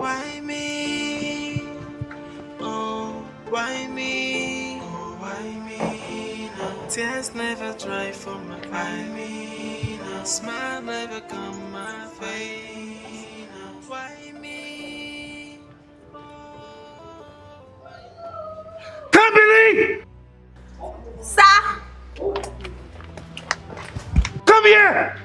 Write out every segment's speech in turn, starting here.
why me? Oh, why me? Oh, why me? No. Tears never dry from my eye. No. Smile never come my face. No. Why me? Kamili! Sir! Come here!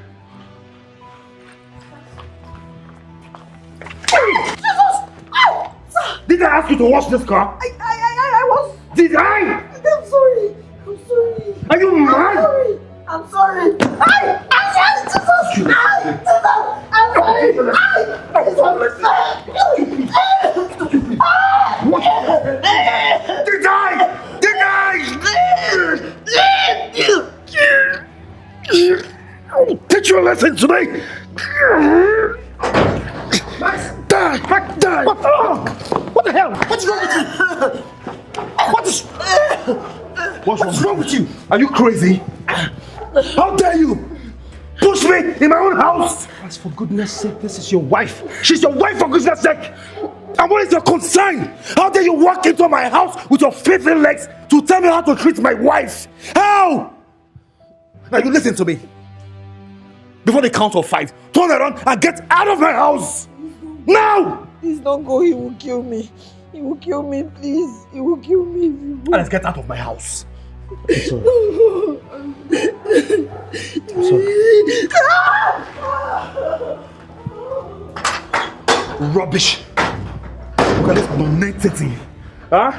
Jesus! Oh, sir! Did I ask you to wash this car? I was... Did I? I'm sorry. I'm sorry. Are you mad? I'm sorry. I'm sorry, Jesus! Jesus! I'm sorry! Did I? Teach you a lesson today! Max! Die! Max, die! What the hell? What's wrong with you? What's wrong with you? Are you crazy? How dare you push me in my own house? As for goodness sake, this is your wife. She's your wife, for goodness sake. And what is your concern? How dare you walk into my house with your filthy legs to tell me how to treat my wife? How? Now you listen to me. Before the count of 5, turn around and get out of my house! Now! Please don't go, he will kill me. He will kill me, please. He will kill me if you go. Let's get out of my house. I'm sorry. I'm sorry. Rubbish. Look at this nonentity. Huh?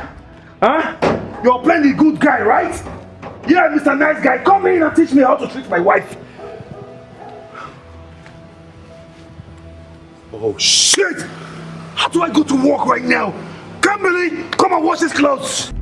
You're playing the good guy, right? Yeah, Mr. Nice Guy, come in and teach me how to treat my wife. Oh shit! How do I go to work right now? Kimberly, come and wash his clothes.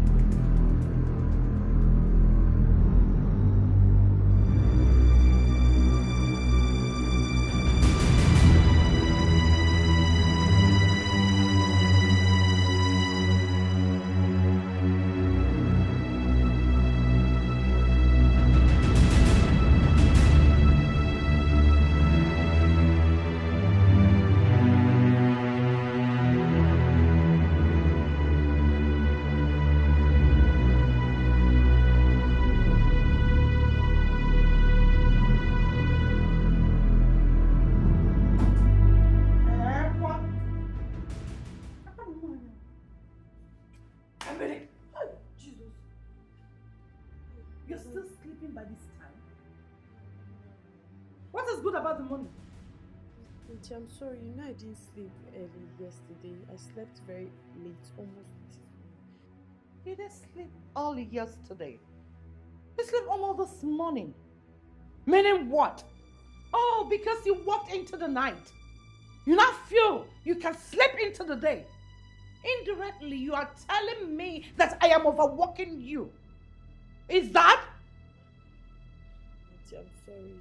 I'm sorry, you know I didn't sleep early yesterday. I slept very late, almost. You didn't sleep early yesterday. You slept almost this morning. Meaning what? Oh, because you walked into the night. You now feel you can slip into the day. Indirectly, you are telling me that I am overworking you. Is that? Auntie, I'm sorry.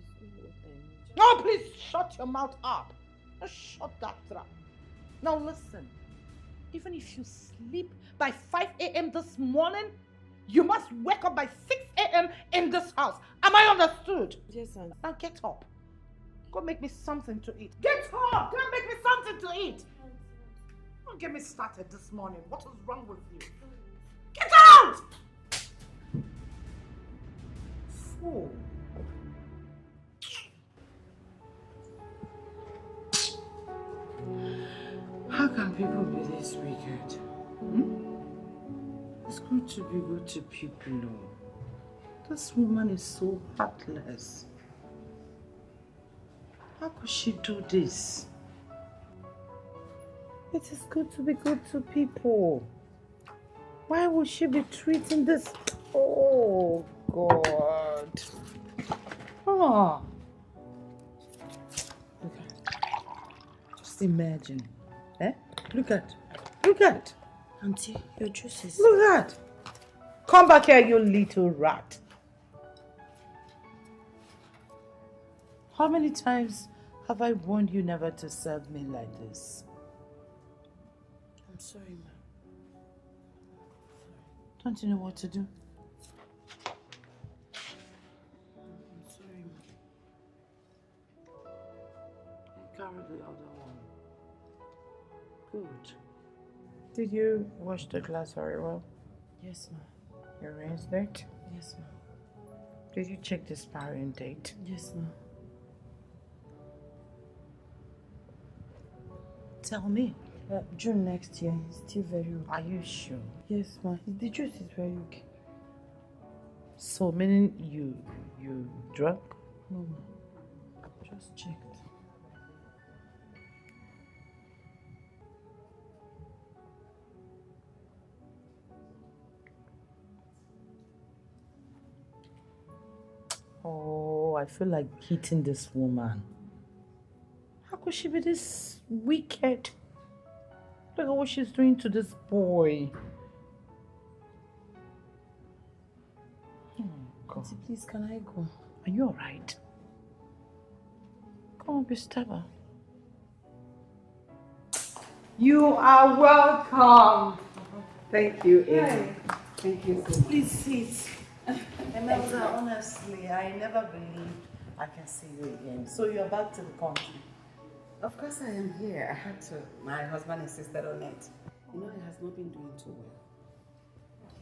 No, please shut your mouth up. Just shut that trap. Now listen, even if you sleep by 5 a.m. this morning, you must wake up by 6 a.m. in this house. Am I understood? Yes, Auntie. Now get up. Go make me something to eat. Get up! Go and make me something to eat. Don't get me started this morning. What is wrong with you? Get out! Fool. How can people be this wicked? It's good to be good to people, no. This woman is so heartless. How could she do this? It is good to be good to people. Why would she be treating this? Oh, God. Oh. Okay. Just imagine. Eh? Look at. Auntie, your juice is... Look at. Come back here, you little rat. How many times have I warned you never to serve me like this? I'm sorry, ma'am. Don't you know what to do? I'm sorry, ma'am. Carry the other one. Good. Did you wash the glass very well? Yes, ma. You rinsed it? Yes, ma. Did you check the expiring date? Yes, ma. Tell me. June next year. It's still very okay. Are you sure? Yes, ma. The juice is very okay. So meaning you drunk? No, ma. Just checked. Oh, I feel like hitting this woman. How could she be this wicked? Look at what she's doing to this boy. Oh, God. Auntie, please, can I go? Are you alright? Come on, be stubborn. You are welcome. Thank you, Amy. Thank you so much. Please sit. Emelda, honestly, I never believed I can see you again. So you're back to the country. Of course I am here. I had to. My husband insisted on it. You know, he has not been doing too well.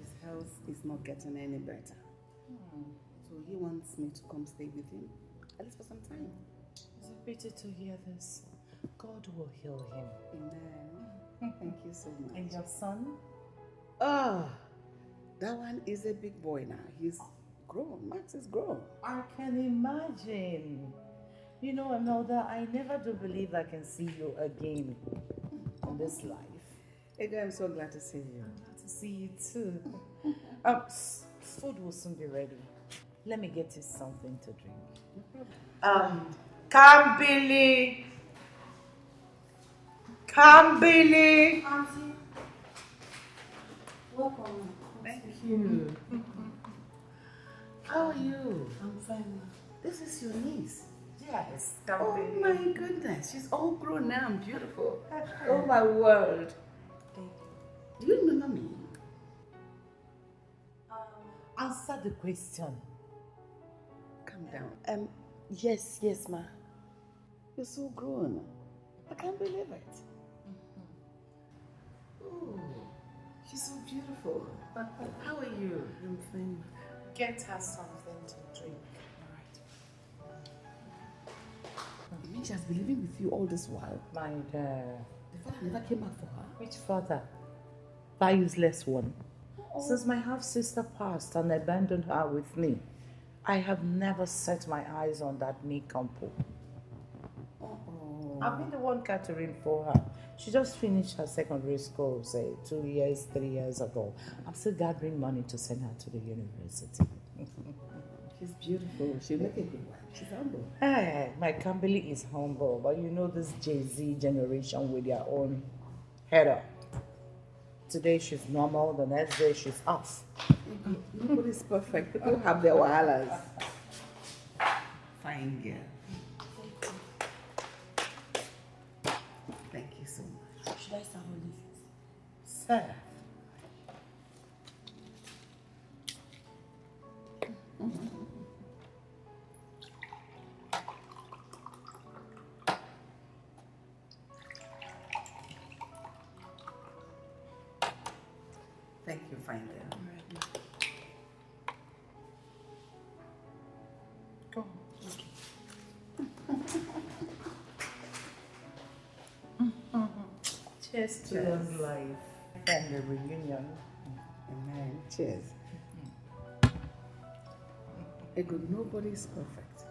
His health is not getting any better. So he wants me to come stay with him, at least for some time. It's a pity to hear this. God will heal him. Amen. Thank you so much. And your son? Oh, that one is a big boy now. He's grown. Max is grown. I can imagine. You know, Emelda, I never do believe I can see you again in this life. Ego, I'm so glad to see you. Glad to see you too. Food will soon be ready. Let me get you something to drink. Kambili! Kambili! Auntie. Welcome. Thank you. How are you? I'm fine. This is your niece. Yes, Oh Kambili. my goodness, she's all grown now and beautiful. Oh my word. Thank you. Do you remember me? Answer the question. Calm down. Yes, ma. You're so grown. I can't believe it. Oh, she's so beautiful. How are you? I'm fine. Get her something to drink. You mean she has been living with you all this while? My dear. The father never came back for her? Which father? That useless one. Since my half-sister passed and abandoned her with me, I have never set my eyes on that nincompoop. I've been the one catering for her. She just finished her secondary school, say 2 years, 3 years ago. I'm still gathering money to send her to the university. She's beautiful. She'll make a good wife. She's humble. Hey, my Kambili is humble, but you know this Jay-Z generation with their own head up. Today she's normal, the next day she's off. Nobody's perfect. People have their wahalas. Fine girl. Thank you so much. Should I start on this? Sir. Thank you, fine girl. Go. Cheers to long life and the reunion. Amen. Cheers. Ego, nobody's perfect.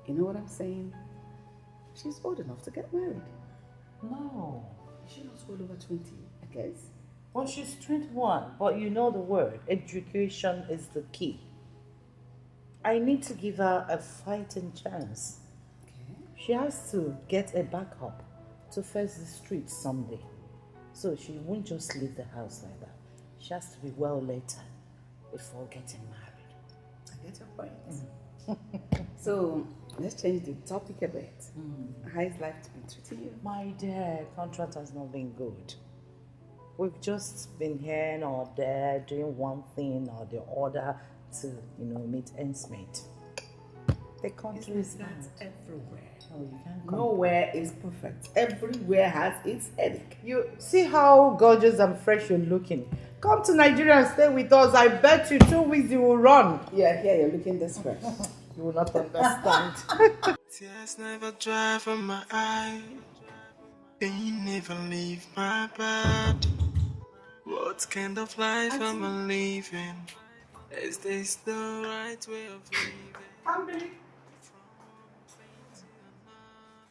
You know what I'm saying? She's old enough to get married. No. Is she not well over 20, I guess? Well, she's 21, but you know the word. Education is the key. I need to give her a fighting chance. Okay. She has to get a backup to face the streets someday. So she won't just leave the house like that. She has to be well later before getting married. I get your point. So, let's change the topic a bit. How is life been treating you? My dear, contract has not been good. We've just been here or there doing one thing or the other to, meet ends meet. The country is that bad. everywhere. Oh, you can't come. Nowhere is perfect. Everywhere has its headache. You see how gorgeous and fresh you're looking. Come to Nigeria and stay with us. I bet you 2 weeks you will run. Yeah, here you're looking this fresh. You will not understand. Tears never dry from my eye. Pain never leave my body. What kind of life am I living? Is this the right way of living? Auntie,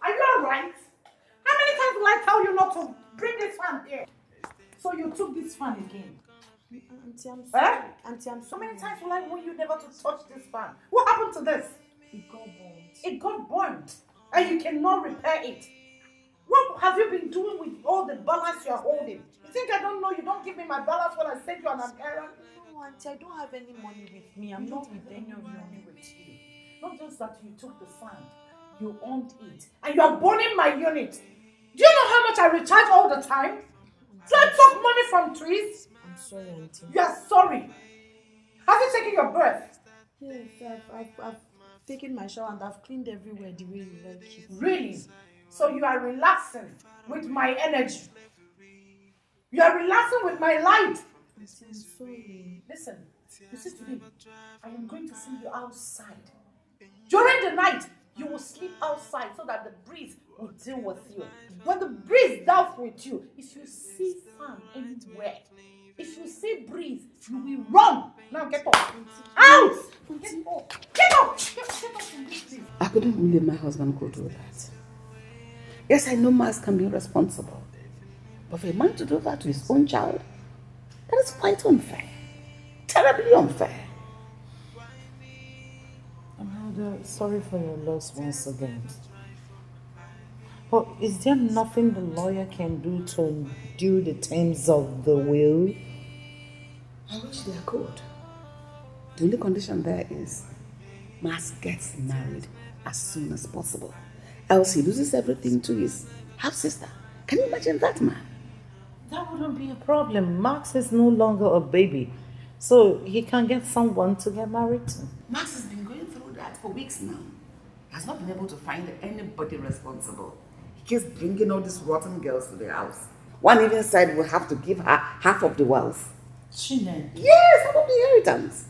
are you alright? How many times will I tell you not to bring this fan here? So you took this fan again. Auntie, I'm sorry. Eh? Auntie, I'm So sorry. many times will I warn you never to touch this fan? What happened to this? It got burnt. It got burnt and you cannot repair it. What have you been doing with all the balance you are holding? You think I don't know you don't give me my balance when I send you on an errand? No, Auntie, I don't have any money with me. I'm not with any of you. With you. Not just that you took the sand, you owned it, and you are burning my unit. Do you know how much I recharge all the time? Do I talk money from trees? I'm sorry, Auntie. You are sorry. Have you taken your breath? Yes, I've taken my shower and I've cleaned everywhere the way you like it. Really? So you are relaxing with my energy. You are relaxing with my light. Auntie, I'm sorry. Listen, you see today, I am going to send you outside. During the night, you will sleep outside so that the breeze will deal with you. When the breeze deals with you, if you see sun anywhere, if you see breeze, you will run. Now get up. Out! Get up. Get up. Get up from this place. I couldn't believe my husband could do that. Yes, I know Max can be responsible. But for a man to do that to his own child, that is quite unfair. Terribly unfair. I'm sorry for your loss once again. But is there nothing the lawyer can do to undo the terms of the will? I wish they could. The only condition there is Max gets married as soon as possible. Else he loses everything to his half-sister. Can you imagine that, man? That wouldn't be a problem. Max is no longer a baby. So he can get someone to get married to. Max has been going through that for weeks now. He has not been able to find anybody responsible. He keeps bringing all these rotten girls to the house. One even said we'll have to give her half of the wealth. Chine. Yes, half of the inheritance.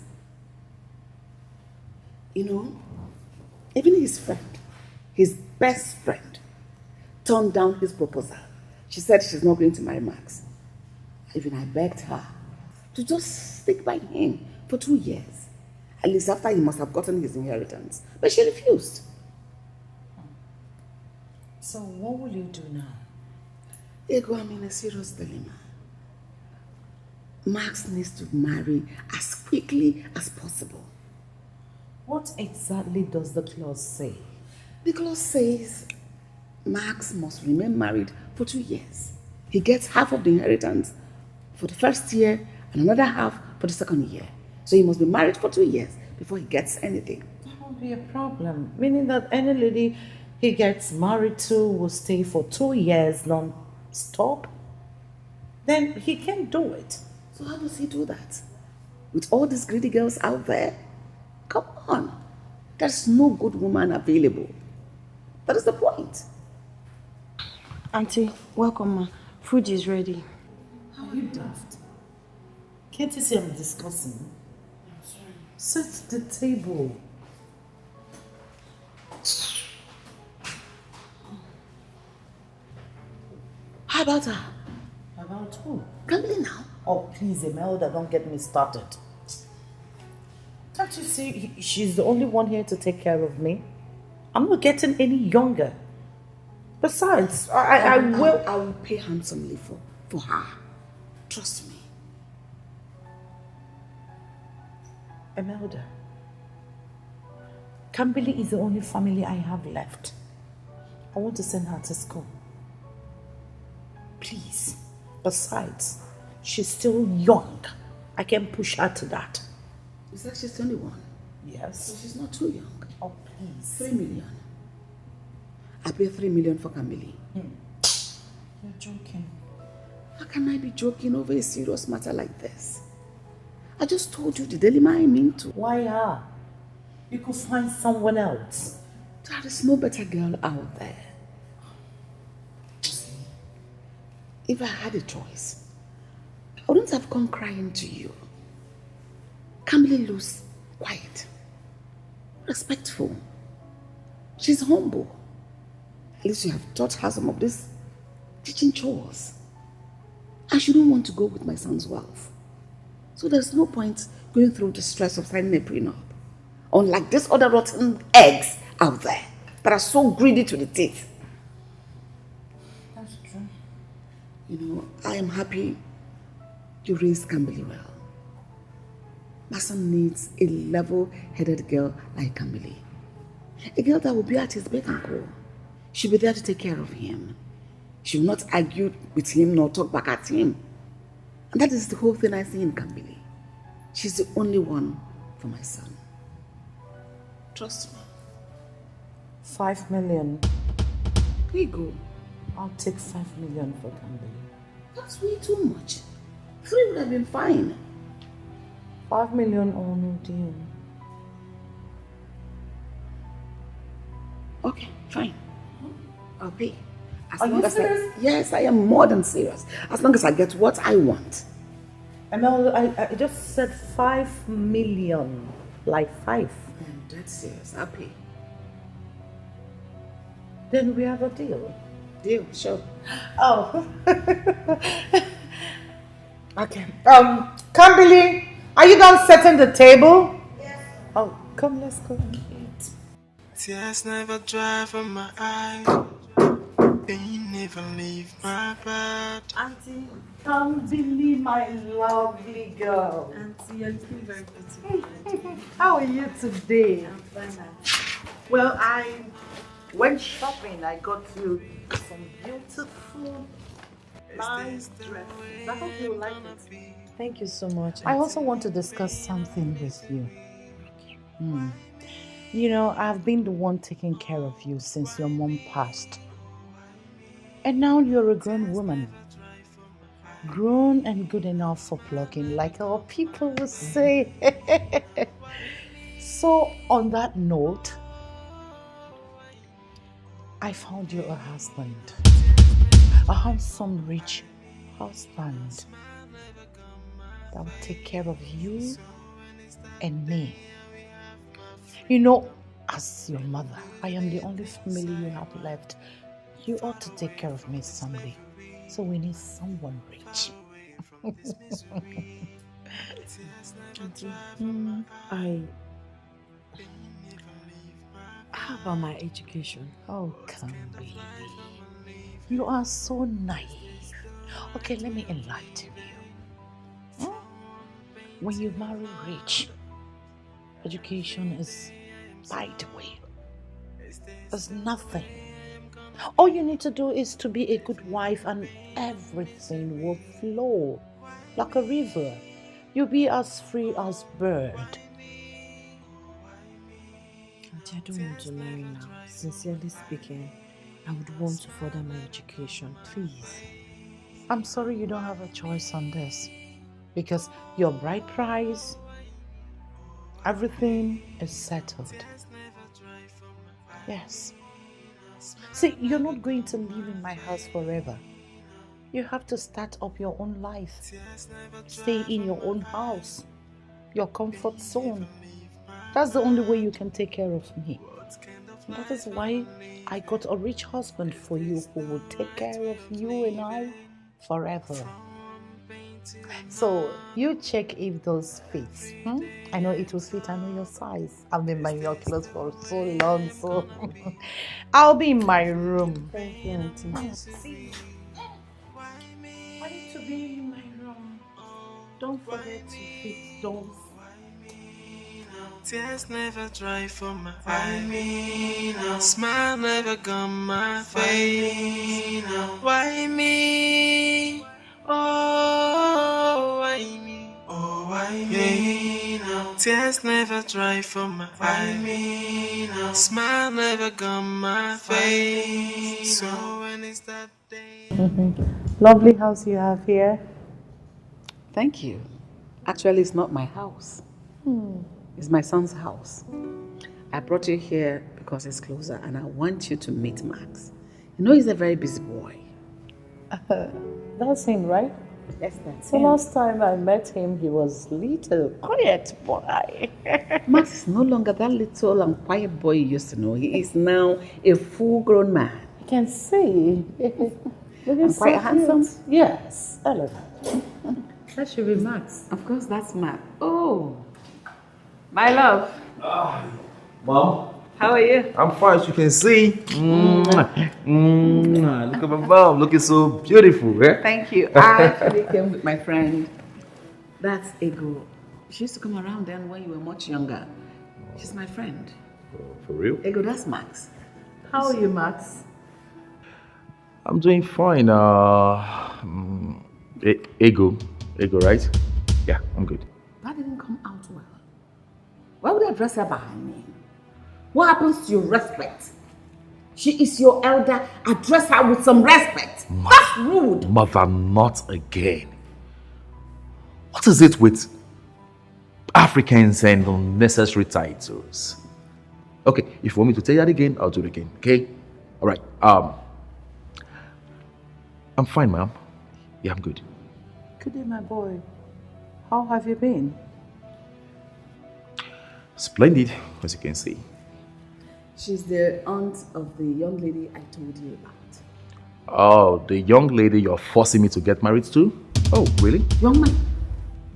You know, even his friend, his best friend, turned down his proposal. She said she's not going to marry Max. Even I begged her to just stick by him for 2 years. At least after he must have gotten his inheritance. But she refused. So what will you do now? Ego, I'm in a serious dilemma. Max needs to marry as quickly as possible. What exactly does the clause say? The clause says Max must remain married for 2 years. He gets half of the inheritance for the first year and another half for the second year. So he must be married for 2 years before he gets anything. That won't be a problem. Meaning that any lady he gets married to will stay for 2 years non-stop. Then he can do it. So how does he do that? With all these greedy girls out there? Come on. There's no good woman available. That is the point. Auntie, welcome, ma. Food is ready. How are you daft? Can't you see I'm discussing? I'm sorry. Set the table. How about her? About who? Gambling now. Oh, please, Imelda, don't get me started. Can't you see she's the only one here to take care of me? I'm not getting any younger. Besides, I will pay handsomely for her. Trust me. Imelda, Kambili is the only family I have left. I want to send her to school. Please. Besides, she's still young. I can push her to that. You said she's 21? Yes. So she's not too young. Oh, please. 3 million. I pay 3 million for Camille. You're joking. How can I be joking over a serious matter like this? I just told you the dilemma I'm into. Why her? You could find someone else. There is no better girl out there. If I had a choice, I wouldn't have come crying to you. Kamili looks quiet, respectful. She's humble. At least you have taught her some of these teaching chores. And she don't want to go with my son's wealth. So there's no point going through the stress of signing a prenup. Unlike these other rotten eggs out there that are so greedy to the teeth. That's true. You know, I am happy you raised Kamili well. My son needs a level-headed girl like Kamili. A girl that will be at his beck and call. She'll be there to take care of him. She will not argue with him nor talk back at him. And that is the whole thing I see in Kamili. She's the only one for my son. Trust me. 5 million. Here you go. I'll take 5 million for Kamili. That's way too much. 3 would have been fine. 5 million or no deal. Okay, fine. I'll pay. Are you serious? Yes, I am more than serious. As long as I get what I want. And I just said 5 million. Like 5. I'm dead serious. I'll pay. Then we have a deal. Deal, sure. Oh. Okay. Kamili, are you done setting the table? Yes. Oh, come, let's go and eat. Tears never dry from my eyes. Pain never leave my bed. Auntie, Kamili, my lovely girl. Auntie, you're looking very beautiful. How are you today? I'm fine, Auntie. Well, I went shopping. I got you some beautiful, nice dresses. I hope you like it. Thank you so much. I also want to discuss something with you. You know, I've been the one taking care of you since your mom passed. And now you're a grown woman. Grown and good enough for plucking, like our people would say. So, on that note, I found you a husband. A handsome, rich husband that will take care of you and me. You know, as your mother, I am the only family you have left. You ought to take care of me someday. So we need someone rich. How about my education? Oh, come, baby. You are so naive. Okay, let me enlighten you. When you marry rich, education is by the way. There's nothing. All you need to do is to be a good wife and everything will flow like a river. You'll be as free as bird. Auntie, I don't want to marry now. Sincerely speaking, I would want to further my education. Please. I'm sorry you don't have a choice on this. Because your bride price, everything is settled. Yes. See, you're not going to live in my house forever. You have to start up your own life. Stay in your own house, your comfort zone. That's the only way you can take care of me. And that is why I got a rich husband for you who will take care of you and I forever. So, you check if those fit. I know it will fit, I know your size. I've been buying your clothes for so long, so I'll be in my room. Thank you, Auntie. See, I need to be in my room. Don't forget to fit those. Tears never dry from my eyes. Smile never gone my face. Why me? Oh, why me? Oh, why me? Tears never dry from my eyes. Smile never gone my face. So when is that day? Lovely house you have here. Thank you. Actually, it's not my house. It's my son's house. I brought you here because it's closer and I want you to meet Max. You know he's a very busy boy. That's him, right? Yes, that's So him. last time I met him, he was little, quiet boy. Max is no longer that little and quiet boy you used to know. He is now a full-grown man. I can see. And quite handsome. Yes, elegant. That should be Max. Of course, that's Max. Oh, my love. Mom? How are you? I'm fine, as you can see. Look at my mom, looking so beautiful, eh? Thank you. I actually came with my friend. That's Ego. She used to come around then when you were much younger. She's my friend. For real? Ego, that's Max. How are you, Max? I'm doing fine. Ego, right? Yeah, I'm good. That didn't come out well. Why would I dress her by her name? What happens to your respect? She is your elder. Address her with some respect. That's rude. Mother, not again. What is it with Africans and unnecessary titles? Okay, if you want me to tell you that again, I'll do it again, okay? All right, I'm fine, ma'am. Yeah, I'm good. Good day, my boy. How have you been? Splendid, as you can see. She's the aunt of the young lady I told you about. Oh, the young lady you're forcing me to get married to? Oh, really? Young man,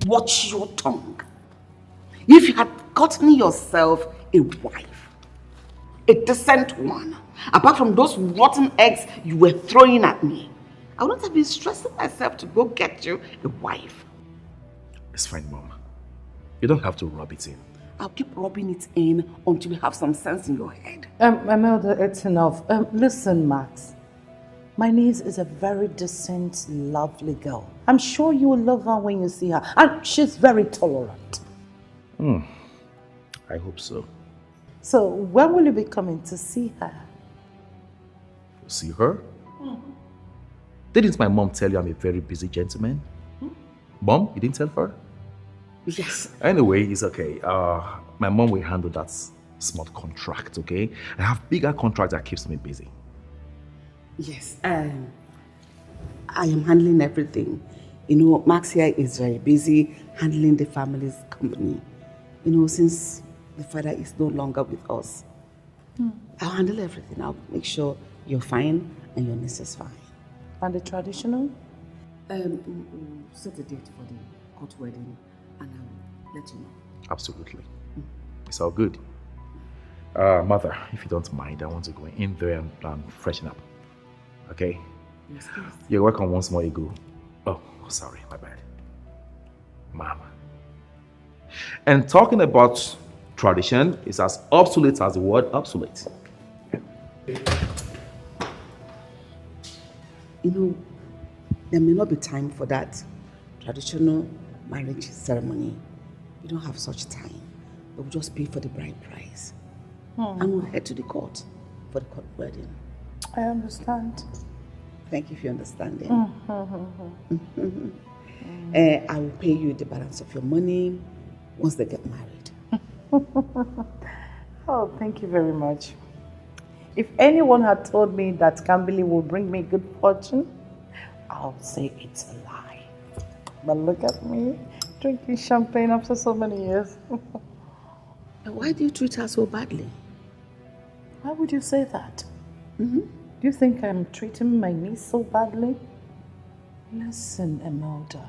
watch your tongue. If you had gotten yourself a wife, a decent one, apart from those rotten eggs you were throwing at me, I wouldn't have been stressing myself to go get you a wife. It's fine, Mom. You don't have to rub it in. I'll keep rubbing it in until you have some sense in your head. Imelda, it's enough. Listen, Max. My niece is a very decent, lovely girl. I'm sure you will love her when you see her. And she's very tolerant. I hope so. So, when will you be coming to see her? See her? Didn't my mom tell you I'm a very busy gentleman? Mom, you didn't tell her? Yes. Anyway, it's okay. My mom will handle that small contract, okay? I have bigger contract that keeps me busy. Yes. I am handling everything. You know, Max here is very busy handling the family's company. You know, since the father is no longer with us. I'll handle everything. I'll make sure you're fine and your niece is fine. And the traditional? Set a date for the court wedding and I'll let you know. Absolutely. It's all good. Mother, if you don't mind, I want to go in there and freshen up. Okay? Yes, please. You're welcome once more, Ego. Oh, sorry, my bad. Mama. And talking about tradition is as obsolete as the word obsolete. You know, there may not be time for that traditional marriage ceremony. We don't have such time. We'll just pay for the bride price. And we'll head to the court for the court wedding. I understand. Thank you for your understanding. I will pay you the balance of your money once they get married. Oh, thank you very much. If anyone had told me that Kambili will bring me good fortune, I'll say it's a lie. But look at me, drinking champagne after so many years. Why do you treat her so badly? Why would you say that? Do you think I'm treating my niece so badly? Listen, Imelda,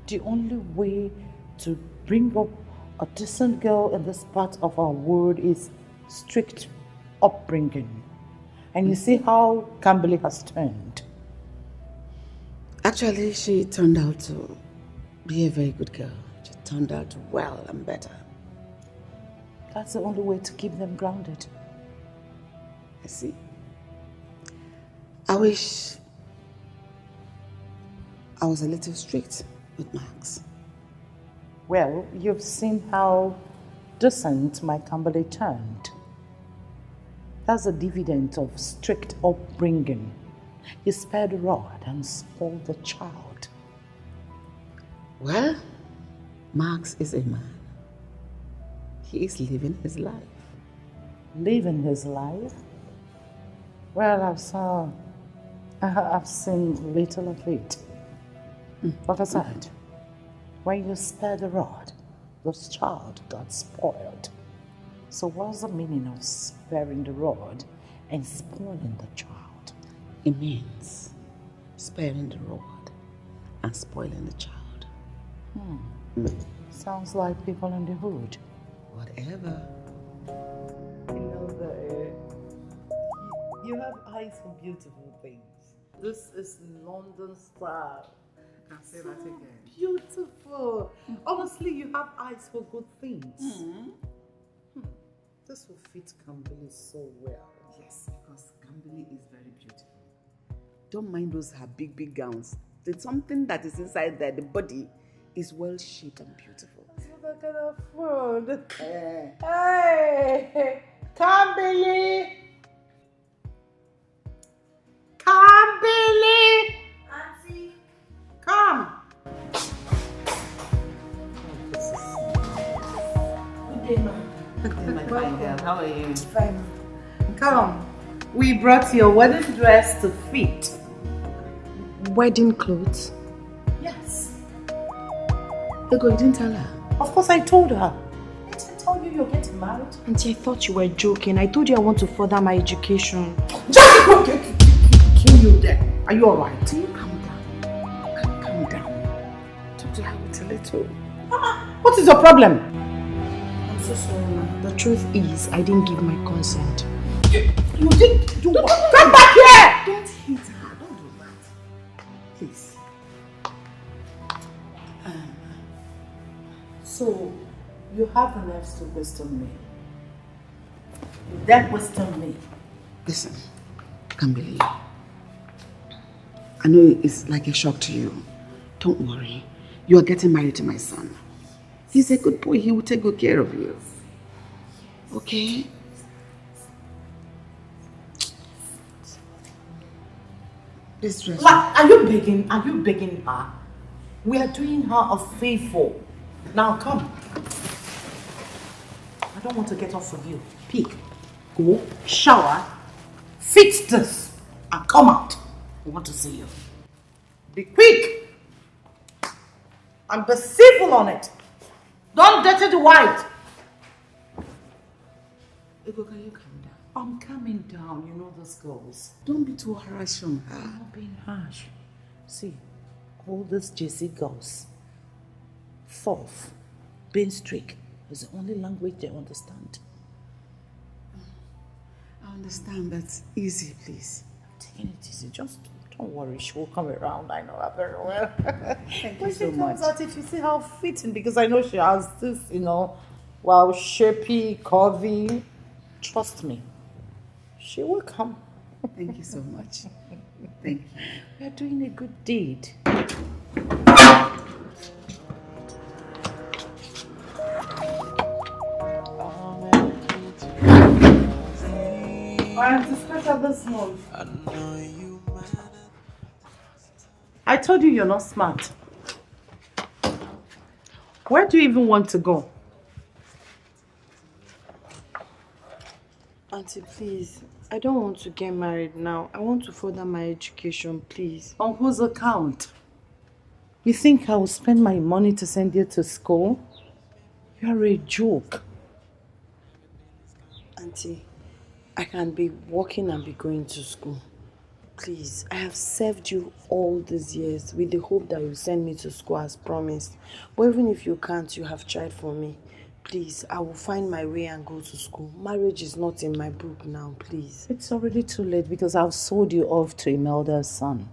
the only way to bring up a decent girl in this part of our world is strict upbringing. And you see how Kambili has turned. Actually, she turned out to be a very good girl. She turned out well and better. That's the only way to keep them grounded. I see. I wish I was a little strict with Max. Well, you've seen how decent my Kambili turned. That's a dividend of strict upbringing. You spared the rod and spoiled the child. Well, Max is a man. He is living his life. living his life. Well, I've seen little of it. But aside, when you spare the rod, the child got spoiled. So what's the meaning of sparing the rod and spoiling the child? It means sparing the rod and spoiling the child. Sounds like people in the hood. Whatever. You have eyes for beautiful things. This is London style. Can say that again. Beautiful. Honestly, you have eyes for good things. This will fit Kambili so well. Yes, because Kambili is very beautiful. Don't mind those her big gowns. There's something that is inside there. The body is well shaped and beautiful. That's what I can afford. Hey, Kambili! Kambili! Auntie. Come! Good day, ma. My fine girl, how are you? Fine. Come. We brought your wedding dress to fit. Wedding clothes? Yes. Ego, you didn't tell her. Of course I told her. I didn't tell you you're getting married. Auntie, I thought you were joking. I told you I want to further my education. Just kill you there. Are you alright? Can you calm down? Calm down. Talk to her with a little. Mama, what is your problem? I'm so sorry, ma. The truth is, I didn't give my consent. You didn't do what? Come back here! Don't hit her. Don't do that. Please. So, you have the nerves to question me. You dare question me. Listen, can't believe. I know it's like a shock to you. Don't worry. You are getting married to my son. He's a good boy. He will take good care of you. Okay? This dress. Like, are you begging? Are you begging her? We are doing her a favor. Now come. I don't want to get off of you. Pick, go, shower, fix this, and come out. I want to see you. Be quick. And be civil on it. Don't dirty the white. Ego, can you calm down? I'm coming down. You know those girls. Don't be too harsh on her. I'm not being harsh. See, all these JC girls, fourth, being strict is the only language they understand. I understand, but easy, please. I'm taking it easy. Just don't worry. She will come around. I know her very well. Thank you When so she much. comes out, if you see how fitting, because I know she has this, well, shapy, curvy. Trust me, she will come. Thank you so much. Thank you. We are doing a good deed. I am discussing this month. I told you you're not smart. Where do you even want to go? Auntie, please. I don't want to get married now. I want to further my education, please. On whose account? You think I will spend my money to send you to school? You're a joke. Auntie, I can be working and be going to school. Please, I have served you all these years with the hope that you send me to school as promised. But even if you can't, you have tried for me. Please, I will find my way and go to school. Marriage is not in my book now, please. It's already too late because I've sold you off to Imelda's son.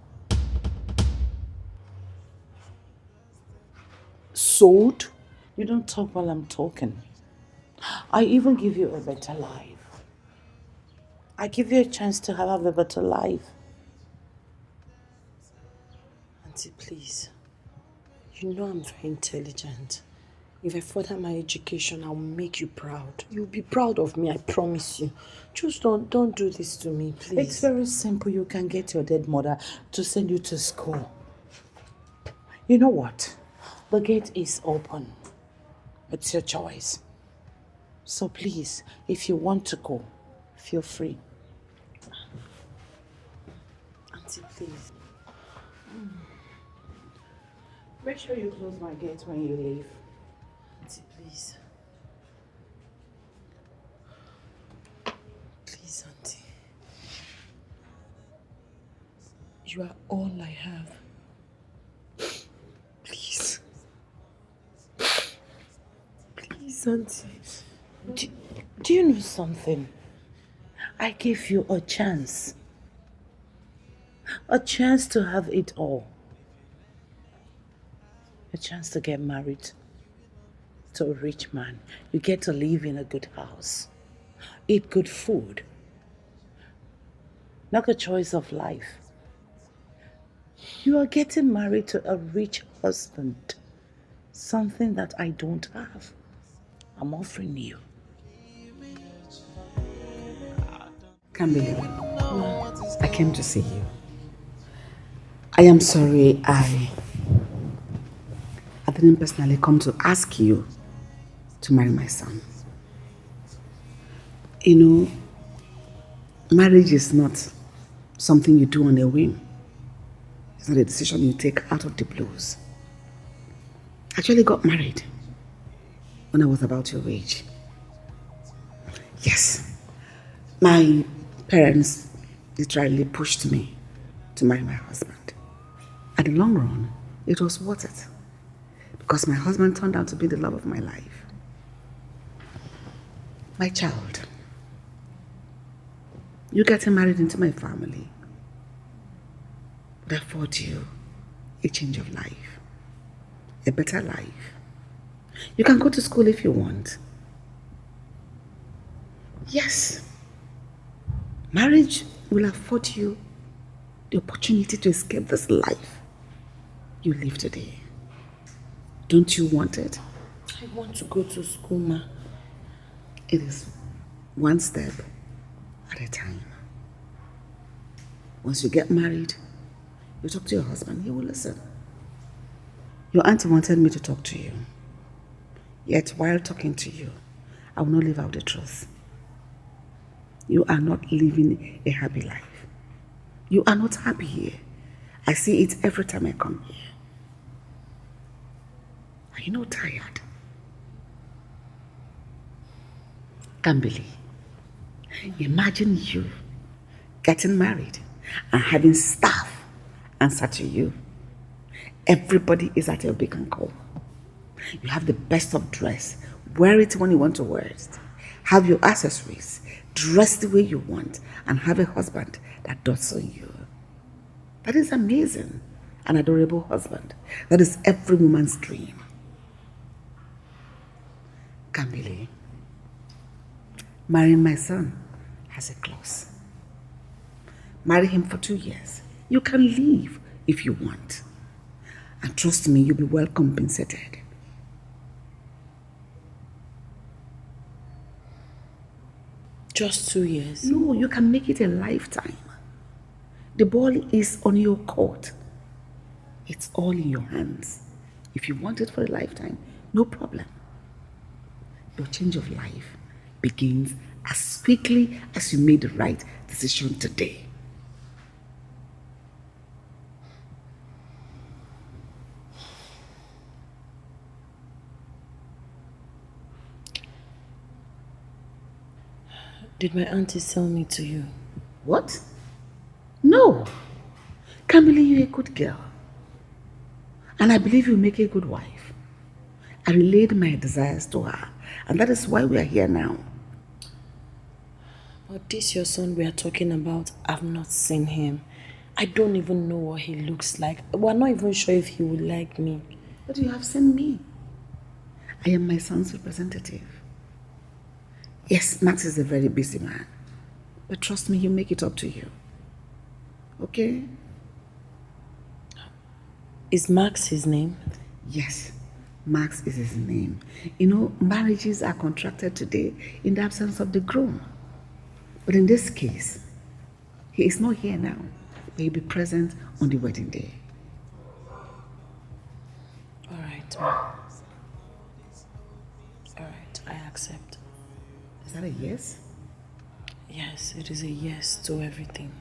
Sold? You don't talk while I'm talking. I even give you a better life. I give you a chance to have a better life. Auntie, please. You know I'm very intelligent. If I further my education, I'll make you proud. You'll be proud of me, I promise you. Just don't do this to me, please. It's very simple. You can get your dead mother to send you to school. You know what? The gate is open. It's your choice. So please, if you want to go, Feel free. Auntie, please. Make sure you close my gate when you leave. Auntie, please. Please, Auntie. You are all I have. Please. Please, Auntie. Do you know something? I gave you a chance. A chance to have it all. A chance to get married to a rich man. You get to live in a good house. Eat good food. Not a choice of life. You are getting married to a rich husband. Something that I don't have. I'm offering you. Can't believe it. I came to see you. I am sorry I didn't personally come to ask you to marry my son. You know, marriage is not something you do on a whim. It's not a decision you take out of the blues. I actually got married when I was about your age. Yes, my parents literally pushed me to marry my husband. At the long run, it was worth it because my husband turned out to be the love of my life. My child, you getting married into my family would afford you a change of life, a better life. You can go to school if you want. Yes, marriage will afford you the opportunity to escape this life you live today. Don't you want it? I want to go to school, Ma. It is one step at a time. Once you get married, you talk to your husband, he will listen. Your auntie wanted me to talk to you. Yet while talking to you, I will not leave out the truth. You are not living a happy life. You are not happy here. I see it every time I come here. Are you not tired? Kambili, imagine you getting married and having staff answer to you. Everybody is at your beck and call. You have the best of dress. Wear it when you want to wear it. Have your accessories. Dress the way you want. And have a husband that dotes on you. That is amazing. An adorable husband. That is every woman's dream. Kambili, marrying my son has a clause. Marry him for 2 years. You can leave if you want. And trust me, you'll be well compensated. Just 2 years? No, you can make it a lifetime. The ball is on your court. It's all in your hands. If you want it for a lifetime, no problem. Your change of life begins as quickly as you made the right decision today. Did my auntie sell me to you? What? No. Camille, you're a good girl. And I believe you'll make a good wife. I relayed my desires to her. And that is why we are here now. But this your son we are talking about, I've not seen him. I don't even know what he looks like. We're not even sure if he would like me. But you have seen me. I am my son's representative. Yes, Max is a very busy man. But trust me, he'll make it up to you. Okay? Is Max his name? Yes, Max is his name. You know, marriages are contracted today in the absence of the groom. But in this case, he is not here now, but he'll be present on the wedding day. All right, Ma. All right, I accept. Is that a yes? Yes, it is a yes to everything.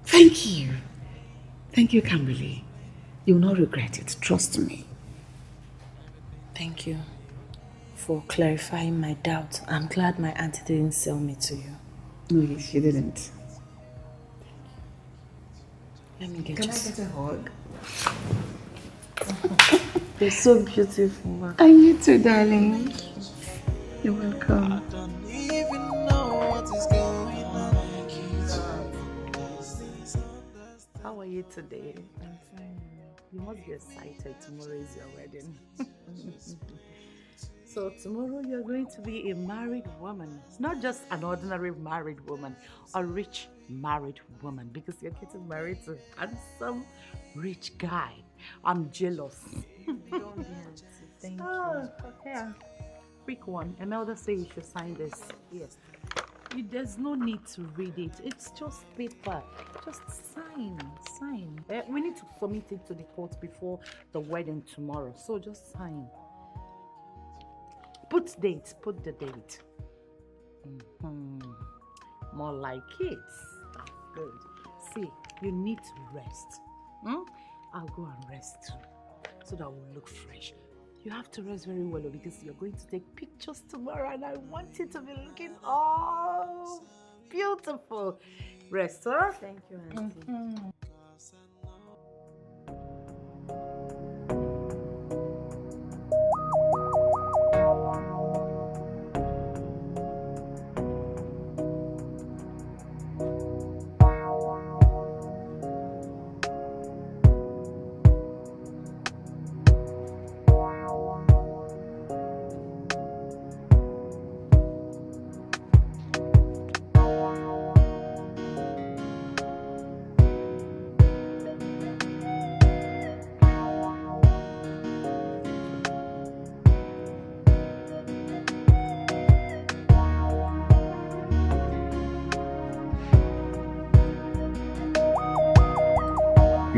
Thank you. Thank you, Kimberly. You will not regret it, trust me. Thank you for clarifying my doubt. I'm glad my auntie didn't sell me to you. No, she didn't. Let me get Can you. I get a hug? You're so beautiful. And you too, darling. You're welcome. I don't even know what is going on. How are you today? I'm fine. You must be excited. Tomorrow is your wedding. So tomorrow you're going to be a married woman. Not just an ordinary married woman, a rich married woman, because you're getting married to a handsome, rich guy. I'm jealous. Don't be auntie. Thank Oh, okay. Quick one. Imelda says you should sign this. Yes. There's no need to read it. It's just paper. Just sign. We need to submit it to the court before the wedding tomorrow. So just sign. Put the date. More like it. Good. See, you need to rest. I'll go and rest too, so that we'll look fresh. You have to rest very well because you're going to take pictures tomorrow and I want it to be looking all beautiful. Rest, huh? Thank you, auntie.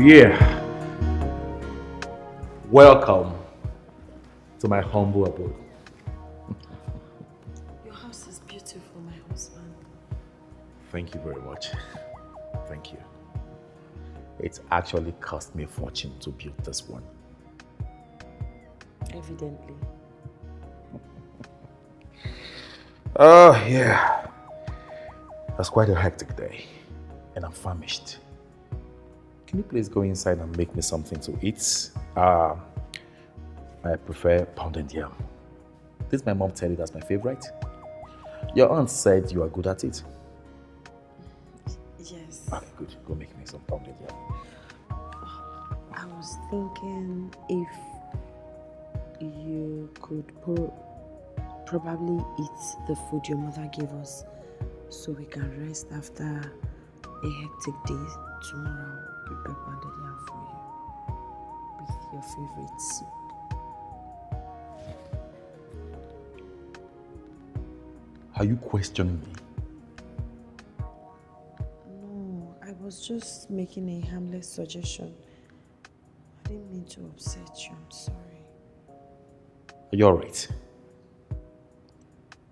Yeah. Welcome to my humble abode. Your house is beautiful, my husband. Thank you very much. Thank you. It actually cost me a fortune to build this one. Evidently. Oh, yeah. That's quite a hectic day, and I'm famished. Can you please go inside and make me something to eat? I prefer pounded yam. Did my mom tell you that's my favorite? Your aunt said you are good at it. Yes. Okay, good. Go make me some pounded yam. I was thinking if you could probably eat the food your mother gave us so we can rest after a hectic day. Tomorrow I'll prepare pounded yam for you with your favorite soup. Are you questioning me? No, I was just making a harmless suggestion. I didn't mean to upset you, I'm sorry. Are you alright?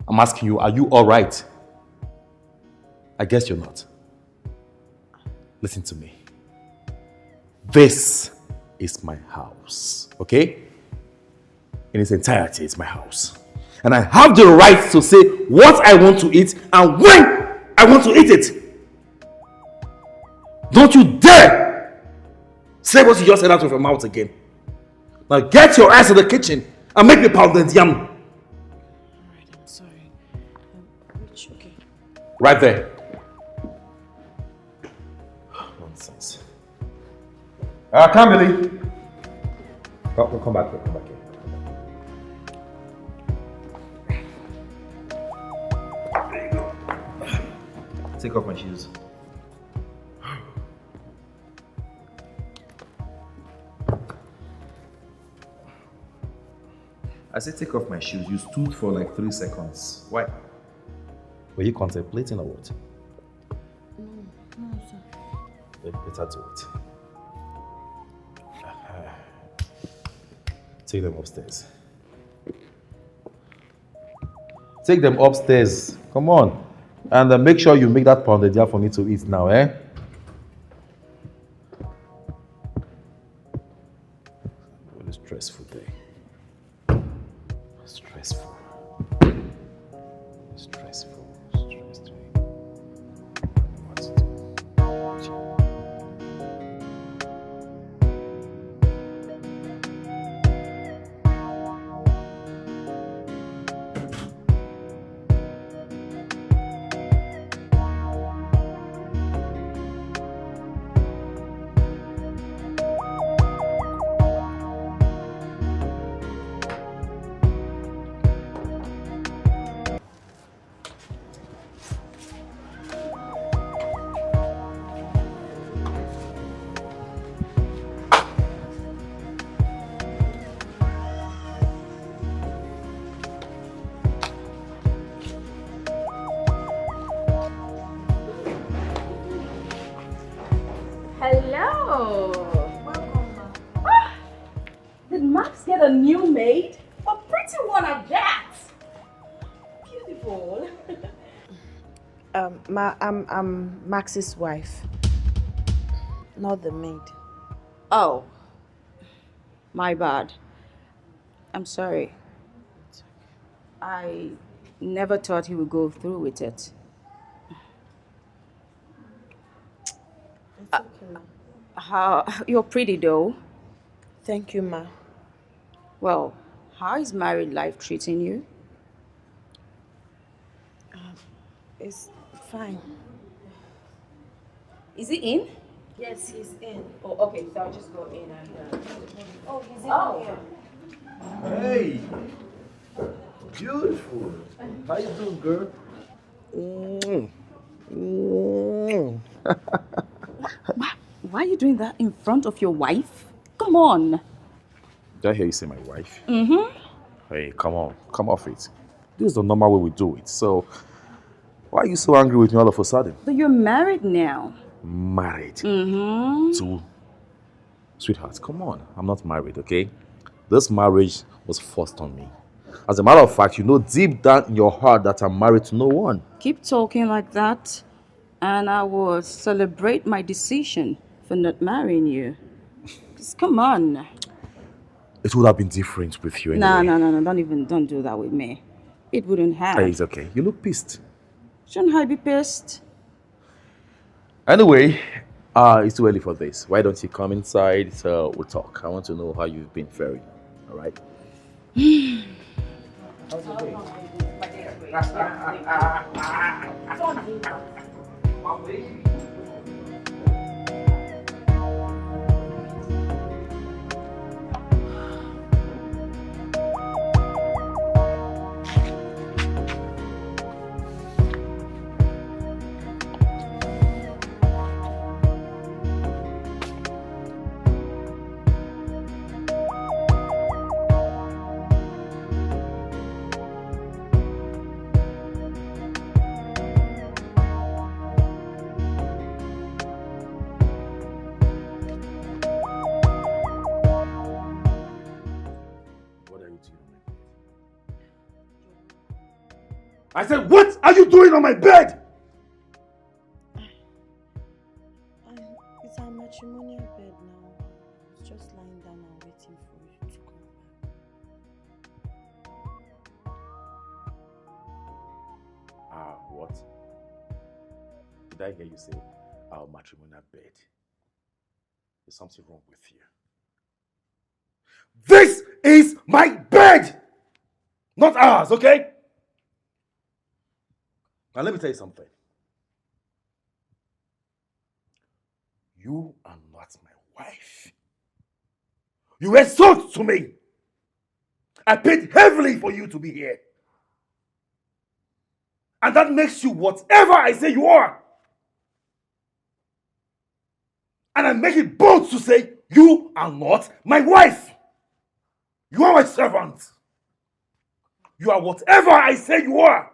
I'm asking you, are you alright? I guess you're not. Listen to me. This is my house, okay? In its entirety, it's my house. And I have the right to say what I want to eat and when I want to eat it. Don't you dare say what you just said out of your mouth again. Now get your ass to the kitchen and make me pounded yam. Alright, I'm sorry. Which, okay. Right there. Nonsense. I can't believe. Come back here. Come back here. There you go. Take off my shoes. I said take off my shoes. You stood for like 3 seconds. Why? Were you contemplating or what? No, sir. Better do it. Take them upstairs. Take them upstairs. Come on. And make sure you make that pounded yam for me to eat now, eh? What a stressful day. Stressful. Stressful. Stressful. What to do? Hello. Welcome, ma. Did Max get a new maid? A pretty one at that. Beautiful. I'm Max's wife, not the maid. Oh, my bad. I'm sorry. I never thought he would go through with it. It's okay. You're pretty though. Thank you, ma. Well, how is married life treating you? It's fine. Is he in? Yes, he's in. Oh, okay. So I'll just go in and. Oh, he's in here. Hey! Beautiful. How you doing, girl? Why are you doing that in front of your wife? Come on. Did I hear you say my wife? Mm-hmm. Hey, come on. Come off it. This is the normal way we do it. So, why are you so angry with me all of a sudden? But you're married now. Married? Mm-hmm. To? Sweetheart, come on. I'm not married, okay? This marriage was forced on me. As a matter of fact, you know deep down in your heart that I'm married to no one. Keep talking like that, and I will celebrate my decision for not marrying you. Just come on. It would have been different with you anyway. No. Don't do that with me. It wouldn't have. Hey, it's okay. You look pissed. Shouldn't I be pissed? Anyway, it's too early for this. Why don't you come inside so we'll talk? I want to know how you've been faring. All right? How's it going? I said, what are you doing on my bed? It's our matrimonial bed now. It's just lying down and waiting for you to come back. What? Did I hear you say our matrimonial bed? There's something wrong with you. This is my bed! Not ours, okay? Now let me tell you something. You are not my wife. You were sold to me. I paid heavily for you to be here. And that makes you whatever I say you are. And I make it bold to say you are not my wife. You are my servant. You are whatever I say you are.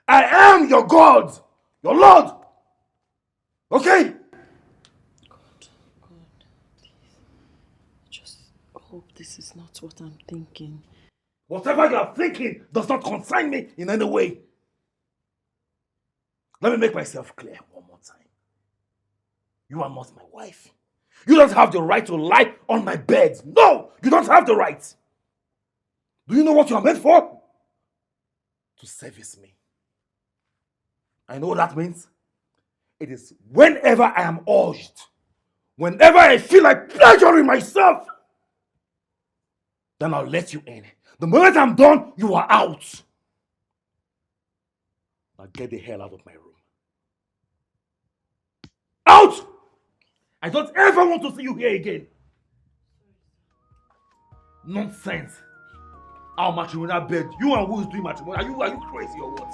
I am your God, your Lord. Okay? God, please. Just hope this is not what I'm thinking. Whatever you are thinking does not concern me in any way. Let me make myself clear one more time. You are not my wife. You don't have the right to lie on my bed. No, you don't have the right. Do you know what you are meant for? To service me. I know what that means. It is whenever I am urged, whenever I feel like pleasuring myself, then I'll let you in. The moment I'm done, you are out. Now get the hell out of my room. Out! I don't ever want to see you here again. Nonsense. Our matrimonial bed. You and who is doing matrimony? Are you crazy or what?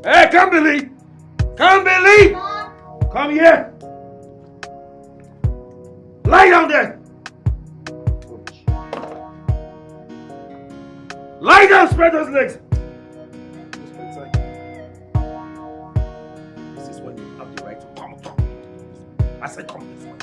Hey, Kambili! Kambili! Come here! Lie down there! Lie down, spread those legs! This is when you have the right to come. I said come this way.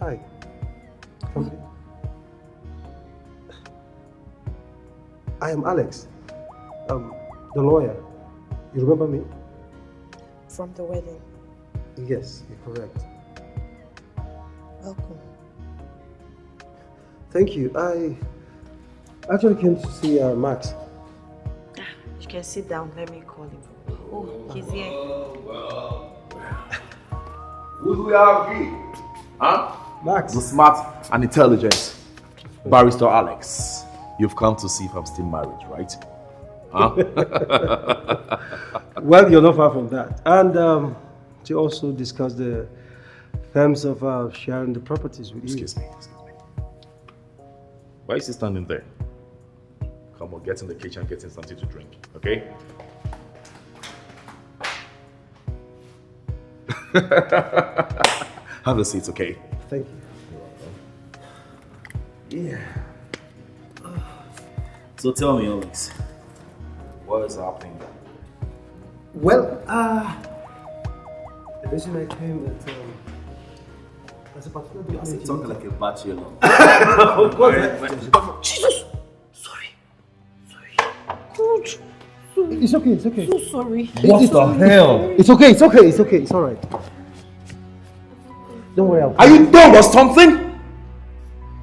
Hi. Come here. I am Alex, the lawyer. You remember me? From the wedding. Yes, you're correct. Welcome. Thank you. I actually came to see Max. You can sit down. Let me call him. Oh, he's here. Who do we have here? Huh? Max. The smart and intelligent Barrister Alex. You've come to see if I'm still married, right? Huh? Well, you're not far from that. And to also discuss the terms of sharing the properties with you. Excuse me. Why is he standing there? Come on, get in the kitchen and get him something to drink, okay? Have a seat, okay? Thank you. Yeah. So tell me, Alex, what is happening? Well, the reason I came as a particular document. Talking like a bachelor. Of course. Jesus! Sorry. God. It's okay, it's okay. So sorry. What the hell? It's okay, it's okay, it's okay, it's alright. Don't worry, Are you dumb or something?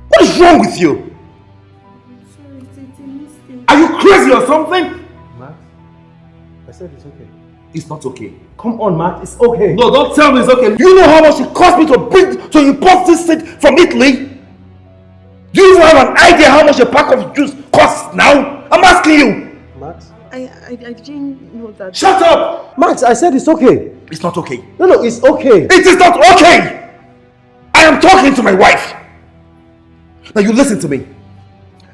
What is wrong with you? Sorry, it's a mistake. Are you crazy or something? Max, I said it's okay. It's not okay. Come on, Max, it's okay. No, don't tell me it's okay. You know how much it cost me to import this thing from Italy? Do you even have an idea how much a pack of juice costs now? I'm asking you. Max? I didn't know that. Shut up! Max, I said it's okay. It's not okay. No, it's okay. It is not okay! I am talking to my wife. Now you listen to me.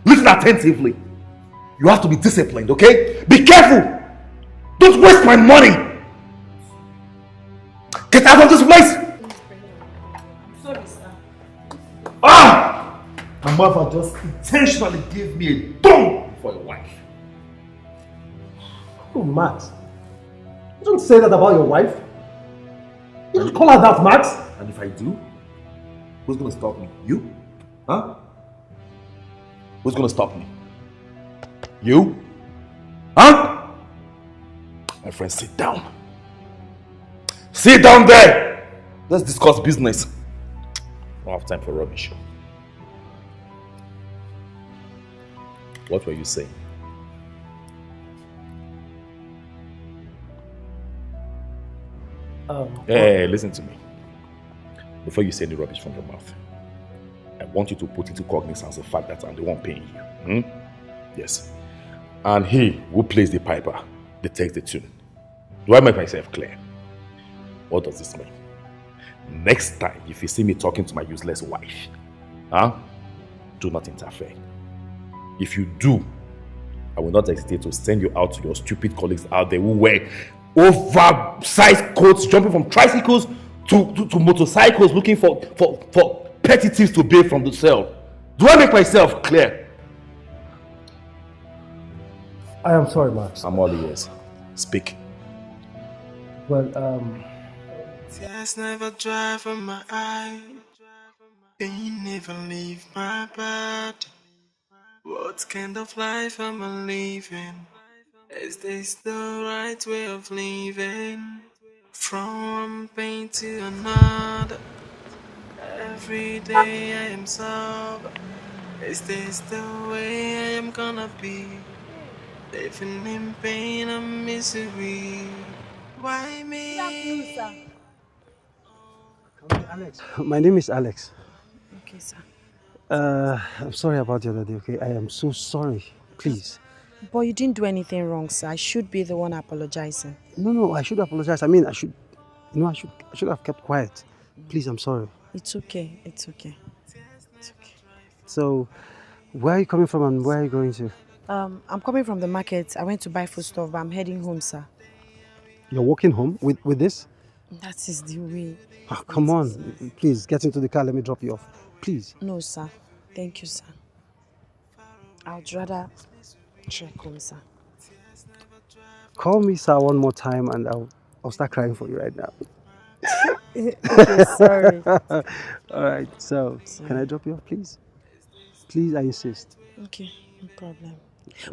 Listen attentively. You have to be disciplined, okay? Be careful. Don't waste my money. Get out of this place. I'm sorry, sir. My mother just intentionally gave me a dumb for a wife. Oh, Max. You don't say that about your wife. You don't call her that, Max. And if I do, who's gonna stop me? You? Huh? Who's gonna stop me? You? Huh? My friend, sit down. Sit down there! Let's discuss business. I don't have time for rubbish. What were you saying? Hey, listen to me. Before you say any rubbish from your mouth, I want you to put into cognizance the fact that I'm the one paying you. Yes. And he who plays the piper, they take the tune. Do I make myself clear? What does this mean? Next time, if you see me talking to my useless wife, do not interfere. If you do, I will not hesitate to send you out to your stupid colleagues out there who wear oversized coats, jumping from tricycles to motorcycles, looking for petty thieves to bail from the cell. Do I make myself clear? I am sorry, Max. I'm all ears. Speak. Well, Tears never dry from my eye. Pain never leave my body. What kind of life am I living? Is this the right way of living? From one pain to another. Every day I am sober. Is this the way I am gonna be? Living in pain and misery. Why me? Alex. My name is Alex. Okay, sir. I'm sorry about the other day, okay? I am so sorry. Please. But you didn't do anything wrong, sir. I should be the one apologizing. No, I should apologize. I mean, I should have kept quiet. Please, I'm sorry. It's okay. It's okay. It's okay. So, where are you coming from and where are you going to? I'm coming from the market. I went to buy food stuff, but I'm heading home, sir. You're walking home with this? That is the way. Oh, come on. Please, get into the car. Let me drop you off. Please. No, sir. Thank you, sir. I'd rather trek home, sir. Call me, sir, one more time and I'll start crying for you right now. Okay, sorry. All right, so can I drop you off, please? Please, I insist. Okay, no problem.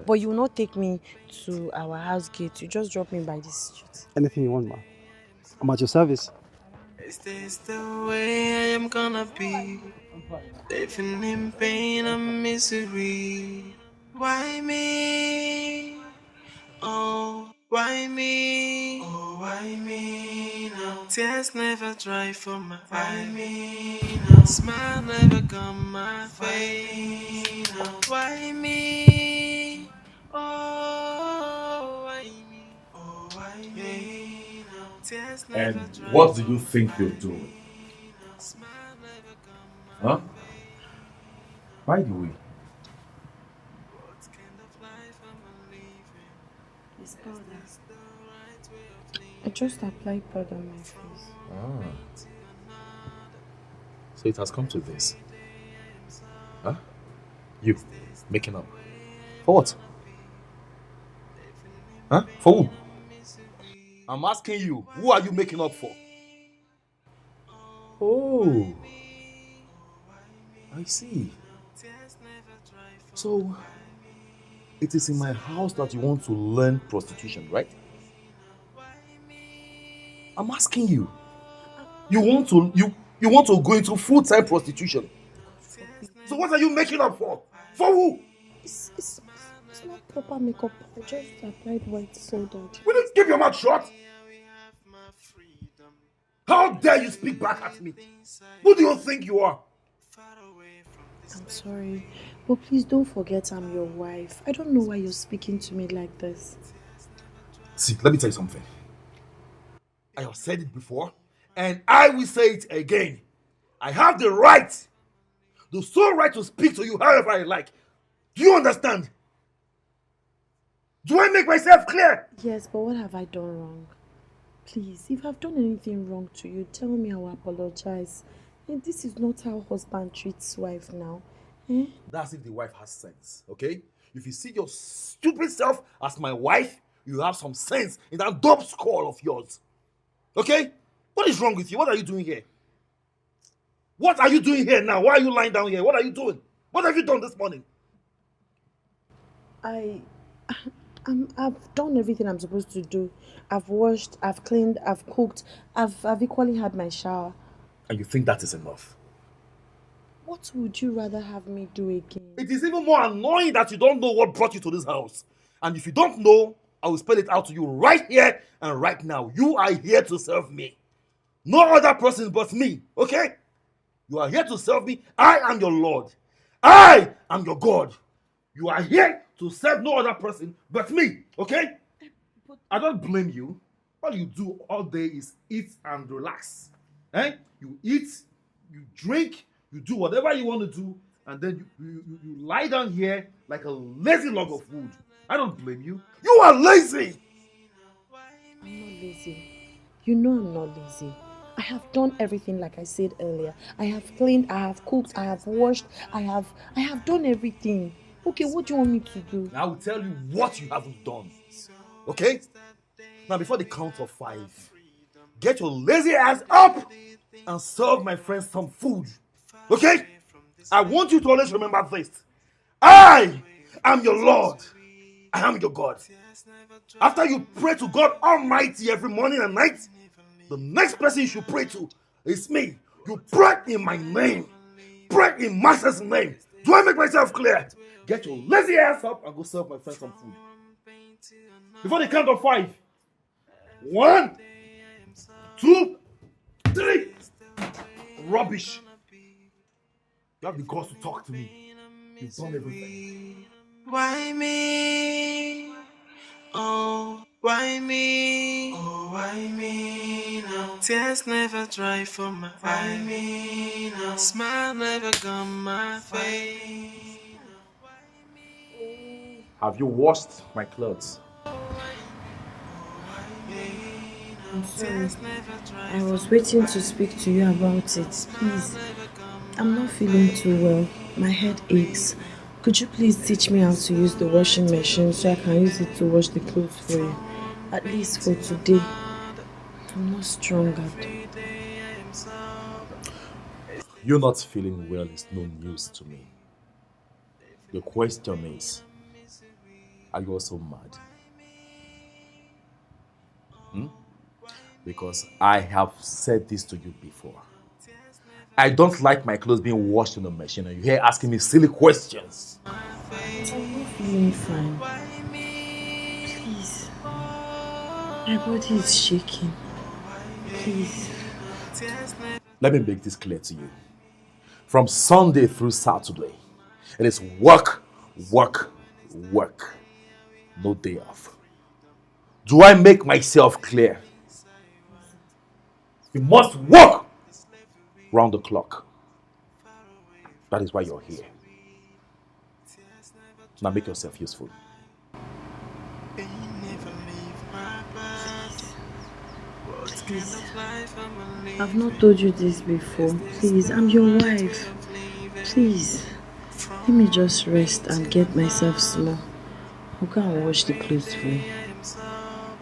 But you will not take me to our house gate. You just drop me by the street. Anything you want, ma. I'm at your service. Is this the way I am gonna be? Living in pain and misery. Why me? Oh, why me? Oh, why me now? Tears never dry from my eye. Why me now? Smile never come my face. Why me? Oh, why me? Oh, why me now? Tears And never dry. what do you think you're doing? Huh? By the way, It's powder. I just applied powder on my face. So it has come to this. Huh? You making up. For what? Huh? For who? I'm asking you, who are you making up for? Oh, I see. So, it is in my house that you want to learn prostitution, right? I'm asking you. You want to go into full-time prostitution. So what are you making up for? For who? It's not proper makeup. I just applied white soda. Will you keep your mouth shut? How dare you speak back at me? Who do you think you are? I'm sorry, but please don't forget I'm your wife. I don't know why you're speaking to me like this. See, let me tell you something. I have said it before, and I will say it again. I have the sole right to speak to you however I like. Do you understand? Do I make myself clear? Yes, but what have I done wrong? Please, if I've done anything wrong to you, tell me. I will apologize. And this is not how husband treats wife now. That's if the wife has sense, okay? If you see your stupid self as my wife, you have some sense in that dope skull of yours. Okay? What is wrong with you? What are you doing here? What are you doing here now? Why are you lying down here? What are you doing? What have you done this morning? I've done everything I'm supposed to do. I've washed, I've cleaned, I've cooked, I've equally had my shower. And you think that is enough? What would you rather have me do again? It is even more annoying that you don't know what brought you to this house. And if you don't know, I will spell it out to you right here and right now. You are here to serve me. No other person but me, okay? You are here to serve me. I am your Lord. I am your God. You are here to serve no other person but me, okay? I don't blame you. All you do all day is eat and relax. Eh? You eat, you drink, you do whatever you want to do, and then you lie down here like a lazy log of wood. I don't blame you. You are lazy! I'm not lazy. You know I'm not lazy. I have done everything like I said earlier. I have cleaned, I have cooked, I have washed, I have done everything. Okay, what do you want me to do? I will tell you what you haven't done. Okay? Now before the count of 5, get your lazy ass up and serve my friends some food. Okay? I want you to always remember this. I am your Lord. I am your God. After you pray to God Almighty every morning and night, the next person you should pray to is me. You pray in my name. Pray in Master's name. Do I make myself clear? Get your lazy ass up and go serve my friends some food. Before the count of 5. 1, 2, 3. Rubbish. You have the guts to talk to me. You've done everything. Why me? Oh, why me? Oh, why me now? Tears never dry from my eye. Why me now? Smile never come my face. Have you washed my clothes? I'm sorry. I was waiting to speak to you about it. Please. I'm not feeling too well. My head aches. Could you please teach me how to use the washing machine so I can use it to wash the clothes for you? At least for today. I'm not strong at all. You not feeling well is no news to me. The question is, are you also mad? Because I have said this to you before. I don't like my clothes being washed in the machine and you're here asking me silly questions. I'm not feeling fine. Please. My body is shaking. Please. Let me make this clear to you. From Sunday through Saturday, it is work, work, work. No day off. Do I make myself clear? You must work round the clock. That is why you're here. Now make yourself useful. Please. I've not told you this before. Please, I'm your wife. Please. Let me just rest and get myself small. I'll go and wash the clothes for you.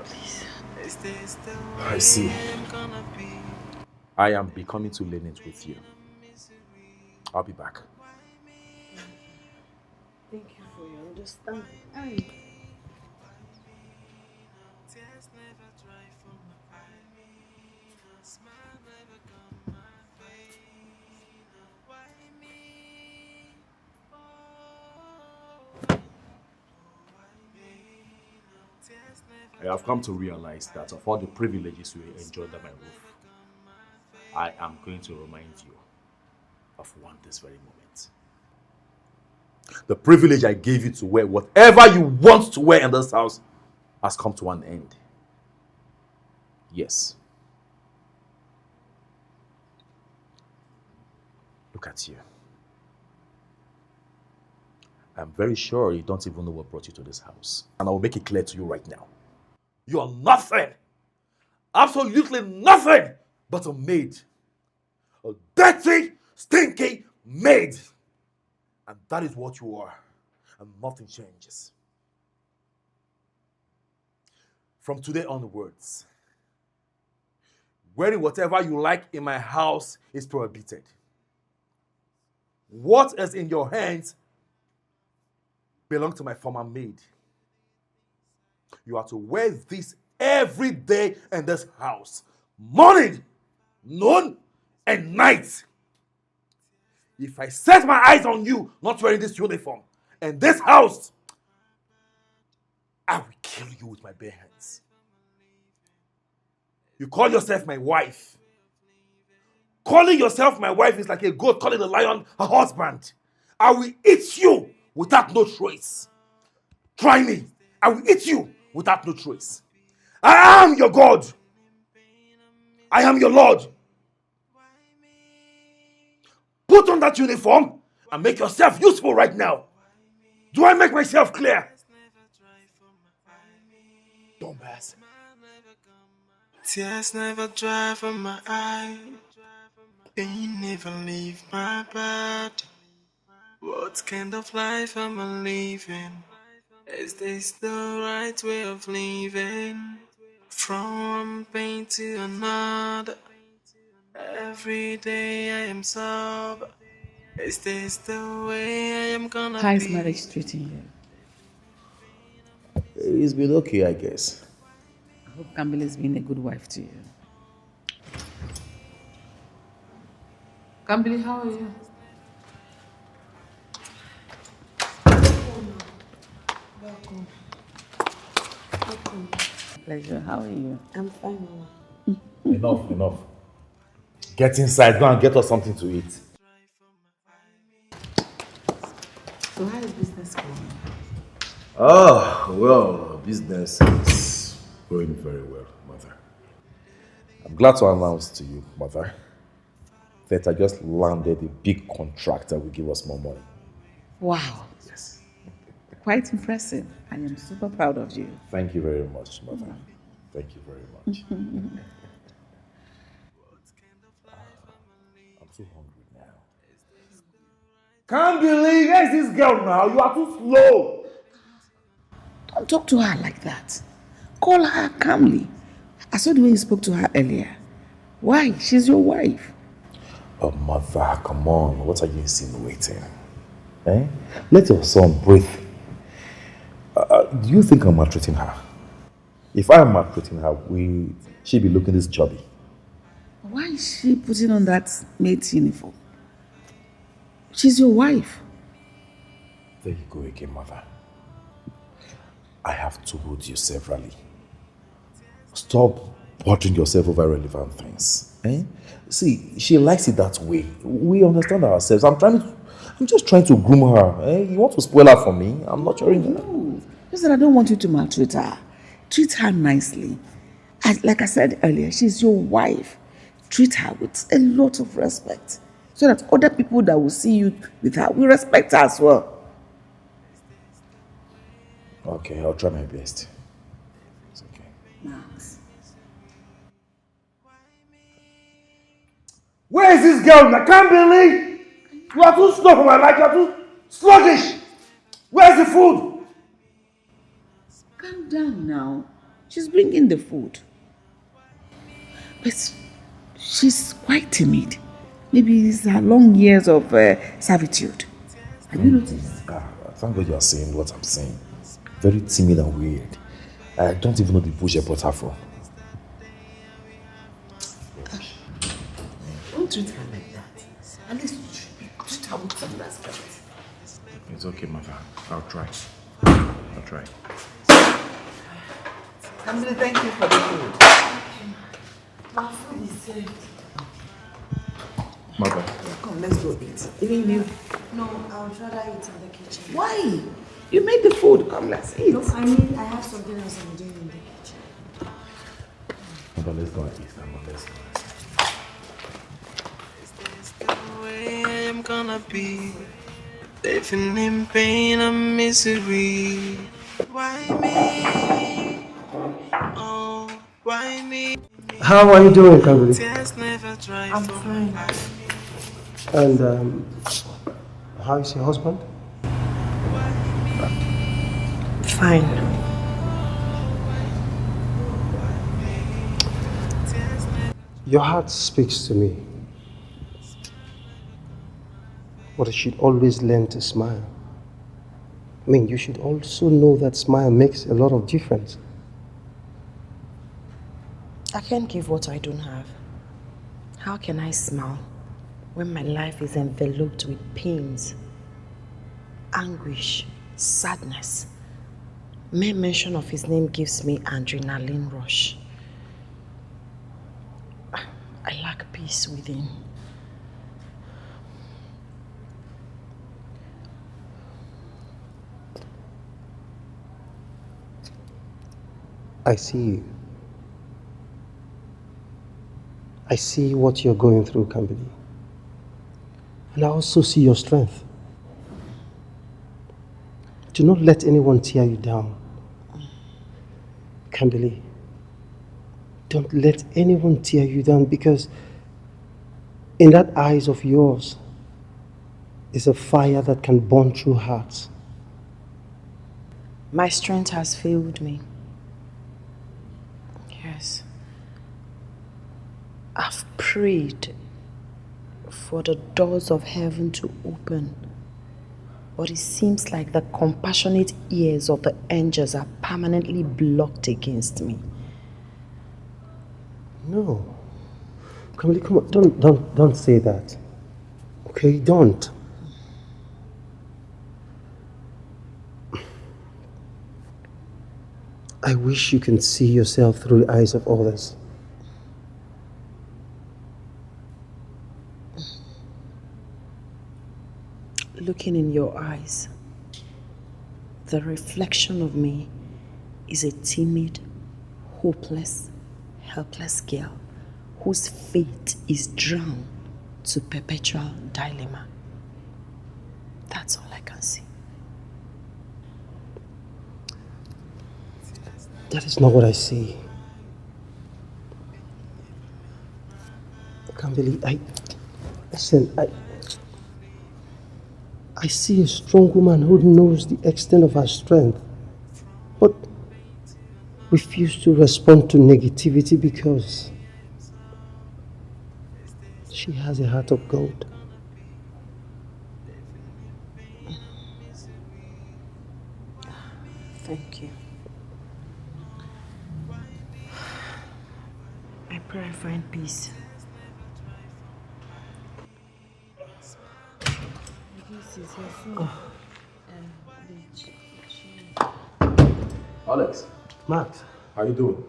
Please. I see. I am becoming too lenient with you. I'll be back. Thank you for your understanding. I have come to realize that of all the privileges you enjoy under my roof, I am going to remind you of one this very moment. The privilege I gave you to wear whatever you want to wear in this house has come to an end. Yes. Look at you. I'm very sure you don't even know what brought you to this house. And I will make it clear to you right now. You are nothing. Absolutely nothing but a maid. A dirty, stinky maid. And that is what you are. And nothing changes. From today onwards, wearing whatever you like in my house is prohibited. What is in your hands belongs to my former maid. You are to wear this every day in this house. Morning, noon, and night. If I set my eyes on you not wearing this uniform in this house, I will kill you with my bare hands. You call yourself my wife. Calling yourself my wife is like a goat calling a lion her husband. I will eat you without no trace. Try me. I will eat you without no trace. I am your God. I am your Lord. Put on that uniform and make yourself useful right now. Do I make myself clear? Don't pass. Tears never dry from my eye. Pain never leave my body. What kind of life am I living? Is this the right way of living? From pain to another. Every day I am sober. Is this the way I am gonna How be? is marriage treating you? It's been okay, I guess. I hope Kambil has been a good wife to you. Kambil, how are you? Welcome. Pleasure. How are you? I'm fine, Mama. Enough. Get inside, go and get us something to eat. So how is business going? Oh, well, business is going very well, Mother. I'm glad to announce to you, Mother, that I just landed a big contract that will give us more money. Wow. Yes. Quite impressive. I am super proud of you. Thank you very much, Mother. Thank you very much. I'm so hungry now. Can't believe there's this girl now. You are too slow. Don't talk to her like that. Call her calmly. I saw the way you spoke to her earlier. Why? She's your wife. Oh, Mother, come on. What are you insinuating? Eh? Let your son breathe. Do you think I'm maltreating her? If I am maltreating her, she'll be looking this chubby. Why is she putting on that maid's uniform? She's your wife. There you go again, Mother. I have told you severally. Stop bothering yourself over irrelevant things. Eh? See, she likes it that way. We understand ourselves. I'm just trying to groom her. Eh? You want to spoil her for me? I'm not sharing her. No. Just that I don't want you to maltreat her. Treat her nicely. Like I said earlier, she's your wife. Treat her with a lot of respect, so that other people that will see you with her will respect her as well. Okay, I'll try my best. It's okay. Max. Where is this girl? I can't believe you are too slow for my life. You are too sluggish. Where's the food? Calm down now. She's bringing the food. But she's quite timid. Maybe it's her long years of servitude. Have you noticed? Thank God you are saying what I'm saying. Very timid and weird. I don't even know the bush I brought her from. Don't treat her like that. At least treat her with some respect. It's okay, Mother. I'll try. Kamili, thank you for the food. My food is served. Mother. Come, let's go eat. Even you. No, I would rather eat in the kitchen. Why? You made the food. Come, let's eat. No, I mean, I have something else I'm doing in the kitchen. Mother, let's go and eat. Let's go. Is this the way I am gonna be? Living in pain and misery. Why me? Oh, why me? How are you doing, Kamili? Tears never dry I'm from fine. my eyes. And how is your husband? Fine. Your heart speaks to me. But you should always learn to smile. I mean, you should also know that smile makes a lot of difference. I can't give what I don't have. How can I smile when my life is enveloped with pains, anguish, sadness? Mere mention of his name gives me adrenaline rush. I lack peace within. I see you. I see what you're going through, Kamili. And I also see your strength. Do not let anyone tear you down. Kimberly, don't let anyone tear you down, because in that eyes of yours is a fire that can burn through hearts. My strength has failed me. Yes. I've prayed for the doors of heaven to open, but it seems like the compassionate ears of the angels are permanently blocked against me. No. Kamali, come on, don't say that. Okay, don't. I wish you can see yourself through the eyes of others. Looking in your eyes, the reflection of me is a timid, hopeless, helpless girl whose fate is drowned to perpetual dilemma. That's all I can see. That is not what I see. I can't believe listen, I see a strong woman who knows the extent of her strength, but refuses to respond to negativity because she has a heart of gold. Thank you. I pray I find peace. Alex. Matt. How you doing?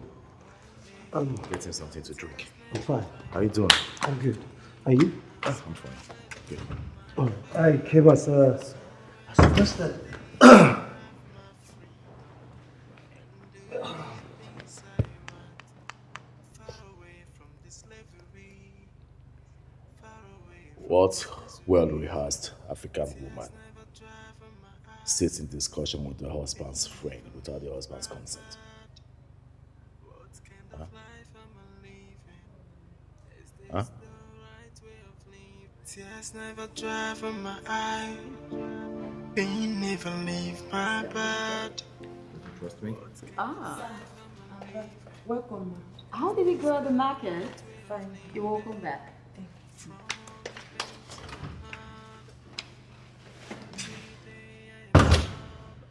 I'm getting something to drink. I'm fine. How you doing? I'm good. Are you? I'm fine. Good. Oh, I came as suggested. What well-rehearsed African woman sits in discussion with her husband's friend without the husband's consent? Huh? Huh? Tears never dry from my eye. Pain never leave my bed. Trust me? Welcome. How did it go at the market? Fine. You're welcome back.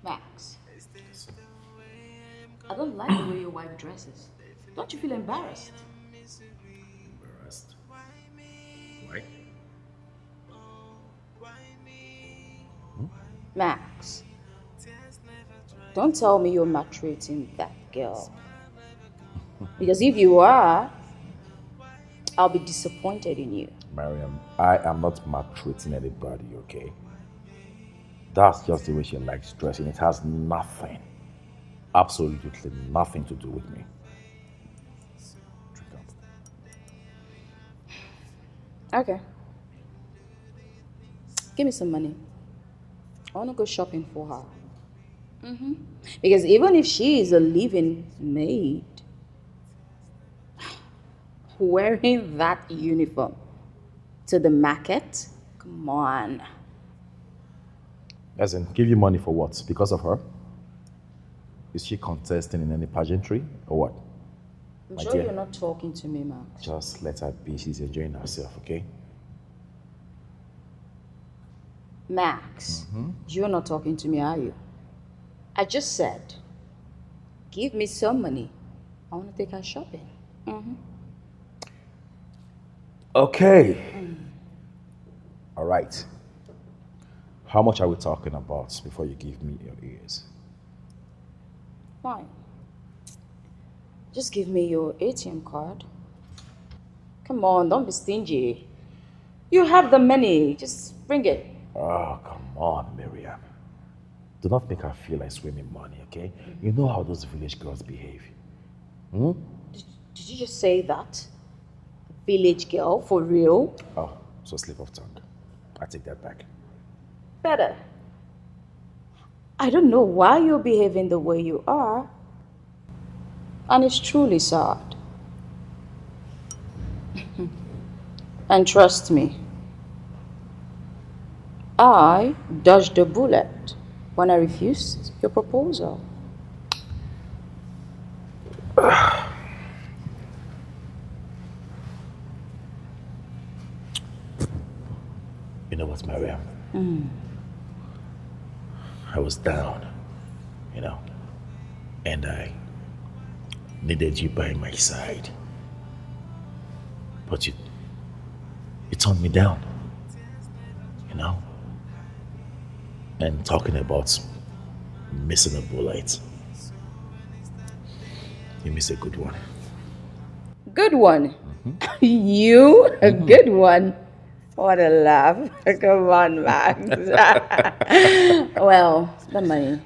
Max, I don't like the way your wife dresses. Don't you feel embarrassed? Embarrassed? Why? Max, don't tell me you're maltreating that girl. Because if you are, I'll be disappointed in you. Mariam, I am not maltreating anybody, okay? That's just the way she likes dressing. It has nothing, absolutely nothing to do with me. Drink up. Okay. Give me some money. I want to go shopping for her. Because even if she is a living maid, wearing that uniform to the market, come on. As in, give you money for what? Because of her? Is she contesting in any pageantry or what? I'm My sure dear, you're not talking to me, Max. just let her be. She's enjoying herself, okay? Max, you're not talking to me, are you? I just said, give me some money. I want to take her shopping. Okay. All right. How much are we talking about before you give me your ears? Fine. Just give me your ATM card. Come on, don't be stingy. You have the money. Just bring it. Oh, come on, Miriam. Do not make her feel like swimming money, okay? You know how those village girls behave. Did you just say that? Village girl, for real? Oh, so slip of tongue. I take that back. Better. I don't know why you're behaving the way you are. And it's truly sad. And trust me, I dodged a bullet when I refused your proposal. You know what, Mariam? I was down, and I needed you by my side. But you turned me down, And talking about missing a bullet, you missed a good one. Good one. You? A good one. What a laugh. Come on, Max. Well, the money.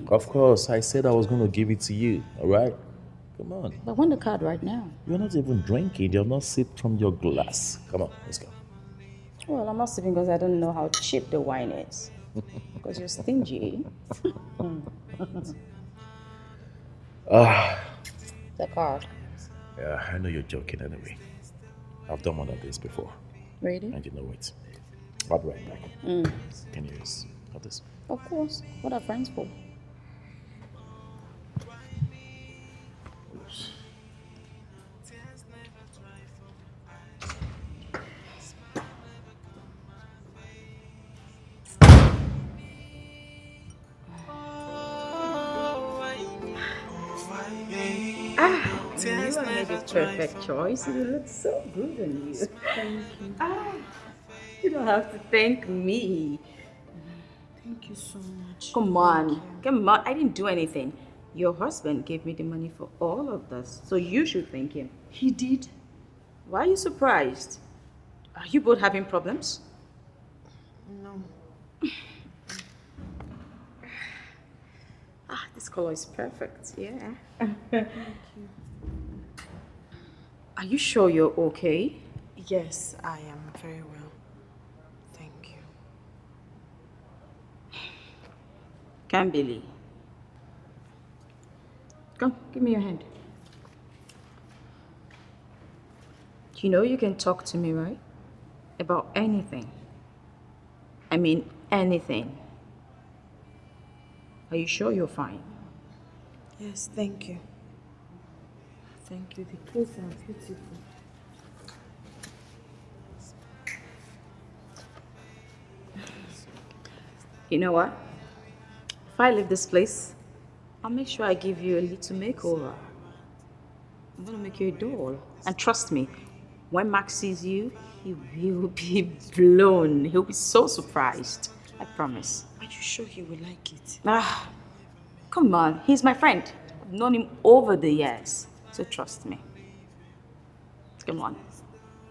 Of course, I said I was going to give it to you, all right? Come on. I want the card right now. You're not even drinking. You're not sipped from your glass. Come on, let's go. Well, I'm not sipping because I don't know how cheap the wine is. Because you're stingy. The card. Yeah, I know you're joking anyway. I've done one of these before. Really? And you know it. I'll be right back. Can you use this? Of course. What are friends for? You made a perfect choice. You look so good on you. Thank you. You don't have to thank me. Thank you so much. Come on. I didn't do anything. Your husband gave me the money for all of this, so you should thank him. He did? Why are you surprised? Are you both having problems? No. This color is perfect. Yeah. Thank you. Are you sure you're okay? Yes, I am very well. Thank you. Can't believe. Come, give me your hand. You know you can talk to me, right? About anything. I mean, anything. Are you sure you're fine? Yes, thank you. Thank you. The clothes are beautiful. You know what? If I leave this place, I'll make sure I give you a little makeover. I'm gonna make you a doll. And trust me, when Max sees you, he will be blown. He'll be so surprised. I promise. Are you sure he will like it? Come on, he's my friend. I've known him over the years. So trust me. Come on.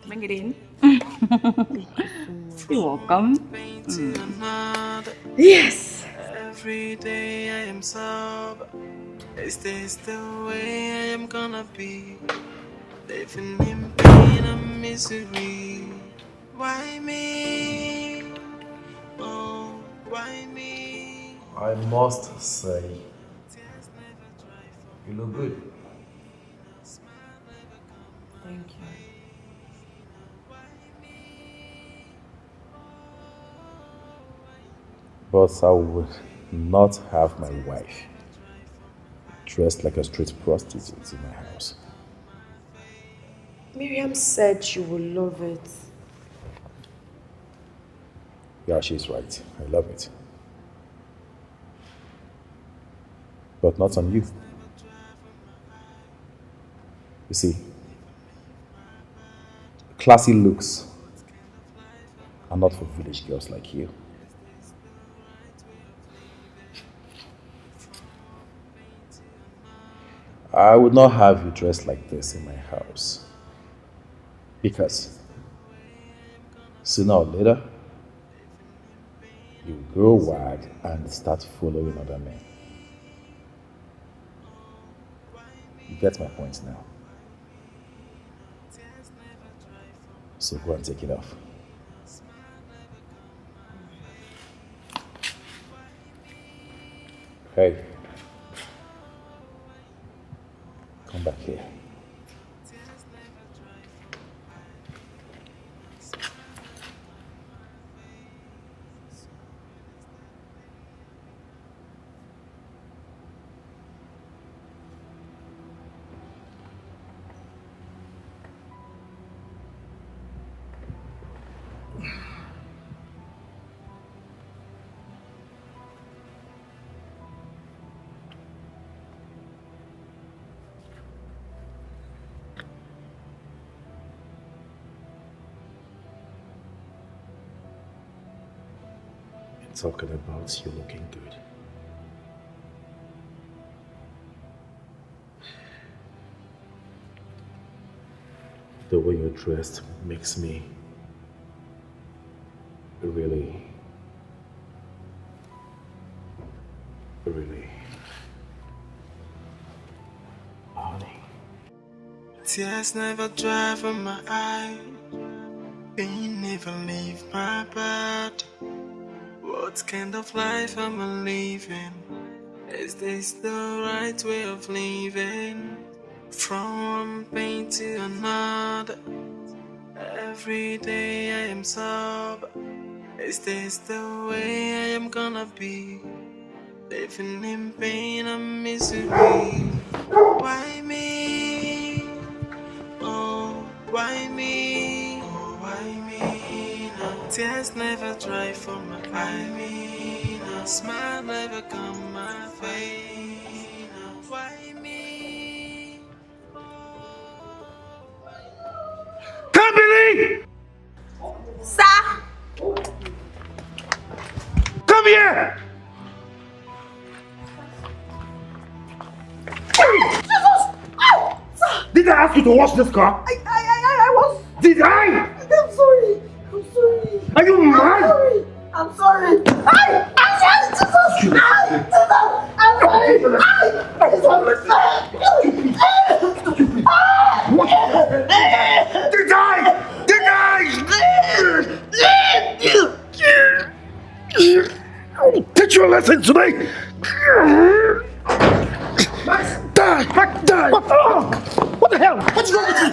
Bring it in. Thank you so much. You're welcome. Yes. Every day I am sober. Is this the way I am gonna be? Living in pain and misery. Why me? Oh, why me? I must say, you look good. Thank you. But I would not have my wife dressed like a street prostitute in my house. Miriam said she will love it. Yeah, she's right. I love it. But not on you. You see, classy looks are not for village girls like you. I would not have you dressed like this in my house. Because sooner or later, you grow wild and start following other men. You get my point now. So go and take it off. Hey. Come back here. Talking about you looking good. The way you're dressed makes me really honey. Tears never dry from my eye, pain never leave my bed. What kind of life am I living? Is this the right way of living? From one pain to another, every day I am sober. Is this the way I am gonna be? Living in pain and misery. Why me? Oh, why me? Oh, why me? No. Tears never dry from my eye. No. Smile never come my face. No. Why me? Kamili! Sir! Come here! Jesus! Ow! Sir! Did I ask you to wash this car? I was... Did I? I'm sorry. I'm sorry. Are you mad? I'm sorry. I'm sorry, Jesus! Jesus! I'm sorry! Did I teach you a lesson today? Die! What the hell? What's wrong with you?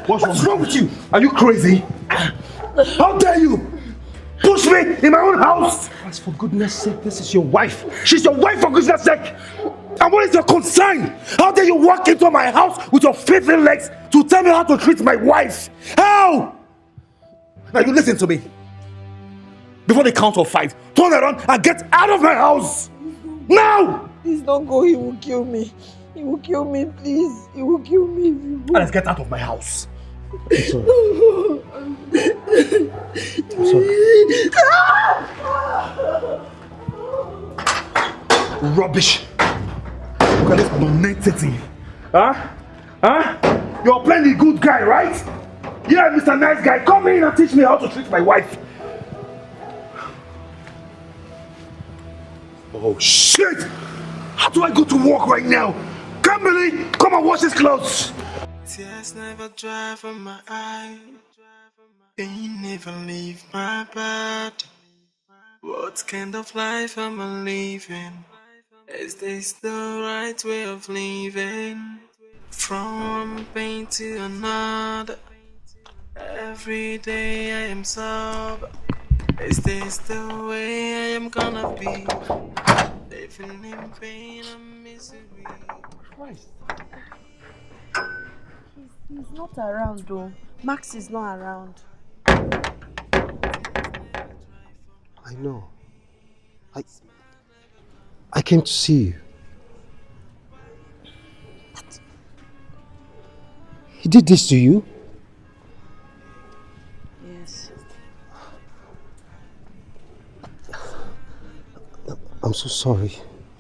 What's wrong with you? Are you crazy? How dare you push me in my own house? As for goodness sake, this is your wife. She's your wife, for goodness sake. And what is your concern? How dare you walk into my house with your filthy legs to tell me how to treat my wife? How? Now you listen to me. Before the count of 5, turn around and get out of my house! Now! Please don't go, he will kill me. He will kill me, please. He will kill me if you go. Let's get out of my house. I'm sorry. I'm sorry. Rubbish. Look at this nonentity. Huh? You're playing the good guy, right? Yeah, Mr. Nice Guy, come in and teach me how to treat my wife. Oh shit! How do I go to work right now? Kamili, come and wash his clothes. Tears never dry from my eye, pain never leave my bed. What kind of life am I living? Is this the right way of living? From one pain to another, every day I am sober. Is this the way I am gonna be? Living in pain and misery. Christ. He's not around though. Max is not around. I know. I came to see you. But he did this to you? Yes. I'm so sorry.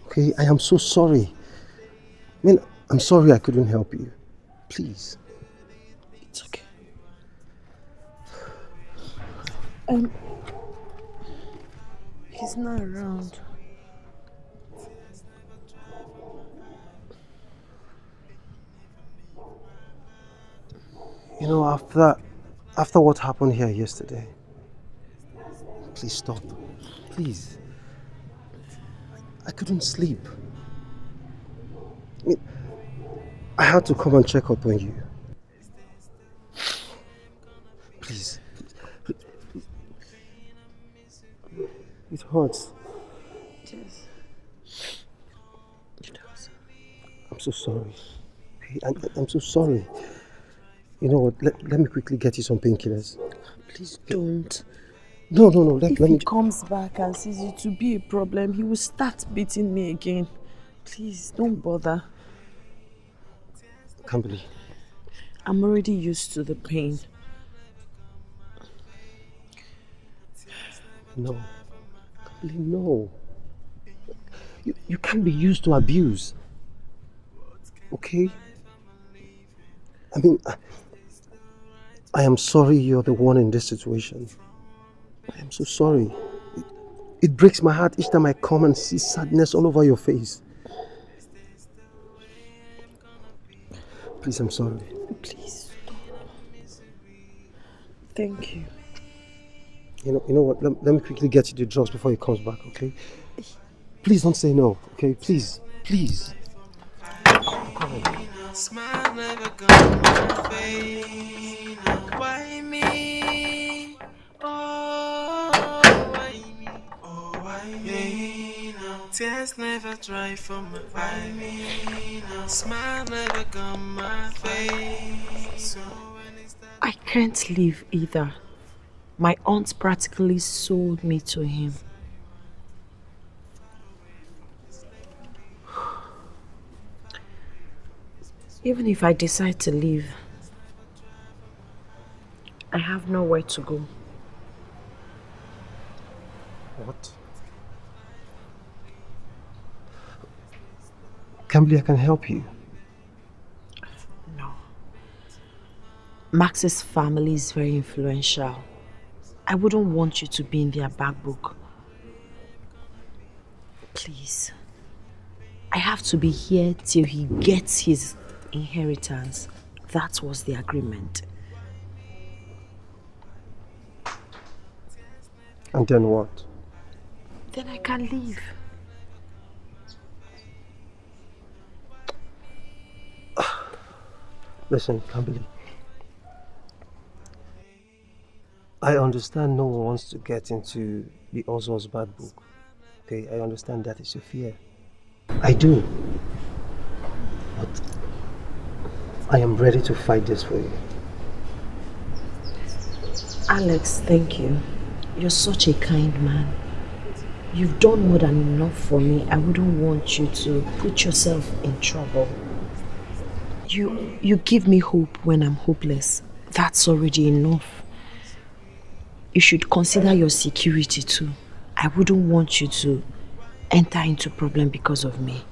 Okay, I am so sorry. I mean, I'm sorry I couldn't help you. Please. It's okay. He's not around. You know, after what happened here yesterday, please stop. Please. I couldn't sleep. I mean, I had to come and check up on you. Please. It hurts. Yes. It does. I'm so sorry. I'm so sorry. You know what? Let me quickly get you some painkillers. Please don't. No. If let he me. comes back and sees it to be a problem, he will start beating me again. Please, don't bother. Can't believe. I'm already used to the pain. No. Can't believe, no. You can't be used to abuse. Okay? I mean, I am sorry you're the one in this situation. I am so sorry. It breaks my heart each time I come and see sadness all over your face. Please, I'm sorry. Please stop. Thank you. You know what? Let me quickly get you the drugs before he comes back, okay? Please don't say no, okay? Please. Smile never gone my way. Why me? Oh, why me? Oh, why me? Tears never dry from my eye. Smile never gone my face. I can't leave either. My aunt practically sold me to him. Even if I decide to leave, I have nowhere to go. What? Cambly, I can help you. No. Max's family is very influential. I wouldn't want you to be in their back book. Please. I have to be here till he gets his inheritance. That was the agreement. And then what? Then I can leave. Listen, Cambly. I understand no one wants to get into the Oswald's bad book. Okay, I understand that is your fear. I do. But I am ready to fight this for you. Alex, thank you. You're such a kind man. You've done more than enough for me. I wouldn't want you to put yourself in trouble. You give me hope when I'm hopeless. That's already enough. You should consider your security too. I wouldn't want you to enter into problem because of me.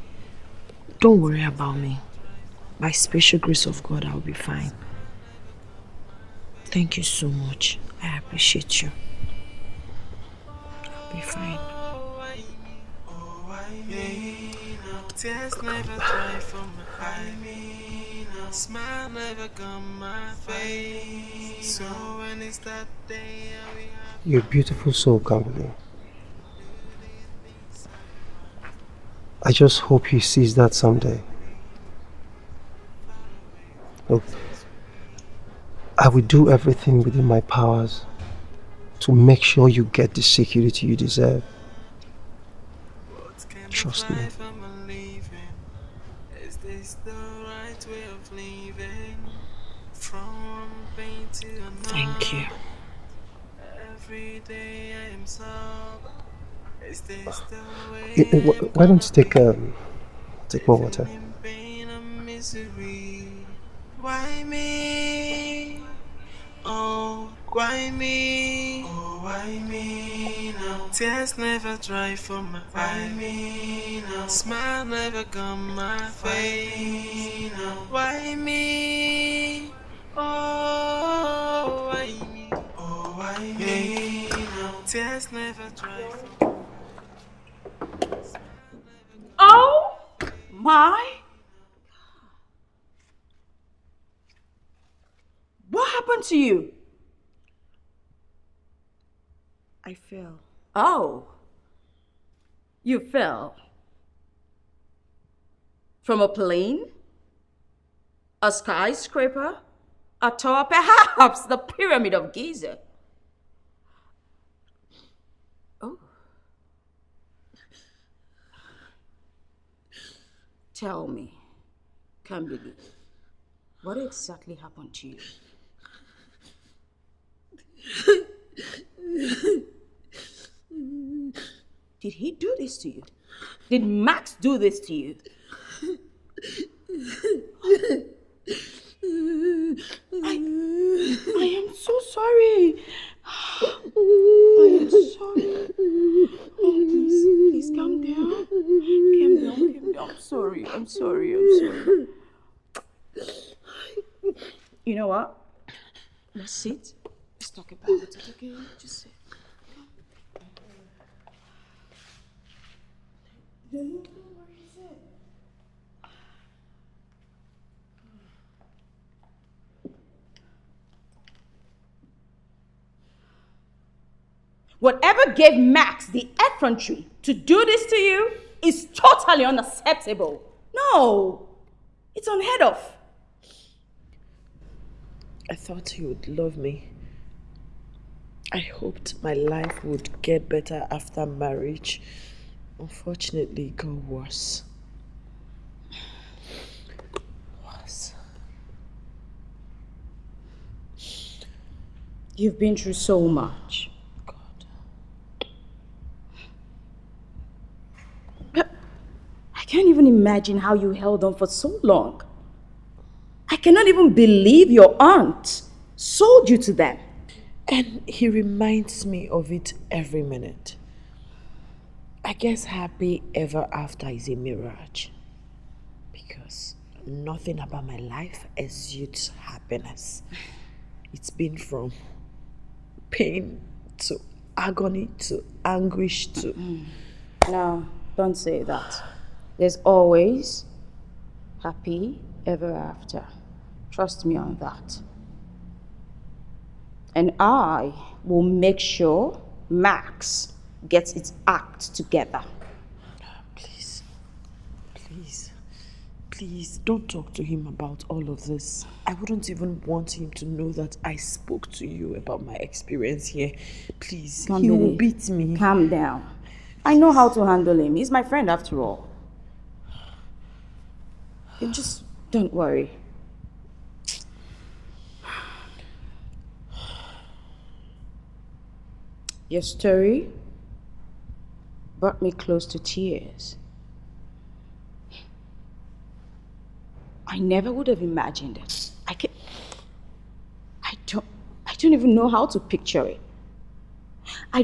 Don't worry about me. By special grace of God, I'll be fine. Thank you so much. I appreciate you. I'll be fine. Tears never dry from my eye. Smile never gone my face. So when it's that day, You're a beautiful soul, Cambly. I just hope he sees that someday. Look, I will do everything within my powers to make sure you get the security you deserve. Trust me. Is this the right way of living? From pain to another. Thank you. Every day I am sober. Is this the way? Why don't you take more water? Pain and misery. Why me? Oh, why me? Oh, why me now? Tears never dry from my eye. Smile never gone my face. Why me? Oh, why me? Oh, why me now? Tears never dry from Oh my! What happened to you? I fell. Oh. You fell. From a plane? A skyscraper? A tower? Perhaps the Pyramid of Giza? Oh. Tell me, Kambili, what exactly happened to you? Did he do this to you? Did Max do this to you? I am so sorry. I am sorry. Oh, please calm down. Calm down. I'm sorry. You know what? Let's sit. Let's talk about it, okay? Just sit. Whatever gave Max the effrontery to do this to you is totally unacceptable. No, it's unheard of. I thought he would love me. I hoped my life would get better after marriage. Unfortunately, it got worse. You've been through so much. I can't even imagine how you held on for so long. I cannot even believe your aunt sold you to them. And he reminds me of it every minute. I guess happy ever after is a mirage. Because nothing about my life exudes happiness. It's been from pain to agony to anguish to... No, don't say that. There's always happy ever after. Trust me on that. And I will make sure Max gets its act together. Please, don't talk to him about all of this. I wouldn't even want him to know that I spoke to you about my experience here. Please, he will beat me. Calm down. I know how to handle him. He's my friend after all. You just don't worry. Your story brought me close to tears. I never would have imagined it. I don't even know how to picture it. I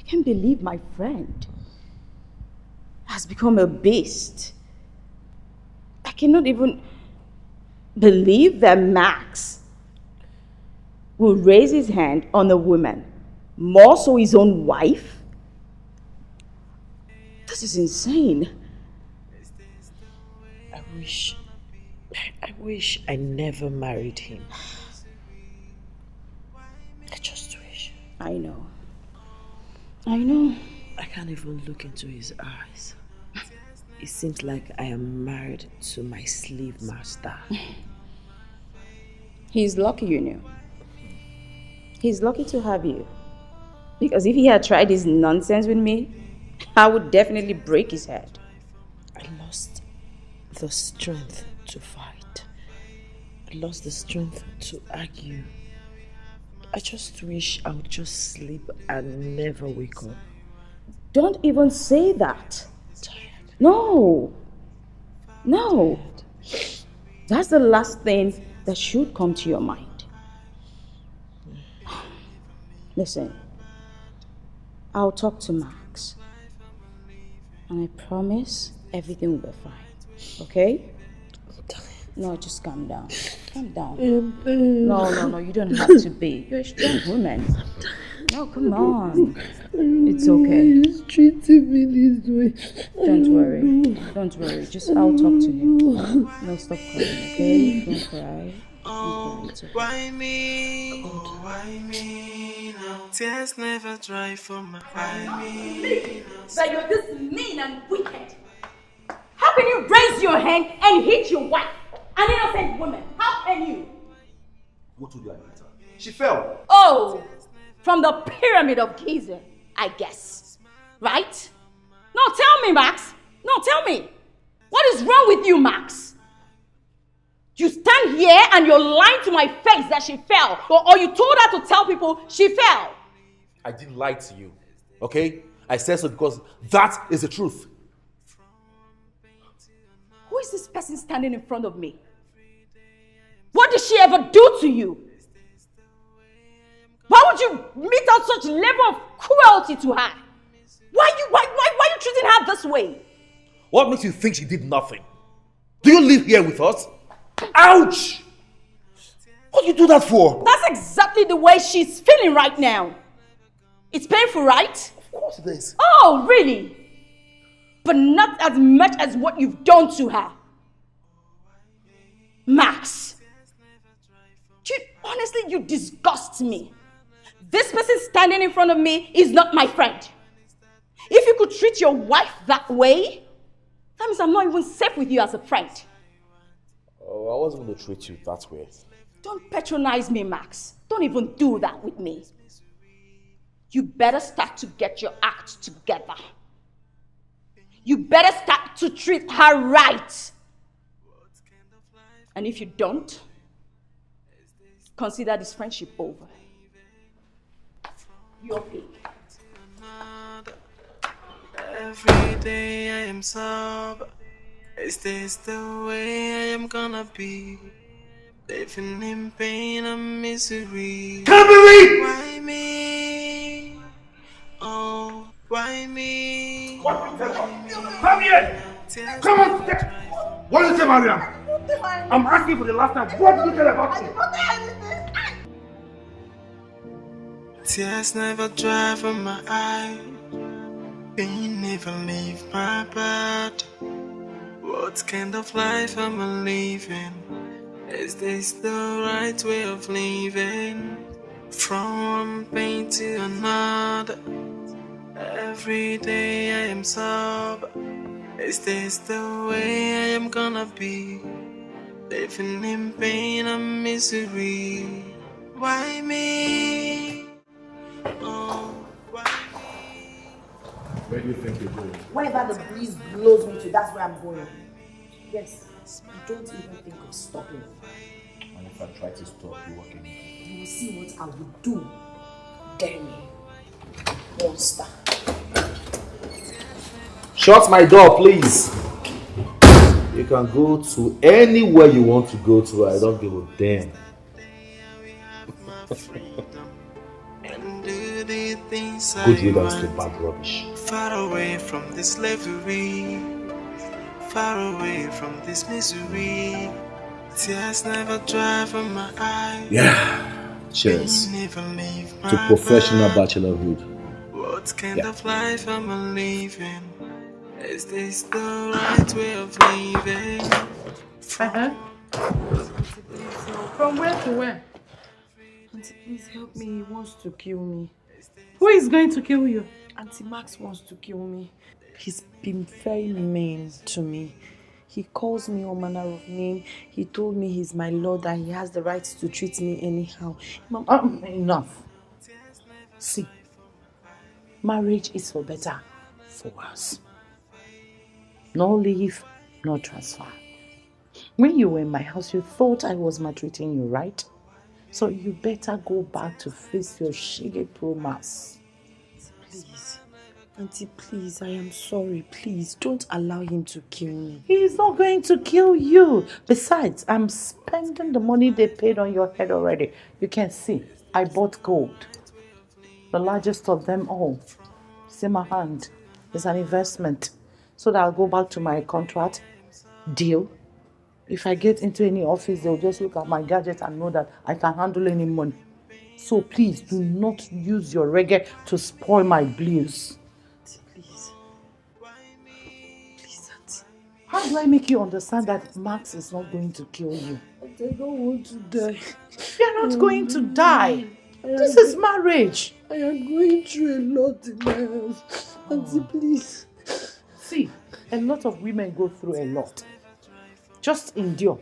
can't believe my friend has become a beast. I cannot even believe that Max will raise his hand on a woman, more so his own wife. This is insane. I wish I never married him. I just wish. I know. I can't even look into his eyes. It seems like I am married to my slave master. He's lucky, you know. He's lucky to have you. Because if he had tried this nonsense with me, I would definitely break his head. I lost the strength to fight. I lost the strength to argue. I just wish I would just sleep and never wake up. Don't even say that. No. That's the last thing that should come to your mind. Listen, I'll talk to Max. And I promise everything will be fine. Okay? No, just calm down. Calm down. No, you don't have to be. You're a strong woman. No, come on. It's okay. He's treating me this way. Don't worry. Just I'll talk to him. No, stop crying, okay? Don't cry. It's okay. Why me? Oh, why me now? Tears never dry for my eye. that you're this mean and wicked? How can you raise your hand and hit your wife, an innocent woman? How can you? What told you, Anita? She fell. Oh, from the pyramid of Giza, I guess. Right? No, tell me, Max. No, tell me. What is wrong with you, Max? You stand here and you're lying to my face that she fell. Or you told her to tell people she fell. I didn't lie to you, okay? I said so because that is the truth. Who is this person standing in front of me? What did she ever do to you? Why would you mete out such level of cruelty to her? Why are you treating her this way? What makes you think she did nothing? Do you live here with us? Ouch! What do you do that for? That's exactly the way she's feeling right now. It's painful, right? Of course it is. Oh, really? But not as much as what you've done to her. Max, honestly, you disgust me. This person standing in front of me is not my friend. If you could treat your wife that way, that means I'm not even safe with you as a friend. Oh, I wasn't going to treat you that way. Don't patronize me, Max. Don't even do that with me. You better start to get your act together. You better start to treat her right. And if you don't, consider this friendship over. You're big. Every day I am sober. Is this the way I am gonna be? Living in pain and misery. Can't believe! Why me? Oh, why me? What? Come here! Come on! What did you say, Mariam? I'm asking for the last time. What did you tell about me? Tears never dry from my eyes. Pain never leave my bed. What kind of life am I living? Is this the right way of living? From one pain to another. Every day I am sober. Is this the way I am gonna be? Living in pain and misery. Why me? Oh, why me? Where do you think you're going? Wherever the breeze blows me to, that's where I'm going. Yes, I don't even think of stopping. And if I try to stop you walking, You will see what I will do. Dare me. Monster. shut my door, please. You can go to anywhere you want to go to. I don't give a damn. Good riddance to bad rubbish. Far away from this slavery, far away from this misery. Tears never dry from my eyes. Yeah. Cheers. Never leave my To professional bed. bachelorhood. What kind of life am I living? Is this the right way of living? From where to where? Auntie, please help me. He wants to kill me. Who is going to kill you? Auntie Max wants to kill me. He's been very mean to me. He calls me all manner of name. He told me he's my lord and he has the right to treat me anyhow. Enough. See, marriage is for better, for us. No leave, no transfer. When you were in my house, you thought I was maltreating you, right? So you better go back to face your shiggy promise. Please, Auntie, please, I am sorry. Please, don't allow him to kill me. He is not going to kill you. Besides, I'm spending the money they paid on your head already. You can see, I bought gold. The largest of them all. See my hand. It's an investment. So that I'll go back to my contract deal. If I get into any office, they'll just look at my gadget and know that I can handle any money. So please, do not use your reggae to spoil my blues. Please. Please, Auntie. How do I make you understand that Max is not going to kill you? I don't want to die. You're not going to die. This is marriage. I am going through a lot in my house. Auntie, please. See, a lot of women go through a lot. Just endure.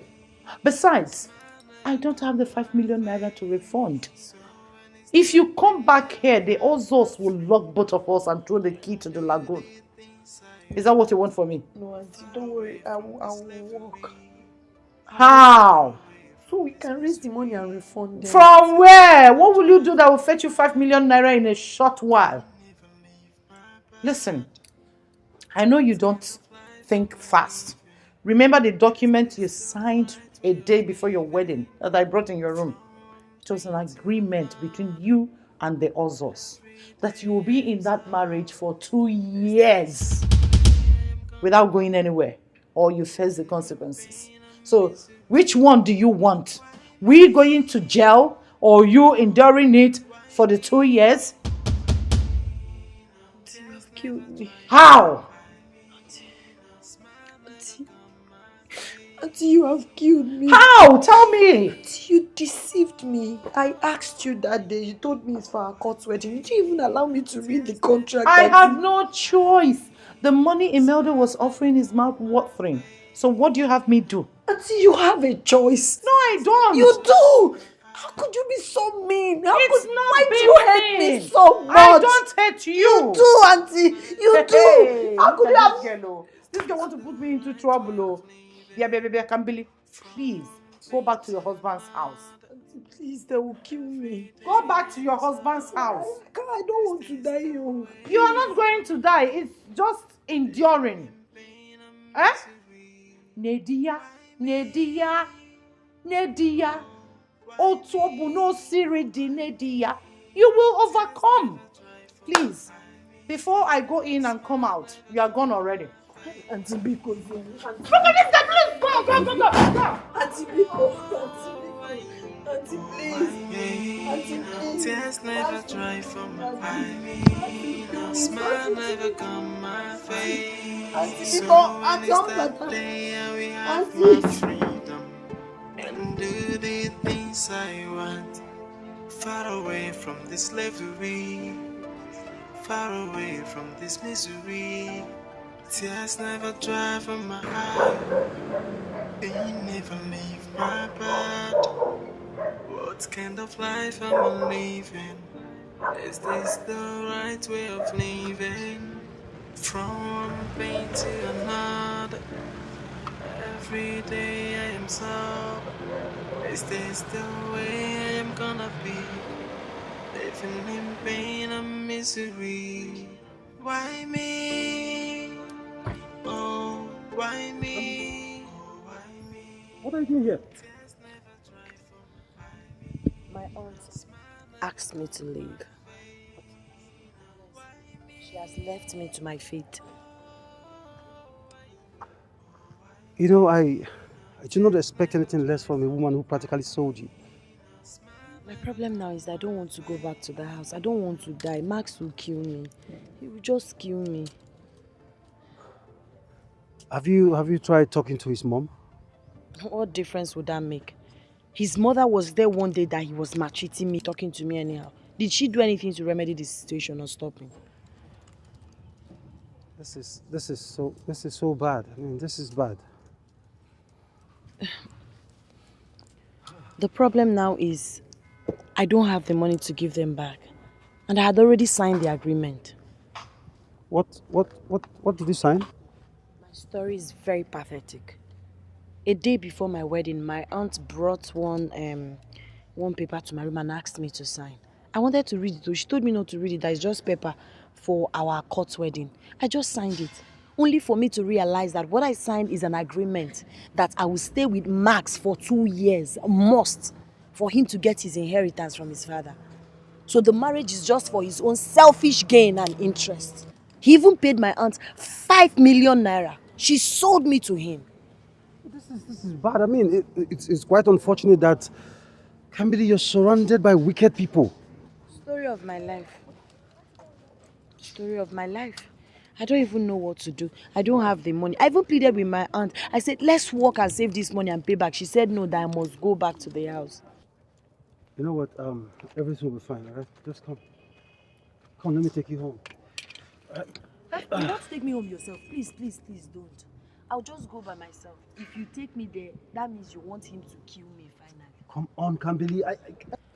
Besides, I don't have the 5 million naira to refund. If you come back here, the Ozos will lock both of us and throw the key to the lagoon. Is that what you want for me? No, Auntie, don't worry. I will walk. How? So we can raise the money and refund them. From where? What will you do that will fetch you 5 million naira in a short while? Listen, I know you don't think fast. Remember the document you signed a day before your wedding that I brought in your room? It was an agreement between you and the Ozos that you will be in that marriage for 2 years without going anywhere, or you face the consequences. So, which one do you want? We going to jail or you enduring it for the 2 years? Auntie, you have killed me. How? Auntie, you have killed me. How? Tell me. Auntie, you deceived me. I asked you that day. You told me it's for our court wedding. You didn't even allow me to read the contract. I have no choice. The money Imelda was offering is mouth watering. So what do you have me do? Auntie, you have a choice. No, I don't. You do. How could you be so mean? Why do being you hate mean. me so much? I don't hate you. You do, Auntie. You do. How could you have... This girl want to put me into trouble. Oh. Yeah, baby, I can't believe. Please, go back to your husband's house. Auntie, please, they will kill me. Go back to your husband's house. I don't want to die young. You are not going to die. It's just enduring. Eh? Nedia, Nedia, Nedia. Otobu no siridi Nedia. You will overcome. Please, before I go in and come out, you are gone already. Auntie Biko, look at this guy, please go. Auntie Biko, Auntie, please. Auntie, please. Tears never dry from my eye. Smile never come my face. Auntie Biko, that day and we have my freedom and do the things I want. Far away from this slavery, far away from this misery. Tears never dry from my eye. Pain never leave my bed. What kind of life am I living? Is this the right way of living? From one pain to another, every day I am sad. Is this the way I am gonna be? Living in pain and misery. Why me? Oh, why me? Oh, why me? What are you doing here? My aunt asked me to leave. She has left me to my fate. You know, I do not expect anything less from a woman who practically sold you. My problem now is that I don't want to go back to the house. I don't want to die. Max will kill me. He will just kill me. Have you tried talking to his mom? What difference would that make? His mother was there one day that he was maltreating me, talking to me anyhow. Did she do anything to remedy the situation or stop him? This is so bad. I mean, this is bad. The problem now is I don't have the money to give them back. And I had already signed the agreement. What did you sign? My story is very pathetic. A day before my wedding, my aunt brought one paper to my room and asked me to sign. I wanted to read it. She told me not to read it, that it's just paper for our court wedding. I just signed it, only for me to realize that what I signed is an agreement that I will stay with Max for 2 years, must, for him to get his inheritance from his father. So the marriage is just for his own selfish gain and interest. He even paid my aunt 5 million naira. She sold me to him. This is bad. I mean, it's quite unfortunate that, Kambili, you're surrounded by wicked people. Story of my life. Story of my life. I don't even know what to do. I don't have the money. I even pleaded with my aunt. I said, let's work and save this money and pay back. She said no, that I must go back to the house. You know what? Everything will be fine, alright? Just come. Come, let me take you home. You want to take me home yourself? Please, please, please don't. I'll just go by myself. If you take me there, that means you want him to kill me finally. Come on, Kambili.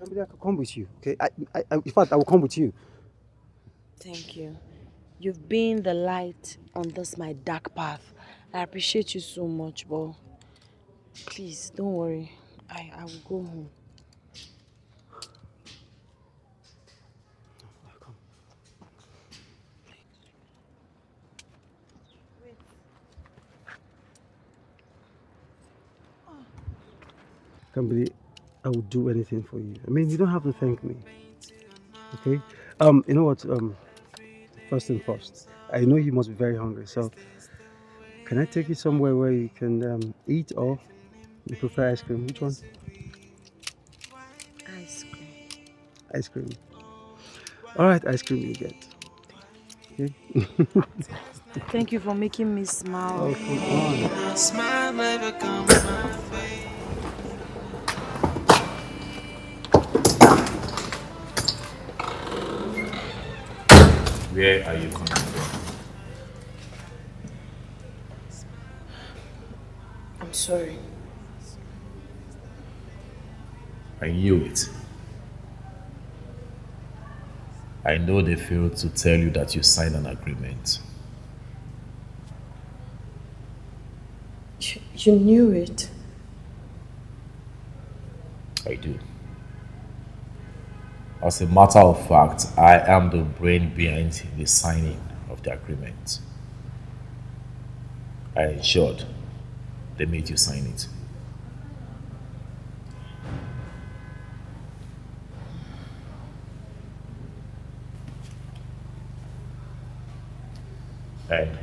Kambili, I can come with you, okay? In fact, I will come with you. Thank you. You've been the light on this my dark path. I appreciate you so much, but please, don't worry. I will go home. Kambili, I will do anything for you. I mean, you don't have to thank me, okay? You know what? First thing first, I know you must be very hungry, so can I take you somewhere where you can eat, or you prefer ice cream? Which one? Ice cream. Ice cream. All right, ice cream you get. Okay. Thank you for making me smile. Oh, come on. Smile never comes my face. Where are you coming from? I'm sorry. I knew it. I know they failed to tell you that you signed an agreement. You knew it. I do. As a matter of fact, I am the brain behind the signing of the agreement. I ensured they made you sign it. And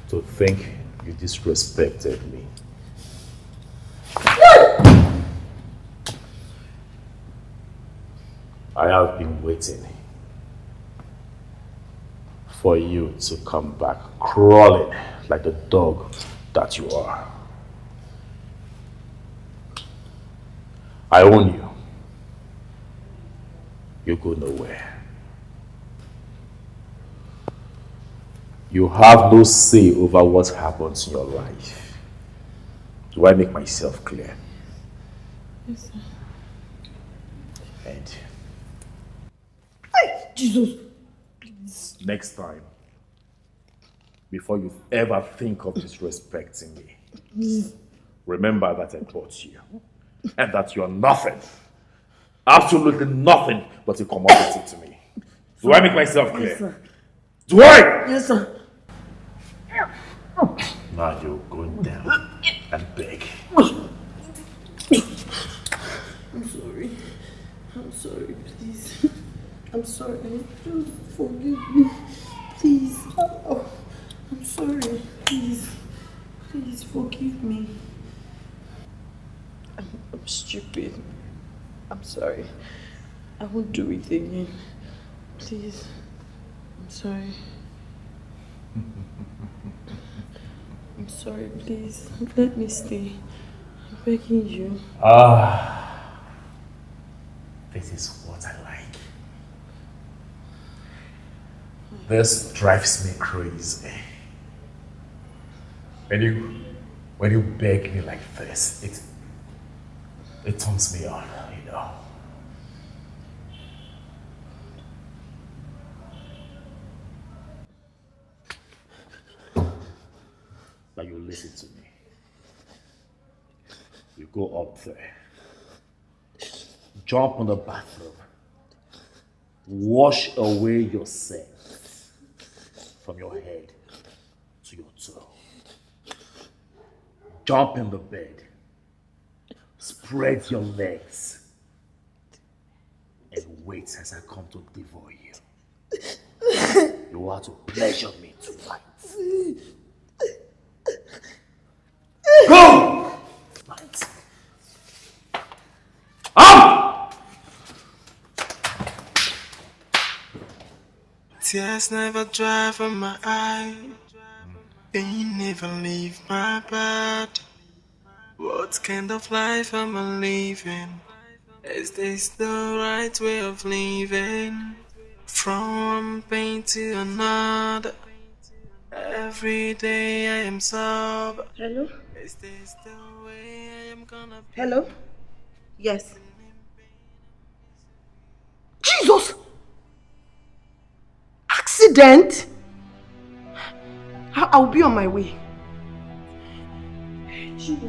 to think you disrespected me. I have been waiting for you to come back crawling like the dog that you are. I own you. You go nowhere. You have no say over what happens in your life. Do I make myself clear? Yes, sir. And Jesus, please. next time, before you ever think of disrespecting me, remember that I bought you and that you're nothing, absolutely nothing but a commodity to me. Do I make myself clear? Yes, sir. Do I? Yes, sir. Now you're going down and beg. I'm sorry. I'm sorry, please. I'm sorry. Just forgive me. Please. Oh, I'm sorry. Please. Please forgive me. I'm stupid. I'm sorry. I won't do it again. Please. I'm sorry. I'm sorry, please. Let me stay. I'm begging you. This is what I like. This drives me crazy. When you beg me like this, it turns me on, you know. Now you listen to me. You go up there, jump on the bathroom, wash away your sins from your head to your toe. Jump in the bed, spread your legs, and wait as I come to devour you. You are to pleasure me tonight. Go! Right. Up! Tears never dry from my eye. Pain never leave my body. What kind of life am I living? Is this the right way of living? From pain to another, every day I am sober. Hello? Is this the way I am gonna be? Hello? Yes. Jesus! Accident? I'll be on my way. Jesus.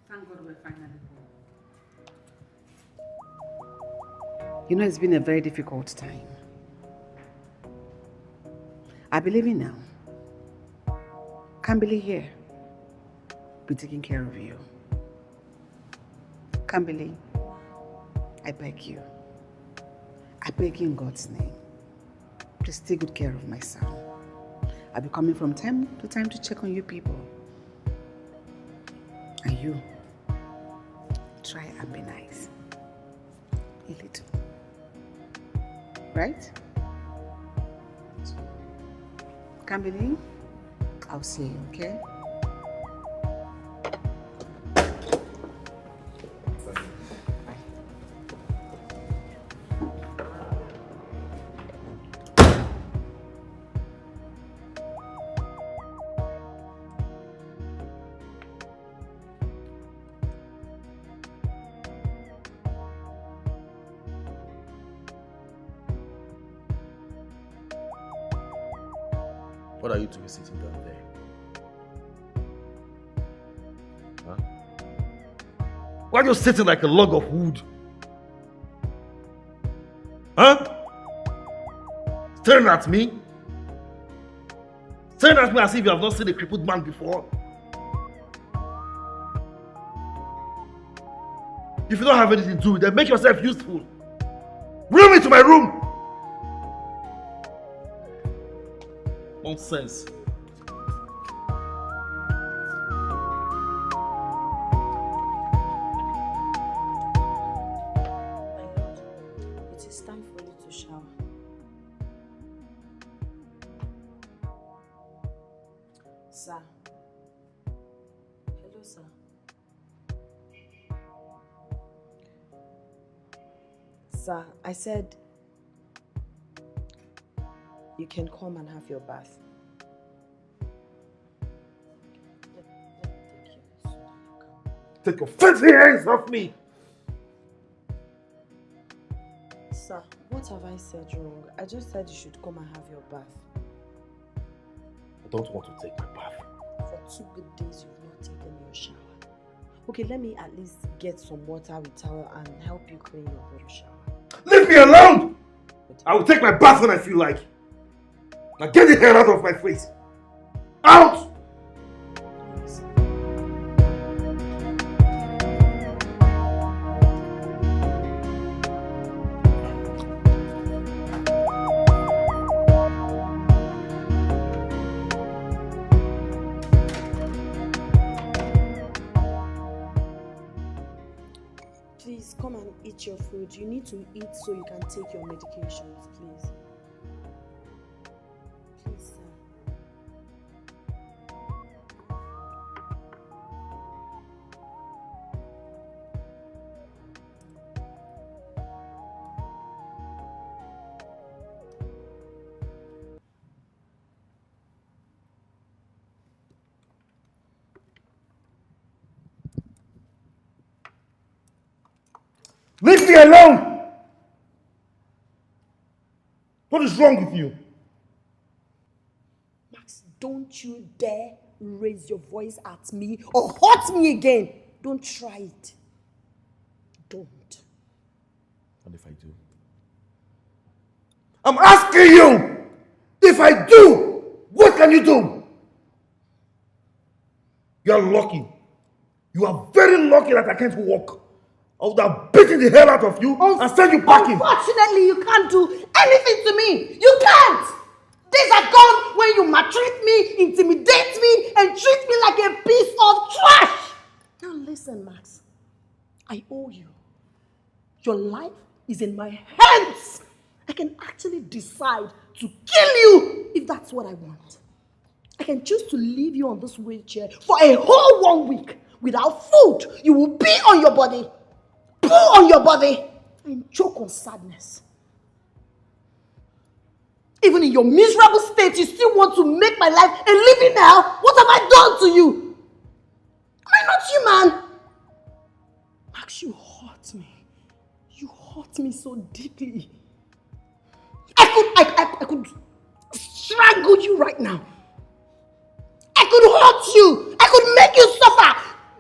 Thank God we're finally home. You know, it's been a very difficult time. I believe in now. Kambili here be taking care of you. Kambili, I beg you. I beg you in God's name. Please take good care of my son. I'll be coming from time to time to check on you people. And you, try and be nice. A little. Right? Kambili, I'll see you, okay? What are you two sitting down there? Huh? Why are you sitting like a log of wood? Huh? Staring at me? Staring at me as if you have not seen a crippled man before? If you don't have anything to do, then make yourself useful. Bring me to my room! Nonsense. It is time for you to shower. Sir. Hello, sir. Sir, I said you can come and have your bath. Take your filthy hands off me! Sir, what have I said wrong? I just said you should come and have your bath. I don't want to take my bath. For 2 good days you've not taken your shower. Okay, let me at least get some water with towel and help you clean your body shower. Leave me alone! I will take my bath when I feel like. Now get the hell out of my face! Out! Please come and eat your food. You need to eat so you can take your medications, please. Please, sir. Leave me alone! What is wrong with you? Max, don't you dare raise your voice at me or hurt me again. Don't try it. Don't. And if I do? I'm asking you! If I do, what can you do? You are lucky. You are very lucky that I can't walk. I would have beaten the hell out of you and send you packing. Unfortunately, you can't do anything to me. You can't. Days are gone when you maltreat me, intimidate me, and treat me like a piece of trash. Now listen, Max. I owe you. Your life is in my hands. I can actually decide to kill you if that's what I want. I can choose to leave you on this wheelchair for a whole 1 week without food. You will pee on your body, poo on your body, and choke on sadness. Even in your miserable state, you still want to make my life a living hell? What have I done to you? Am I not human? Max, you hurt me. You hurt me so deeply. I could strangle you right now. I could hurt you. I could make you suffer.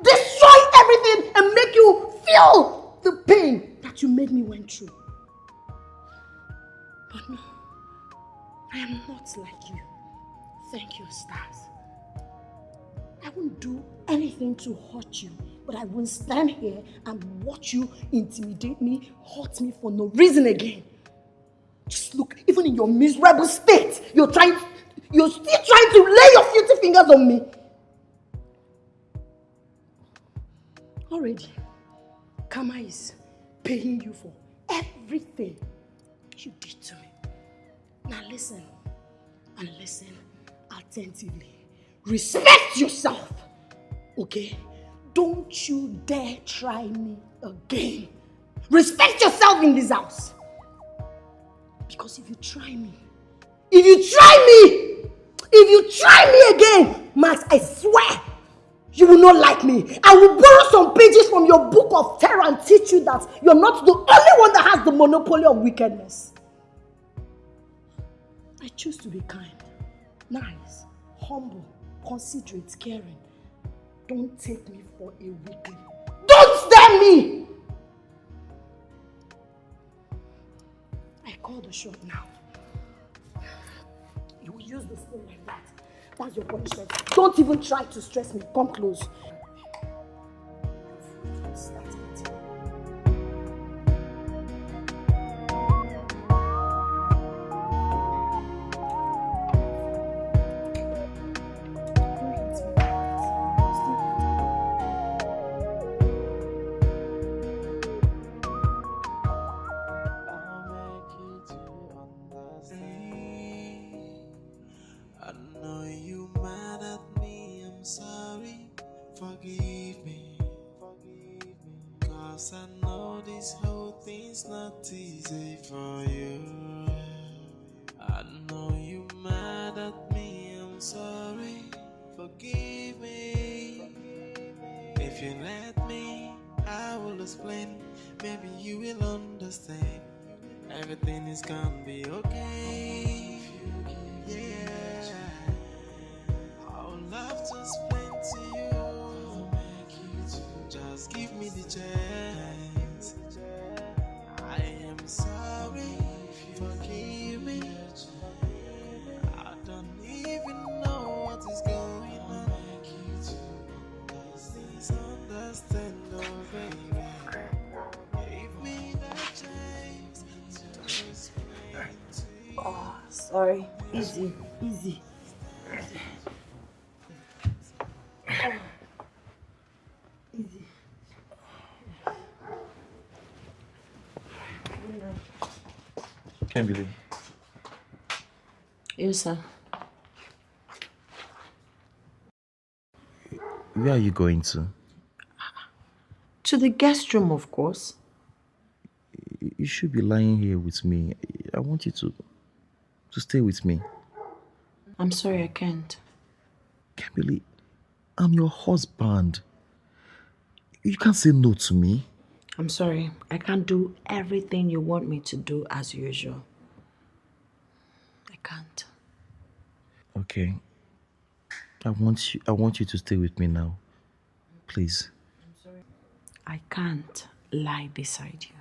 Destroy everything and make you feel the pain that you made me went through. But no, I am not like you. Thank you, stars. I won't do anything to hurt you, but I won't stand here and watch you intimidate me, hurt me for no reason again. Just look, even in your miserable state, you're still trying to lay your filthy fingers on me. Already, Karma is paying you for everything you did to me. Now listen, and listen attentively. Respect yourself, okay? Don't you dare try me again. Respect yourself in this house. Because if you try me again, Max, I swear, you will not like me. I will borrow some pages from your book of terror and teach you that you're not the only one that has the monopoly of wickedness. I choose to be kind, nice, humble, considerate, caring. Don't take me for a weakling. Don't stare me! I call the shot now. You will use the phone like that. That's your punishment. Don't even try to stress me. Come close. That's it. Forgive me, cause I know this whole thing's not easy for you. I know you mad at me, I'm sorry, forgive me. If you let me, I will explain, maybe you will understand. Everything is gonna be okay. Yeah, I would love to explain to you. Just give me the chance. I am sorry, forgive me. I don't even know what is going on. Please understand, oh baby. Give me the chance to explain to you. Oh, sorry. Easy. Oh. Easy. Can't believe. Yes, sir. Where are you going to? To the guest room, of course. You should be lying here with me. I want you to stay with me. I'm sorry, I can't. Can't believe I'm your husband. You can't say no to me. I'm sorry. I can't do everything you want me to do as usual. I can't. Okay. I want you to stay with me now. Please. I'm sorry. I can't lie beside you.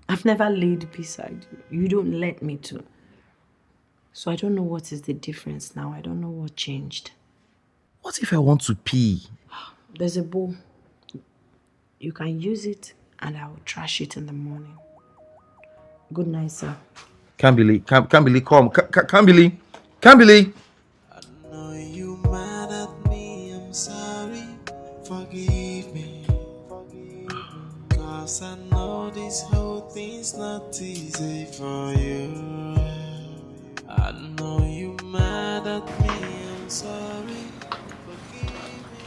I've never laid beside you. You don't let me to. So I don't know what is the difference now. I don't know what changed. What if I want to pee? There's a bowl. You can use it and I will trash it in the morning. Good night, sir. Can't believe, come. Can't believe. Can't believe. I know you mad at me, I'm sorry, forgive me. Cause I know this whole thing's not easy for you. I know you mad at me, I'm sorry, forgive me.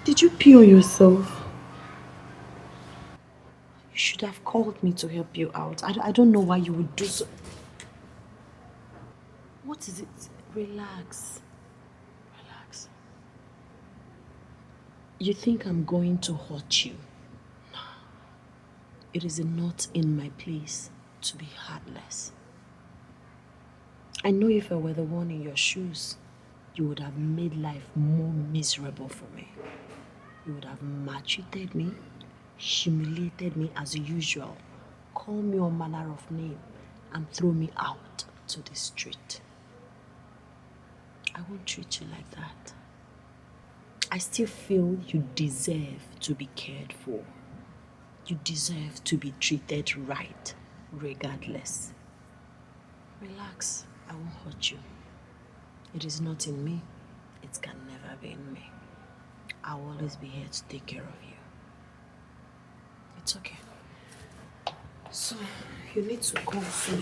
Did you pee on yourself? You should have called me to help you out. I don't know why you would do so. What is it? Relax. Relax. You think I'm going to hurt you? No. It is not in my place to be heartless. I know if I were the one in your shoes, you would have made life more miserable for me. You would have maltreated me, humiliated me as usual, call me all manner of name, and throw me out to the street. I won't treat you like that. I still feel you deserve to be cared for. You deserve to be treated right, regardless. Relax, I won't hurt you. It is not in me. It can never be in me. I'll always be here to take care of you. It's okay. So, you need to go soon.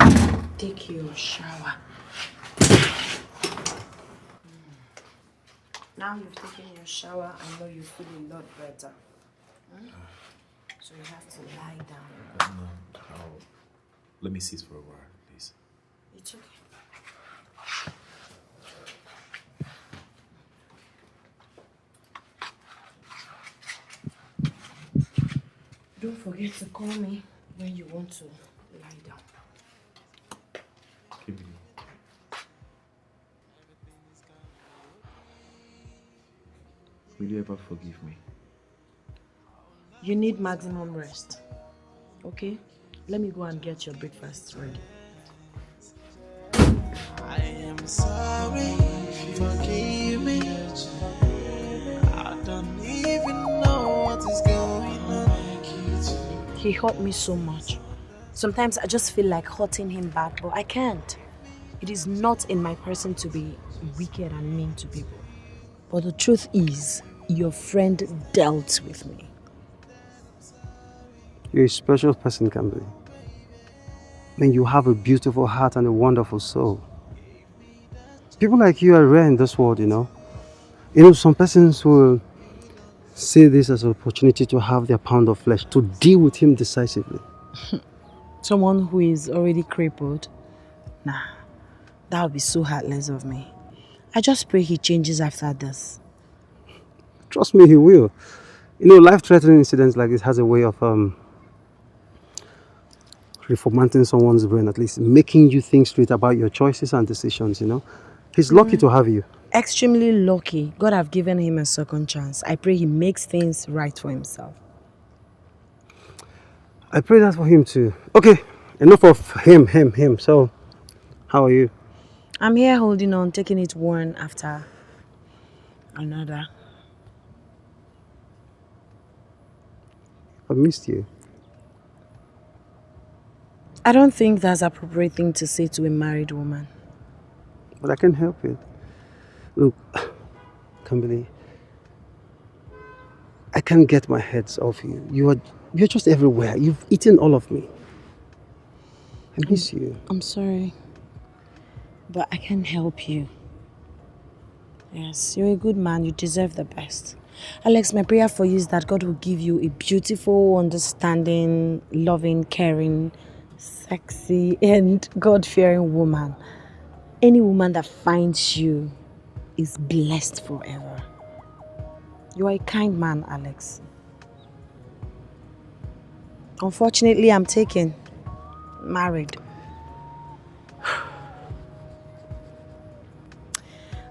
Take your shower. Now you've taken your shower, I know you feel a lot better. So you have to lie down. No, let me sit for a while, please. It's okay. Don't forget to call me when you want to lie down. Keep it. Will you ever forgive me? You need maximum rest. Okay? Let me go and get your breakfast ready. I am sorry, forgive me. I don't even know what is going on. He hurt me so much. Sometimes I just feel like hurting him back, but I can't. It is not in my person to be wicked and mean to people. But the truth is, your friend dealt with me. You're a special person, Camberly. And you have a beautiful heart and a wonderful soul. People like you are rare in this world, you know. You know, some persons will see this as an opportunity to have their pound of flesh, to deal with him decisively. Someone who is already crippled? Nah, that would be so heartless of me. I just pray he changes after this. Trust me, he will. You know, life-threatening incidents like this has a way of reformatting someone's brain, at least making you think straight about your choices and decisions, you know. He's lucky to have you. Extremely lucky. God have given him a second chance. I pray he makes things right for himself. I pray that for him too. Okay, enough of him. So, how are you? I'm here holding on, taking it one after another. I missed you. I don't think that's an appropriate thing to say to a married woman. But I can't help it. Look, Camberly, I can't get my head off you. You're just everywhere. You've eaten all of me. I miss you. I'm sorry, but I can't help you. Yes, you're a good man. You deserve the best. Alex, my prayer for you is that God will give you a beautiful, understanding, loving, caring, sexy, and God-fearing woman. Any woman that finds you is blessed forever. You are a kind man, Alex. Unfortunately, I'm taken. Married.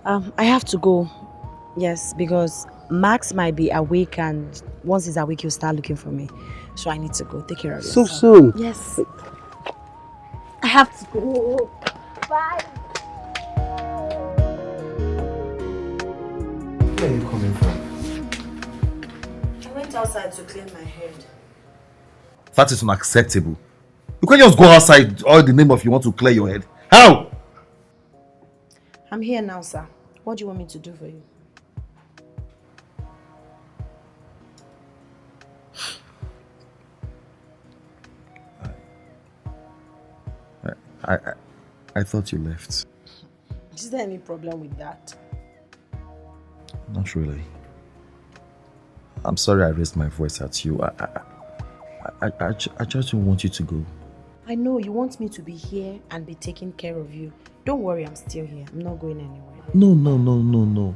I have to go. Yes, because Max might be awake, and once he's awake, he'll start looking for me. So I need to go. Take care of yourself. So soon? Yes. I have to go. Bye. Where are you coming from? outside to clean my head. That is unacceptable. You can't just go outside all the name of you want to clear your head. How? I'm here now, sir. What do you want me to do for you? I thought you left. Is there any problem with that? Not really. I'm sorry I raised my voice at you. I just don't want you to go. I know you want me to be here and be taking care of you. Don't worry, I'm still here. I'm not going anywhere. No.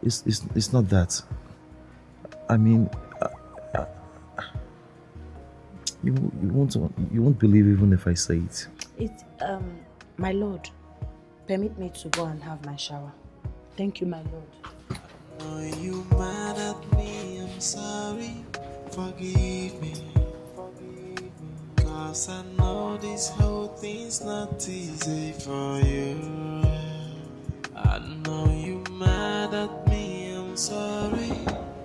It's not that. I mean, you won't believe even if I say it. It's my lord, permit me to go and have my shower. Thank you, my lord. Are you mad at me? I'm sorry. Forgive me. Cause I know this whole thing's not easy for you. I know you mad at me. I'm sorry.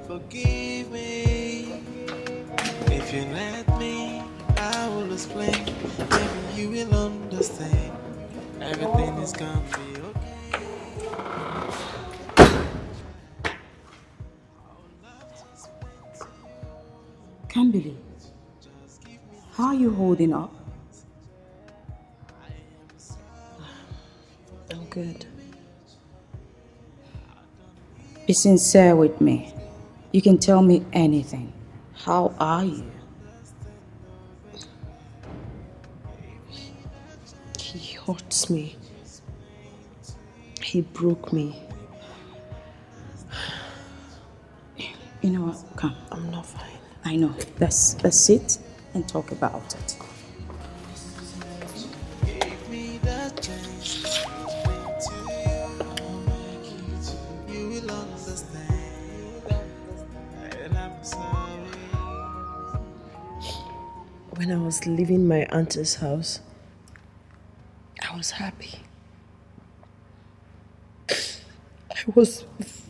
Forgive me. If you let me, I will explain. Maybe you will understand. Everything is gonna be okay. Can't believe. How are you holding up? I'm good. Be sincere with me. You can tell me anything. How are you? He hurts me. He broke me. You know what? Come. I'm not fine. I know. Let's sit and talk about it. Give me that chance to explain to you. You will understand. And I'm sorry. When I was leaving my auntie's house, I was happy. I was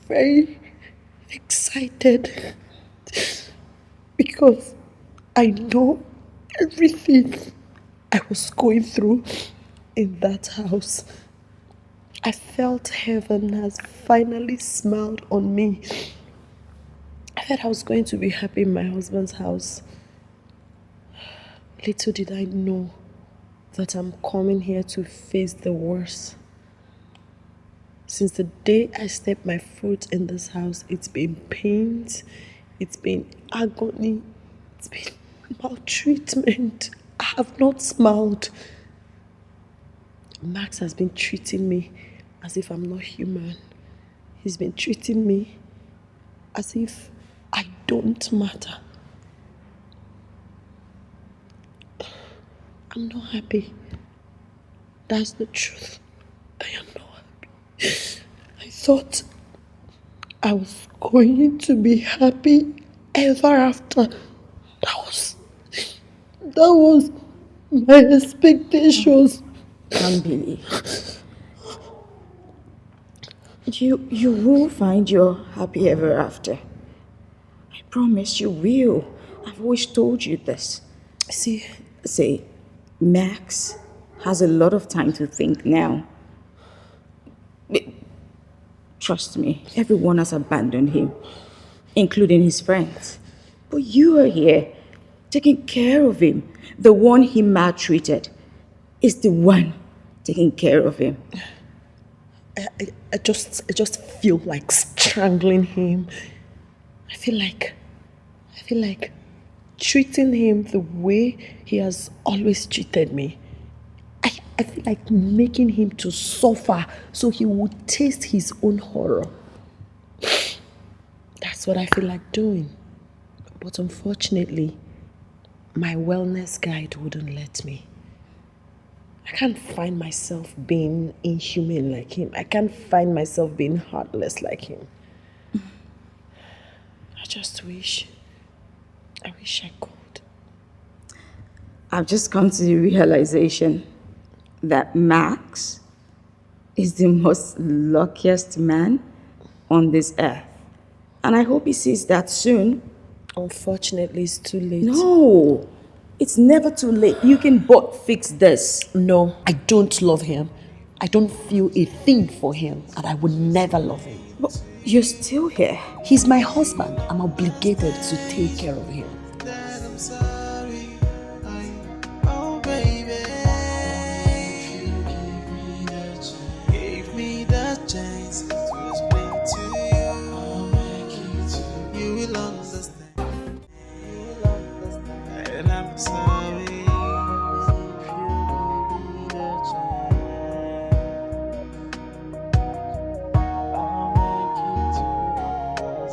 very excited because I know everything I was going through in that house. I felt heaven has finally smiled on me. I thought I was going to be happy in my husband's house. Little did I know that I'm coming here to face the worst. Since the day I stepped my foot in this house, it's been pains, it's been agony, it's been maltreatment. I have not smiled. Max has been treating me as if I'm not human. He's been treating me as if I don't matter. I'm not happy. That's the truth. I am not happy. I thought I was going to be happy ever after. That was my expectations. Can't believe. You will find your happy ever after. I promise you will. I've always told you this. See, Max has a lot of time to think now. Trust me, everyone has abandoned him, including his friends. But you are here, taking care of him. The one he maltreated is the one taking care of him. I just feel like strangling him. I feel like treating him the way he has always treated me. I feel like making him to suffer so he would taste his own horror. That's what I feel like doing. But unfortunately, my wellness guide wouldn't let me. I can't find myself being inhumane like him. I can't find myself being heartless like him. I just wish I could. I've just come to the realization that Max is the most luckiest man on this earth. And I hope he sees that soon. Unfortunately, it's too late. No, it's never too late. You can both fix this. No, I don't love him. I don't feel a thing for him, and I would never love him. But you're still here. He's my husband. I'm obligated to take care of him. That I'm sorry. Oh, baby. Give me that chance to explain to you. I'll make it to you. You will understand. You will understand. And I'm sorry. If you give me that chance, I'll make it to understand.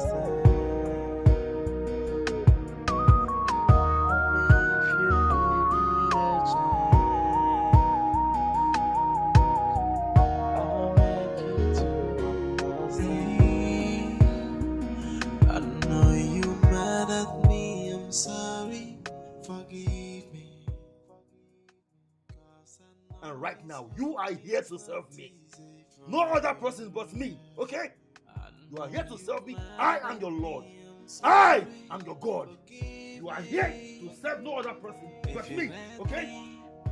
I know you mad at me, I'm sorry, forgive me. And right now, you are here to serve me. No other person but me, okay? You are here to serve me. I am your Lord. I am your God. You are here to serve no other person but me, okay?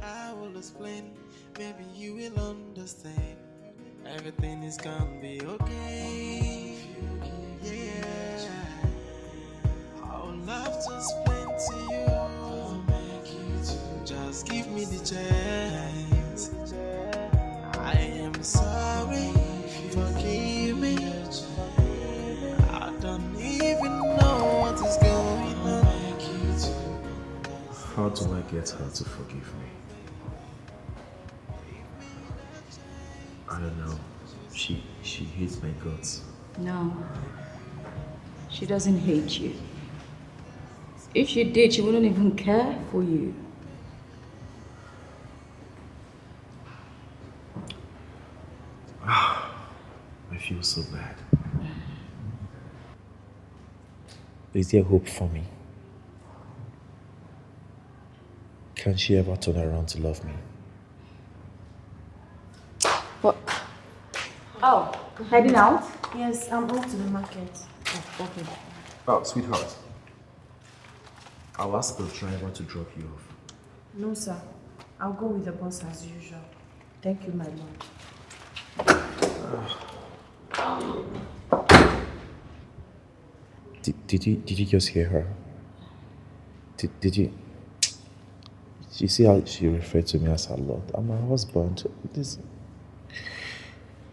I will explain, maybe you will understand. Everything is gonna be okay. Yeah, I would love to explain to you. I'll make you to just give me the chance. I am sorry, forgive me. I don't even know what is going on. How do I get her to forgive me? I don't know. She hates my guts. No, she doesn't hate you. If she did, she wouldn't even care for you. I feel so bad. Is there hope for me? Can she ever turn around to love me? What? Oh, heading out? Yes, I'm off to the market. Oh, okay. Oh, sweetheart. I'll ask the driver to drop you off. No, sir. I'll go with the boss as usual. Thank you, my lord. Did you just hear her? Did you see how she referred to me as her lord? I'm her husband. This.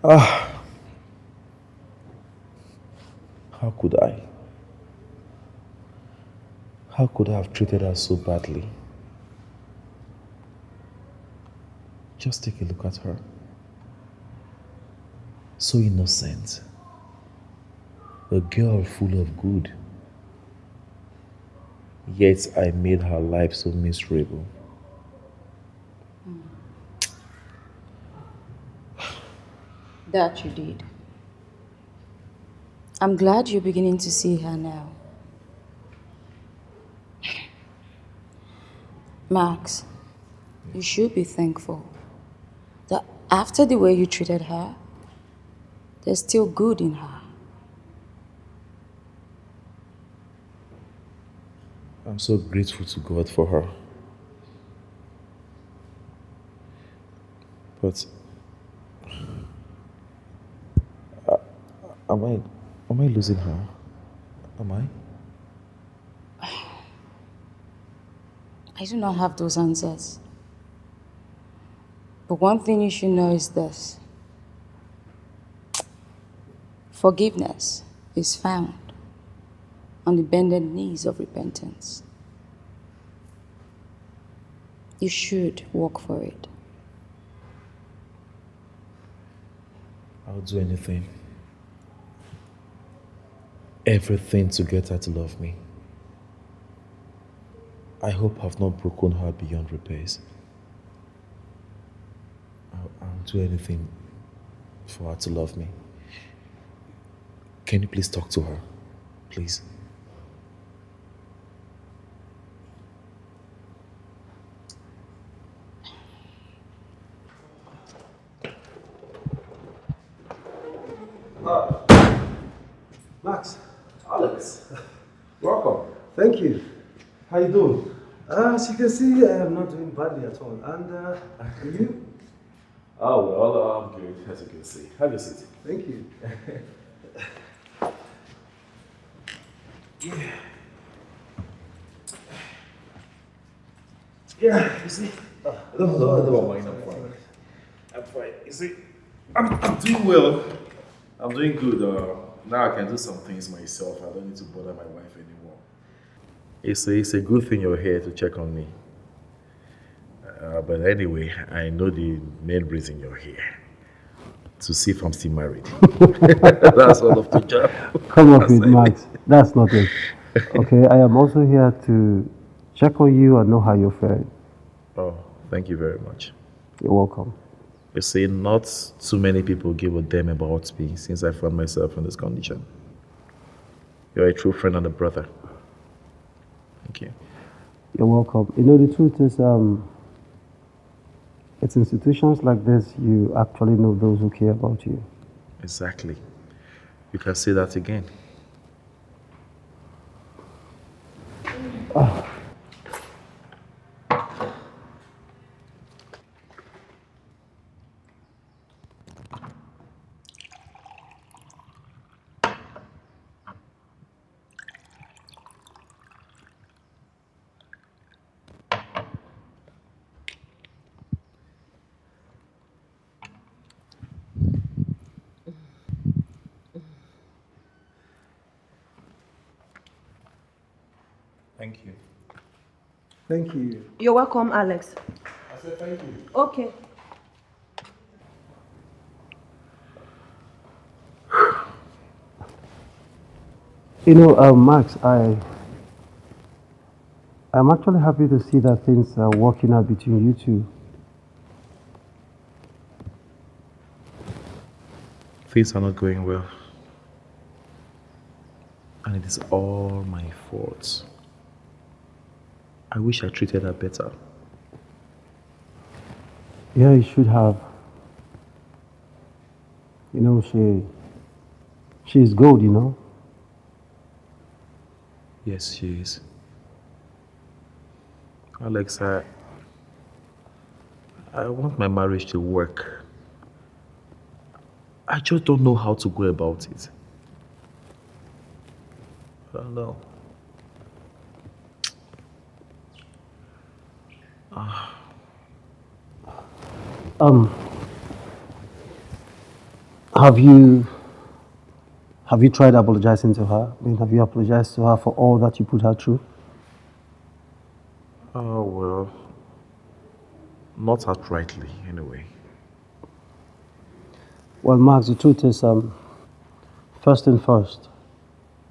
How could I? How could I have treated her so badly? Just take a look at her. So innocent. A girl full of good. Yet I made her life so miserable. That you did. I'm glad you're beginning to see her now. Max, you should be thankful that after the way you treated her, there's still good in her. I'm so grateful to God for her. But am I losing her? Am I? I do not have those answers. But one thing you should know is this. Forgiveness is found on the bended knees of repentance. You should work for it. I'll do anything. Everything to get her to love me. I hope I've not broken her beyond repairs. I'll do anything for her to love me. Can you please talk to her? Please. Max, Alex, welcome. Thank you. How you doing? As you can see, I am not doing badly at all. And you? Oh, well, I'm good, as you can see. Have a seat. Thank you. Yeah, you see? No, mind, I'm fine. I'm fine. You see, I'm doing well. I'm doing good. Now I can do some things myself. I don't need to bother my wife anymore. It's a good thing you're here to check on me. But anyway, I know the main reason you're here. To see if I'm still married. That's all of the job. Come off it, Max. That's not it. Okay, I am also here to check on you and know how you're faring. Oh, thank you very much. You're welcome. You see, not too many people give a damn about me since I found myself in this condition. You're a true friend and a brother. Thank you. You're welcome. You know, the truth is, it's institutions like this you actually know those who care about you. Exactly. You can say that again. Oh. Thank you. Thank you. You're welcome, Alex. I said thank you. Okay. You know, Max, I'm actually happy to see that things are working out between you two. Things are not going well. And it is all my fault. I wish I treated her better. Yeah, you should have. You know, she's gold, you know? Yes, she is. Alex, I want my marriage to work. I just don't know how to go about it. I don't know. Have you tried apologizing to her? I mean, have you apologized to her for all that you put her through? Oh, well, not outrightly, anyway. Well, Max, the truth is, first and first,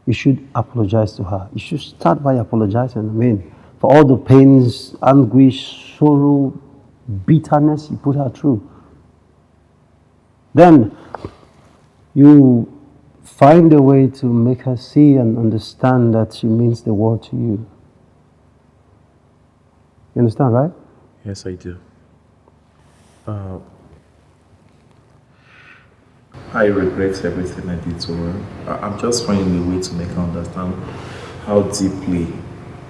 you should apologize to her. You should start by apologizing. I mean, for all the pains, anguish, sorrow, bitterness you put her through. Then, you find a way to make her see and understand that she means the world to you. You understand, right? Yes, I do. I regret everything I did to her. I'm just finding a way to make her understand how deeply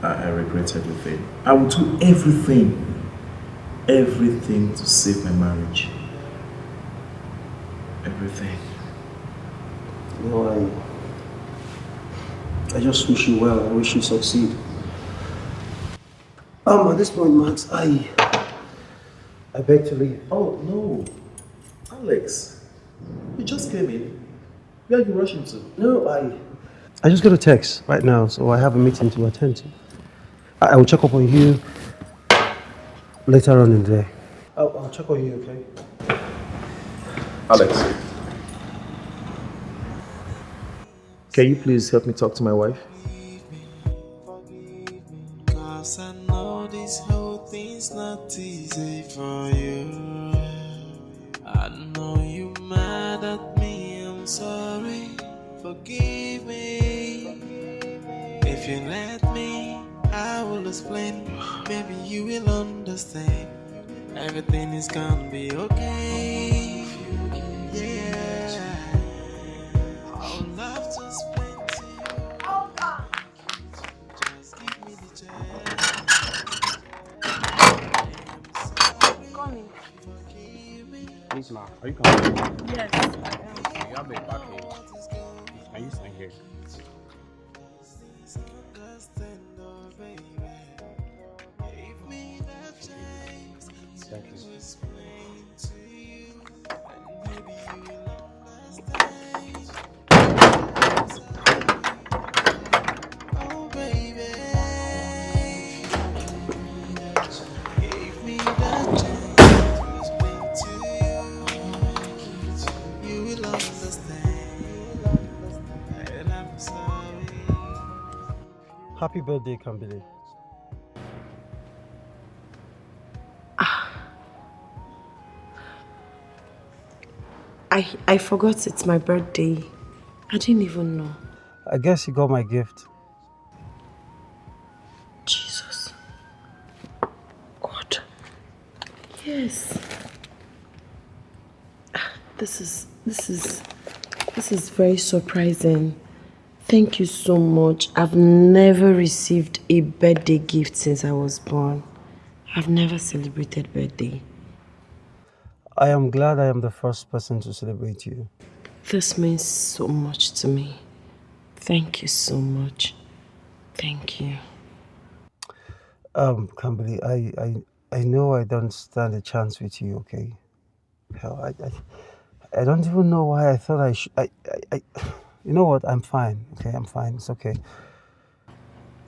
I regret everything. I will do everything to save my marriage. Everything. You know, I just wish you well. I wish you succeed. At this point, Max, I beg to leave. Oh, no. Alex, you just came in. Where are you rushing to? No, I just got a text right now, so I have a meeting to attend to. I will check up on you later on in the day. I'll check on you, okay? Alex, can you please help me talk to my wife? Cause I know this whole thing's not easy for you. I know you mad at me, I'm sorry. Forgive me. If you let me, I will explain. Maybe you will understand. Everything is gonna be okay. Yeah. I would love to spend to you. Nisma, are you coming? Yes, I am. You have a package. Can you sign here? Thank you. Happy birthday, Kambili. I forgot it's my birthday. I didn't even know. I guess you got my gift. Jesus. God. Yes. This is very surprising. Thank you so much. I've never received a birthday gift since I was born. I've never celebrated birthday. I am glad I am the first person to celebrate you. This means so much to me. Thank you so much. Thank you. Kambili, I know I don't stand a chance with you, okay? Hell, I don't even know why I thought I should. You know what? I'm fine. Okay, I'm fine. It's okay.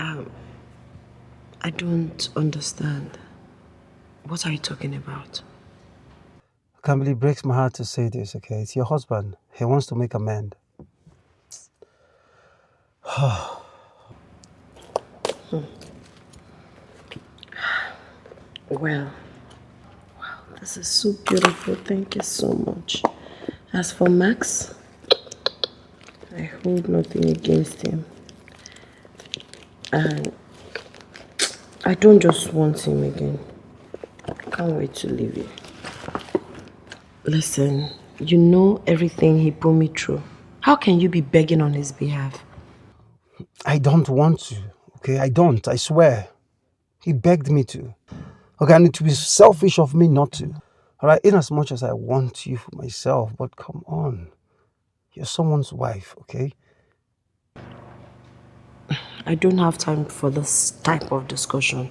I don't understand. What are you talking about? Kambili, it breaks my heart to say this, okay? It's your husband. He wants to make amends. Well, wow, this is so beautiful. Thank you so much. As for Max, I hold nothing against him. And I don't just want him again. I can't wait to leave you. Listen, you know everything he put me through. How can you be begging on his behalf? I don't want to, okay? I don't, I swear. He begged me to. Okay, and it would be selfish of me not to. All right, in as much as I want you for myself, but come on. You're someone's wife, okay? I don't have time for this type of discussion.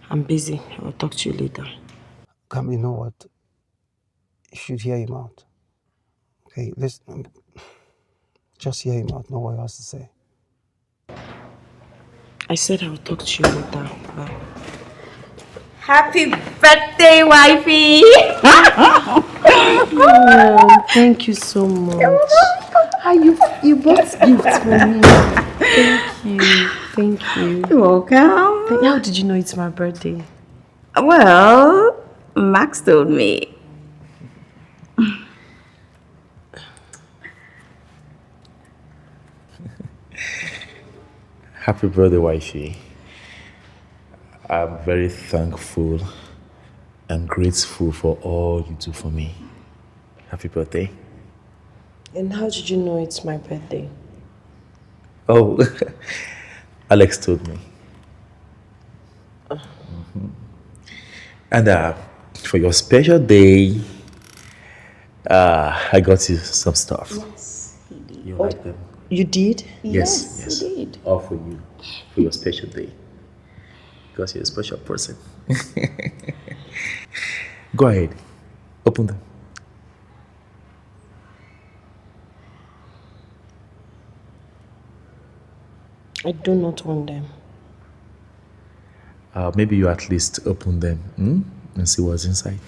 I'm busy. I'll talk to you later. Come, you know what? You should hear him out. Okay, listen. Just hear him out. Know what he has to say. I said I'll talk to you later. Bye. Happy birthday, wifey! Oh, thank you so much. You bought gifts for me. Thank you. Thank you. You're welcome. How did you know it's my birthday? Well, Max told me. Happy birthday, wifey. I'm very thankful and grateful for all you do for me. Happy birthday. And how did you know it's my birthday? Oh, Alex told me. And for your special day, I got you some stuff. Yes, he did. You like them? You did? Yes, he did. All for you, for your special day. Because you're a special person. Go ahead, open them. I do not want them. Maybe you at least open them and see what's inside.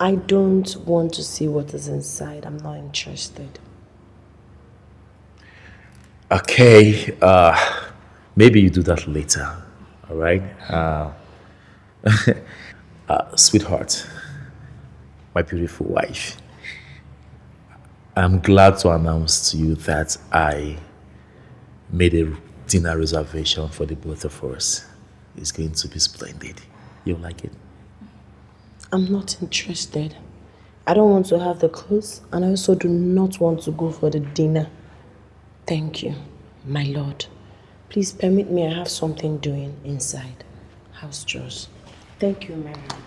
I don't want to see what is inside. I'm not interested. Okay, maybe you do that later, all right? Sweetheart, my beautiful wife, I'm glad to announce to you that I made a dinner reservation for the both of us. It's going to be splendid. You'll like it? I'm not interested. I don't want to have the clothes, and I also do not want to go for the dinner. Thank you, my lord. Please permit me, I have something doing inside. House chores. Thank you, my lord.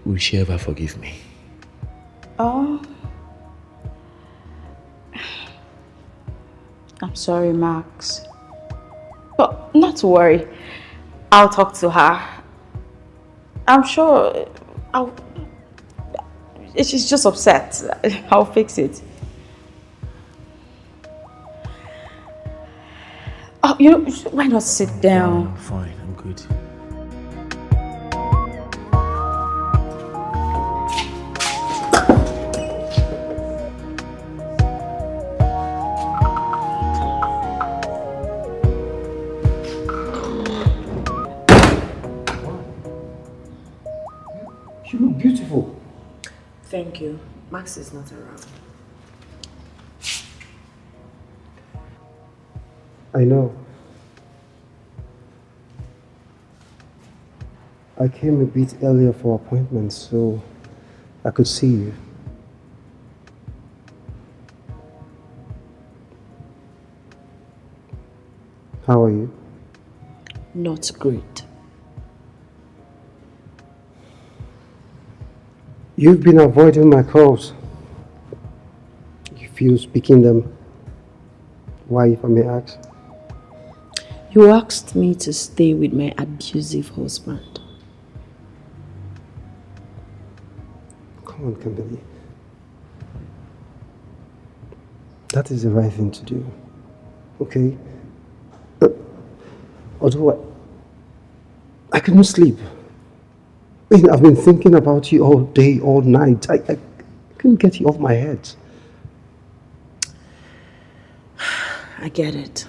will she ever forgive me? Oh. I'm sorry, Max. But not to worry. I'll talk to her. I'm sure she's just upset. I'll fix it. Oh, you know, why not sit down? Fine, I'm good. You look beautiful. Thank you. Max is not around. I know. I came a bit earlier for appointments so I could see you. How are you? Not great. You've been avoiding my calls. You feel speaking them. Why, if I may ask? You asked me to stay with my abusive husband. Come on, Kimberly. That is the right thing to do. Okay? Although I couldn't sleep. I've been thinking about you all day, all night. I couldn't get you off my head. I get it.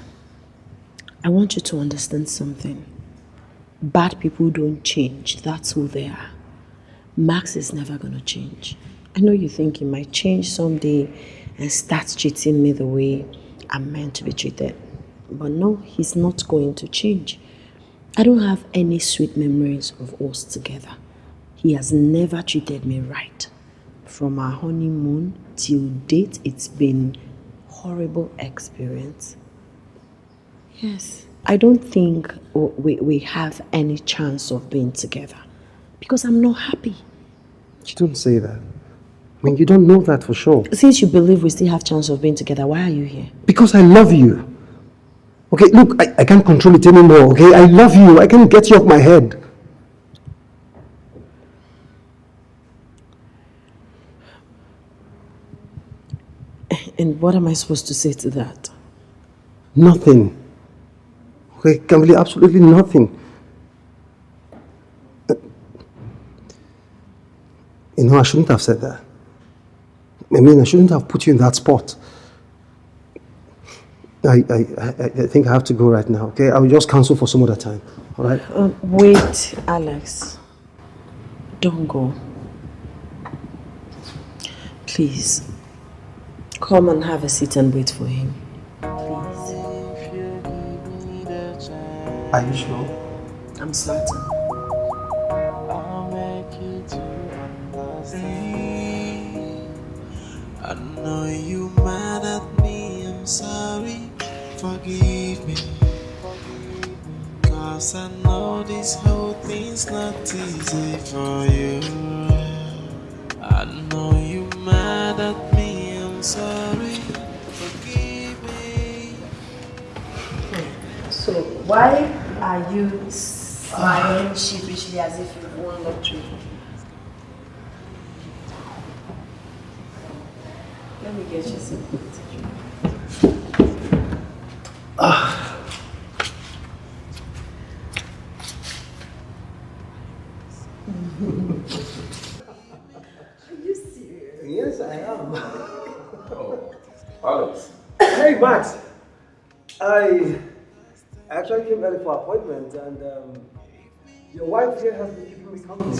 I want you to understand something. Bad people don't change. That's who they are. Max is never going to change. I know you think he might change someday and start treating me the way I'm meant to be treated. But no, he's not going to change. I don't have any sweet memories of us together. He has never treated me right. From our honeymoon till date, it's been a horrible experience. Yes, I don't think we have any chance of being together because I'm not happy. You don't say that. I mean, you don't know that for sure. Since you believe we still have chance of being together, why are you here? Because I love you. Okay, look, I can't control it anymore, okay? I love you. I can't get you off my head. And what am I supposed to say to that? Nothing. Okay, Kimberly, absolutely nothing. You know, I shouldn't have said that. I mean, I shouldn't have put you in that spot. I think I have to go right now, okay? I will just cancel for some other time, all right? Wait, Alex. Don't go. Please. Come and have a seat and wait for him. Please. Are you sure? I'm certain. I know you mad at me, I'm sorry, forgive me. Cause I know this whole thing's not easy for you. I know you mad at me, I'm sorry, forgive me. So, why are you smiling sheepishly as if you won lottery? Let me get you something. Are you serious? Yes, I am. Oh, Alex. Hey, Max. I actually came early for appointment, and your wife here has been keeping me company.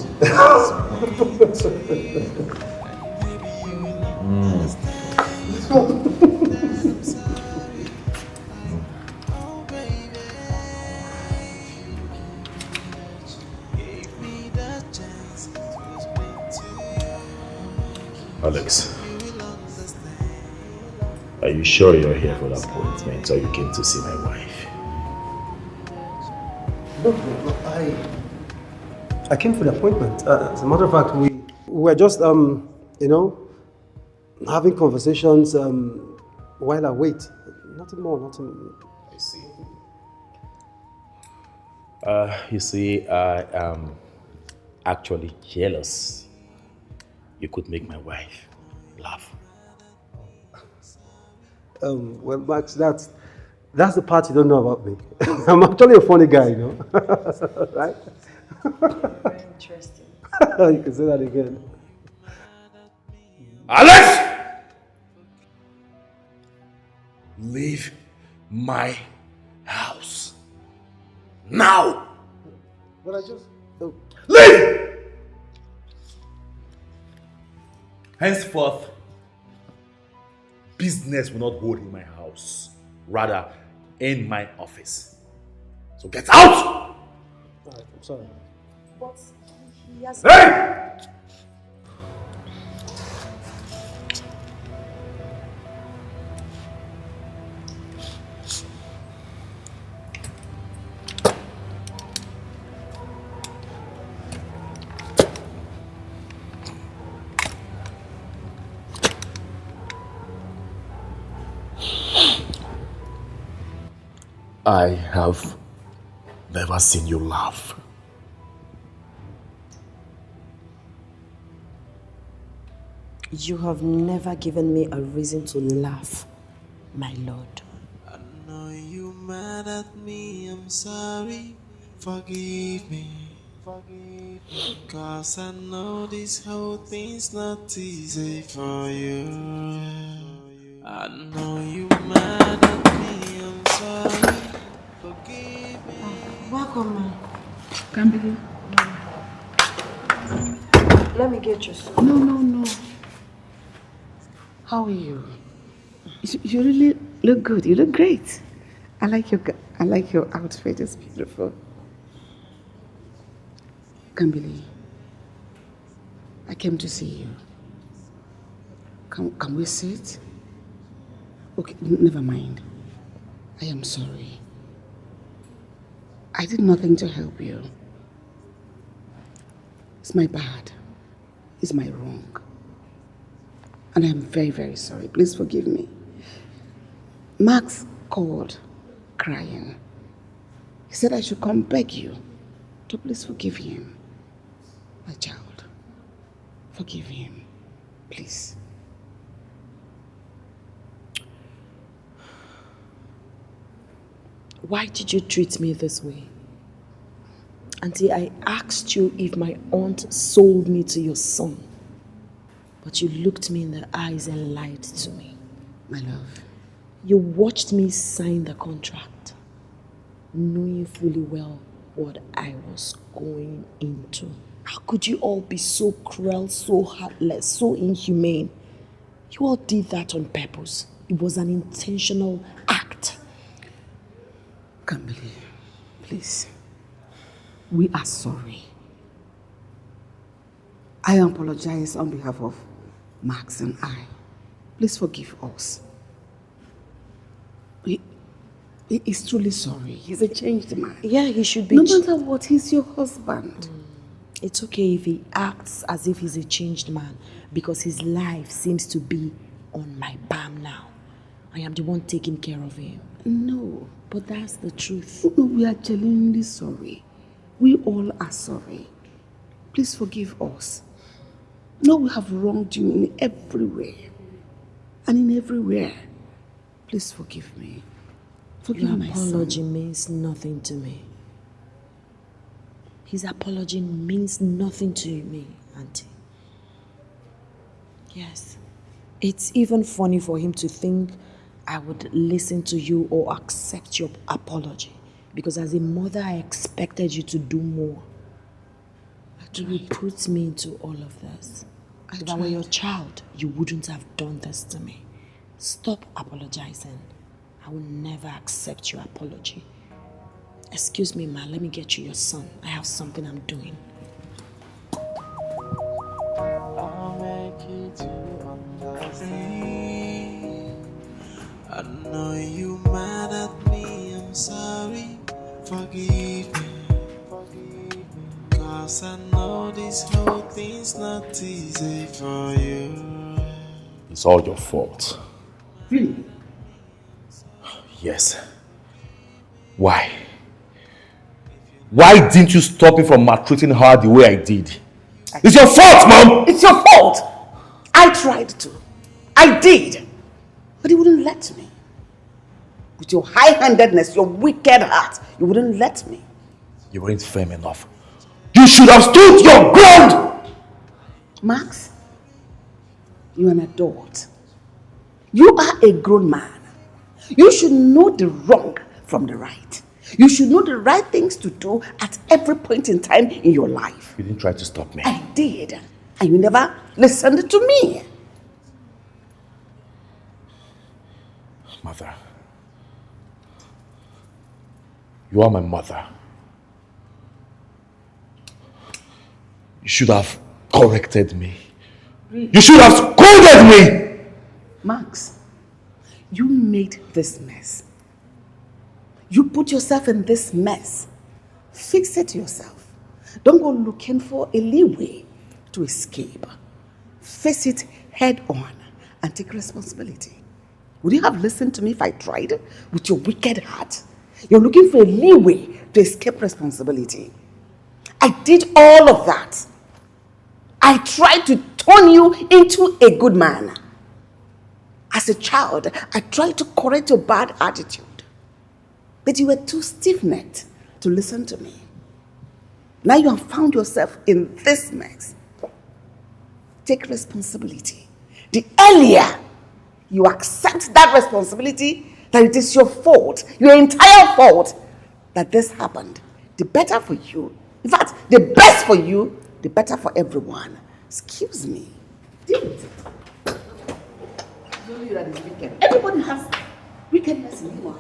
Alex, are you sure you're here for the appointment or you came to see my wife? No, I came for the appointment. As a matter of fact, we were just, you know, having conversations while I wait. Nothing more, nothing. I see. You see, I am actually jealous. You could make my wife laugh. Well, Max, that's the part you don't know about me. I'm actually a funny guy, you know. Right? Very interesting. You can say that again. Alex! Leave my house. Now! But I just... Oh. Leave! Henceforth, business will not hold in my house. Rather, in my office. So get out! Alright, I'm sorry. But he has... Hey! I have never seen you laugh. You have never given me a reason to laugh, my lord. I know you mad at me, I'm sorry. Forgive me. Cause I know this whole thing's not easy for you. I know you mad at me, I'm sorry. Forgive me. Welcome, man. Can't believe. Let me get you some. No. How are you? You really look good. You look great. I like your outfit. It's beautiful. Kambili, I came to see you. Can we sit? Okay, never mind. I am sorry. I did nothing to help you. It's my bad. It's my wrong. And I'm very, very sorry. Please forgive me. Max called crying. He said I should come beg you to please forgive him. My child, forgive him, please. Why did you treat me this way? Auntie, I asked you if my aunt sold me to your son. But you looked me in the eyes and lied to me. My love. You watched me sign the contract, knowing fully well what I was going into. How could you all be so cruel, so heartless, so inhumane? You all did that on purpose. It was an intentional act. Can't believe. Please. We are sorry. I apologize on behalf of Max and I. Please forgive us. He is truly sorry. He's a changed man. Yeah, he should be. No matter what, he's your husband. It's okay if he acts as if he's a changed man, because his life seems to be on my palm now. I am the one taking care of him. No. But that's the truth. No, we are genuinely sorry. We all are sorry. Please forgive us. No, we have wronged you in everywhere. And in everywhere. Please forgive me. Forgive my son. Your apology means nothing to me. His apology means nothing to me, Auntie. Yes. It's even funny for him to think I would listen to you or accept your apology. Because as a mother, I expected you to do more. You put me into all of this. If I were your child, you wouldn't have done this to me. Stop apologizing. I will never accept your apology. Excuse me, ma, let me get you your son. I have something I'm doing. I'll make you to understand. I know you mad at me, I'm sorry. Forgive me. 'Cause I know this whole thing's not easy for you. It's all your fault. Really? Yes. Why? Why didn't you stop me from maltreating her the way I did? It's your fault, Mom! It's your fault! I tried to. I did. But you wouldn't let me. With your high-handedness, your wicked heart, you wouldn't let me. You weren't firm enough. You should have stood your ground! Max, you're an adult. You are a grown man. You should know the wrong from the right. You should know the right things to do at every point in time in your life. You didn't try to stop me. I did. And you never listened to me. Mother. You are my mother. You should have corrected me. Really? You should have scolded me! Max, you made this mess. You put yourself in this mess. Fix it yourself. Don't go looking for a leeway to escape. Face it head on and take responsibility. Would you have listened to me if I tried with your wicked heart? You're looking for a leeway to escape responsibility. I did all of that. I tried to turn you into a good man. As a child, I tried to correct your bad attitude. But you were too stiff-necked to listen to me. Now you have found yourself in this mess. Take responsibility. The earlier you accept that responsibility, that it is your fault, your entire fault, that this happened, the better for you. In fact, the best for you, the better for everyone. Excuse me. Deal with it. It's only you that is wicked. Everybody has wickedness in you.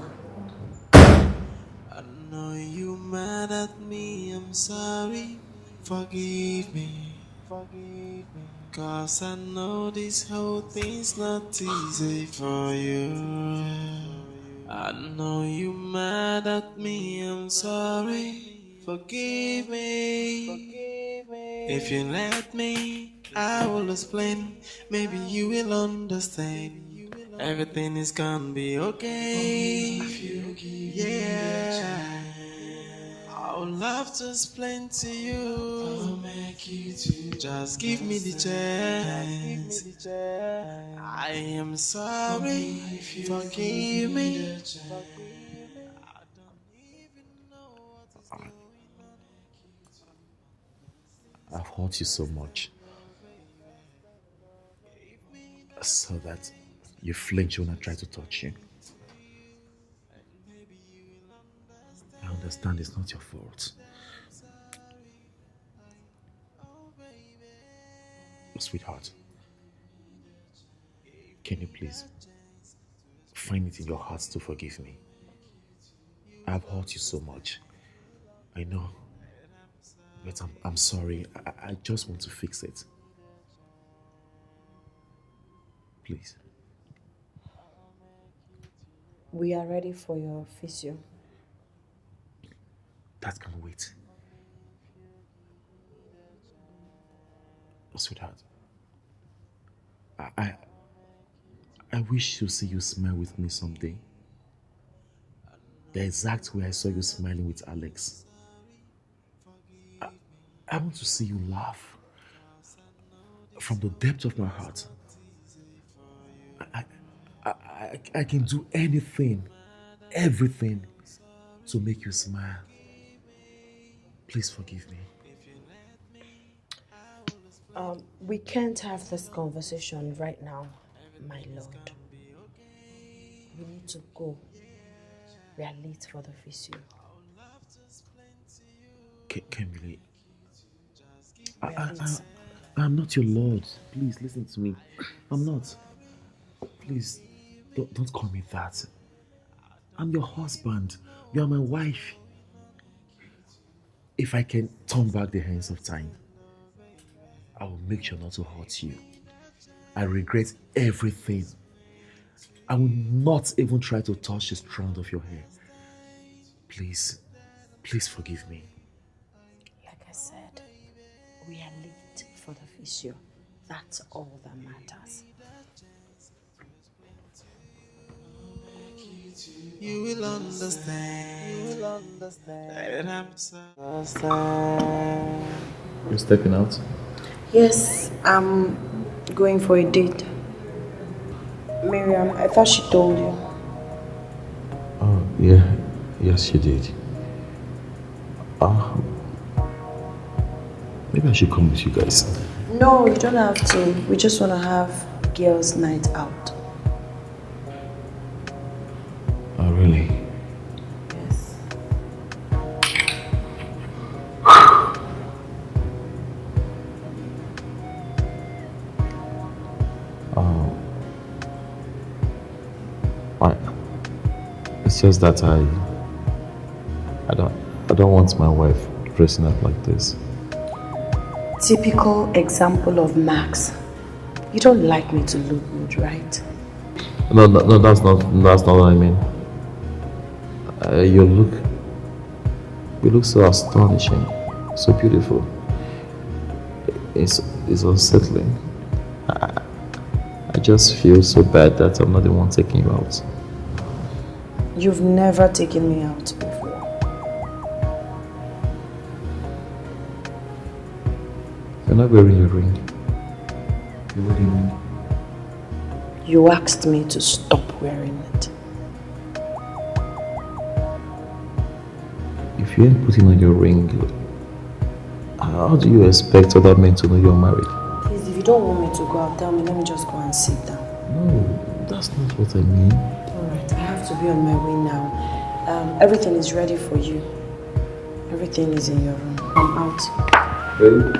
I know you mad at me, I'm sorry. Forgive me. Forgive me. 'Cause I know this whole thing's not easy for you. I know you mad at me, I'm sorry. Forgive me. Forgive me. If you let me, I will explain. Maybe you will understand. Everything is gonna be okay. Yeah. I would love to explain to you. I'll make you to just give me the chance. I am sorry. Forgive me. I've hurt you so much. So that you flinch when I try to touch you. I understand it's not your fault. Sweetheart, can you please find it in your heart to forgive me? I've hurt you so much. I know. But I'm sorry. I just want to fix it. Please. We are ready for your physio. That can wait. Sweetheart, I wish to see you smile with me someday. The exact way I saw you smiling with Alex. I want to see you laugh from the depth of my heart. I can do anything, everything to make you smile. Please forgive me. We can't have this conversation right now, my lord. We need to go. We are late for the physio. Kimberly, I'm not your lord. Please listen to me. I'm not. Please, don't call me that. I'm your husband. You are my wife. If I can turn back the hands of time, I will make sure not to hurt you. I regret everything. I will not even try to touch the strand of your hair. Please, please forgive me. Like I said, we are late for the physio. That's all that matters. You will understand. That I'm so. You're stepping out? Yes, I'm going for a date. Miriam, I thought she told you. Oh, yeah. Yes, she did. Maybe I should come with you guys. No, you don't have to. We just want to have girls' night out. Oh, really? Yes. It's just that I don't want my wife dressing up like this. Typical example of Max. You don't like me to look good, right? No, that's not what I mean. You look so astonishing, so beautiful. It's unsettling. I just feel so bad that I'm not the one taking you out. You've never taken me out before. You're not wearing your ring. You're wearing ring. You asked me to stop wearing it. If you ain't putting on your ring, how do you expect other men to know you're married? Please, if you don't want me to go out, tell me. Let me just go and sit down. No, that's not what I mean. Alright, I have to be on my way now. Everything is ready for you. Everything is in your room. I'm out. Really?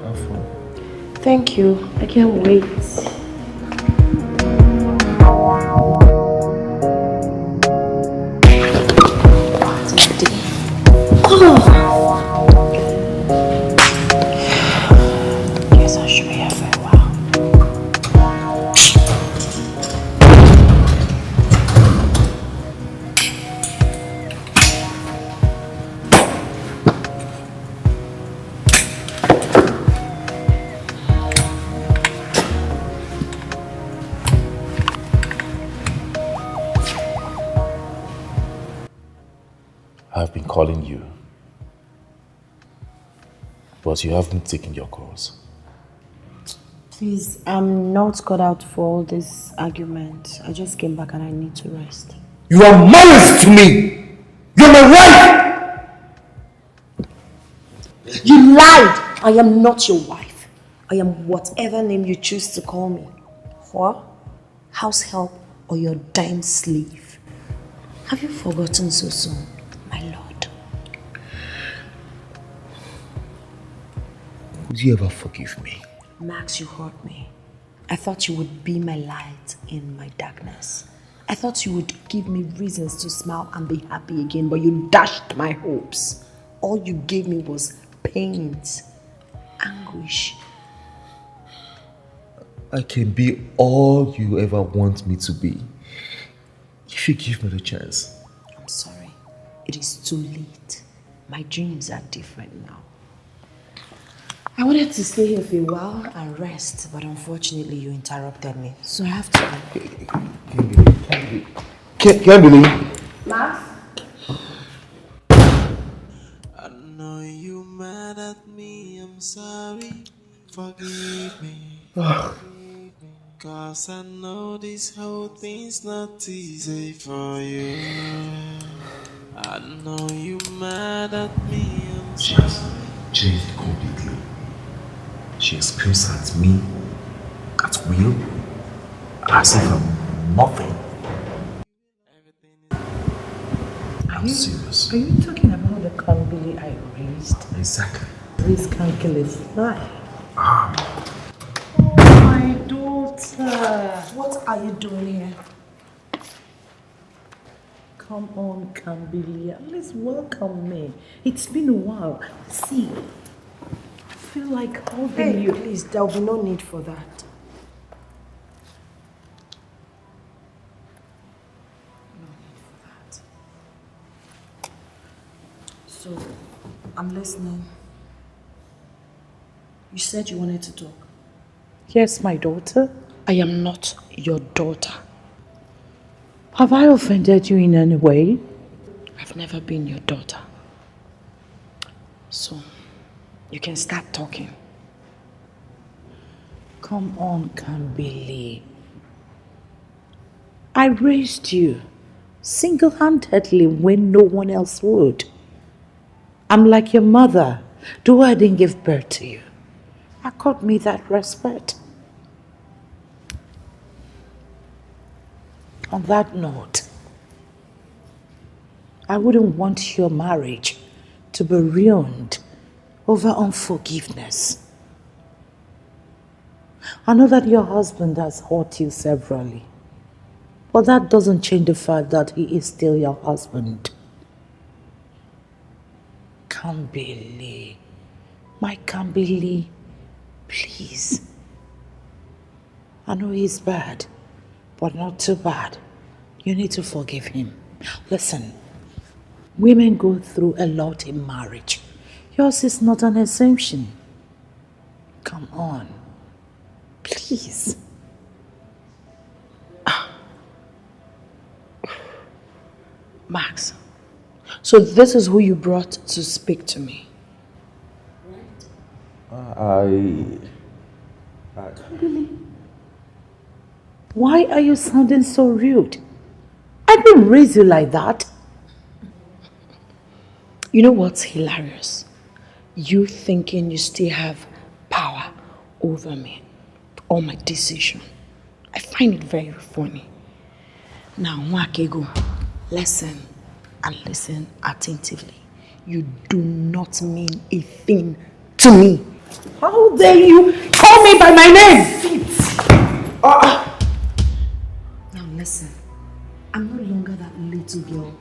Have fun. Thank you. I can't wait. Yes, I should be here for a while. I've been calling you, but you haven't taken your calls. Please, I'm not cut out for all this argument. I just came back and I need to rest. You are married to me! You're my wife! You lied! I am not your wife. I am whatever name you choose to call me. What? House help or your dime slave? Have you forgotten so soon, my lord? Would you ever forgive me? Max, you hurt me. I thought you would be my light in my darkness. I thought you would give me reasons to smile and be happy again, but you dashed my hopes. All you gave me was pain, anguish. I can be all you ever want me to be. If you give me the chance. I'm sorry. It is too late. My dreams are different now. I wanted to stay here for a while and rest, but unfortunately you interrupted me. So I have to go. Can't believe. Max? I know you mad at me, I'm sorry. Forgive me. Cause I know this whole thing's not easy for you. I know you mad at me, I'm sorry. She changed completely. She screams at me at will as if I'm nothing. I'm serious. Are you talking about the Kambili I raised? Exactly. This can't kill his life. Ah. My daughter. What are you doing here? Come on, Kambili. At least welcome me. It's been a while. See, I feel like holding Hey, you. please, there will be no need for that. No need for that. I'm listening. You said you wanted to talk. Yes, my daughter. I am not your daughter. Have I offended you in any way? I've never been your daughter. So, you can start talking. Come on, Kambili. I raised you single-handedly when no one else would. I'm like your mother, though I didn't give birth to you. Accord me that respect. On that note, I wouldn't want your marriage to be ruined over unforgiveness. I know that your husband has hurt you severally, but that doesn't change the fact that he is still your husband. Kambili, my Kambili, please. I know he's bad, but not too bad. You need to forgive him. Listen, women go through a lot in marriage. Yours is not an exemption. Come on, please. Max, so this is who you brought to speak to me? Why are you sounding so rude? I didn't raise you like that. You know what's hilarious? You thinking you still have power over me or my decision. I find it very funny. Now, Mwakego, listen and listen attentively. You do not mean a thing to me. How dare you call me by my name? Now listen, I'm no longer that little girl.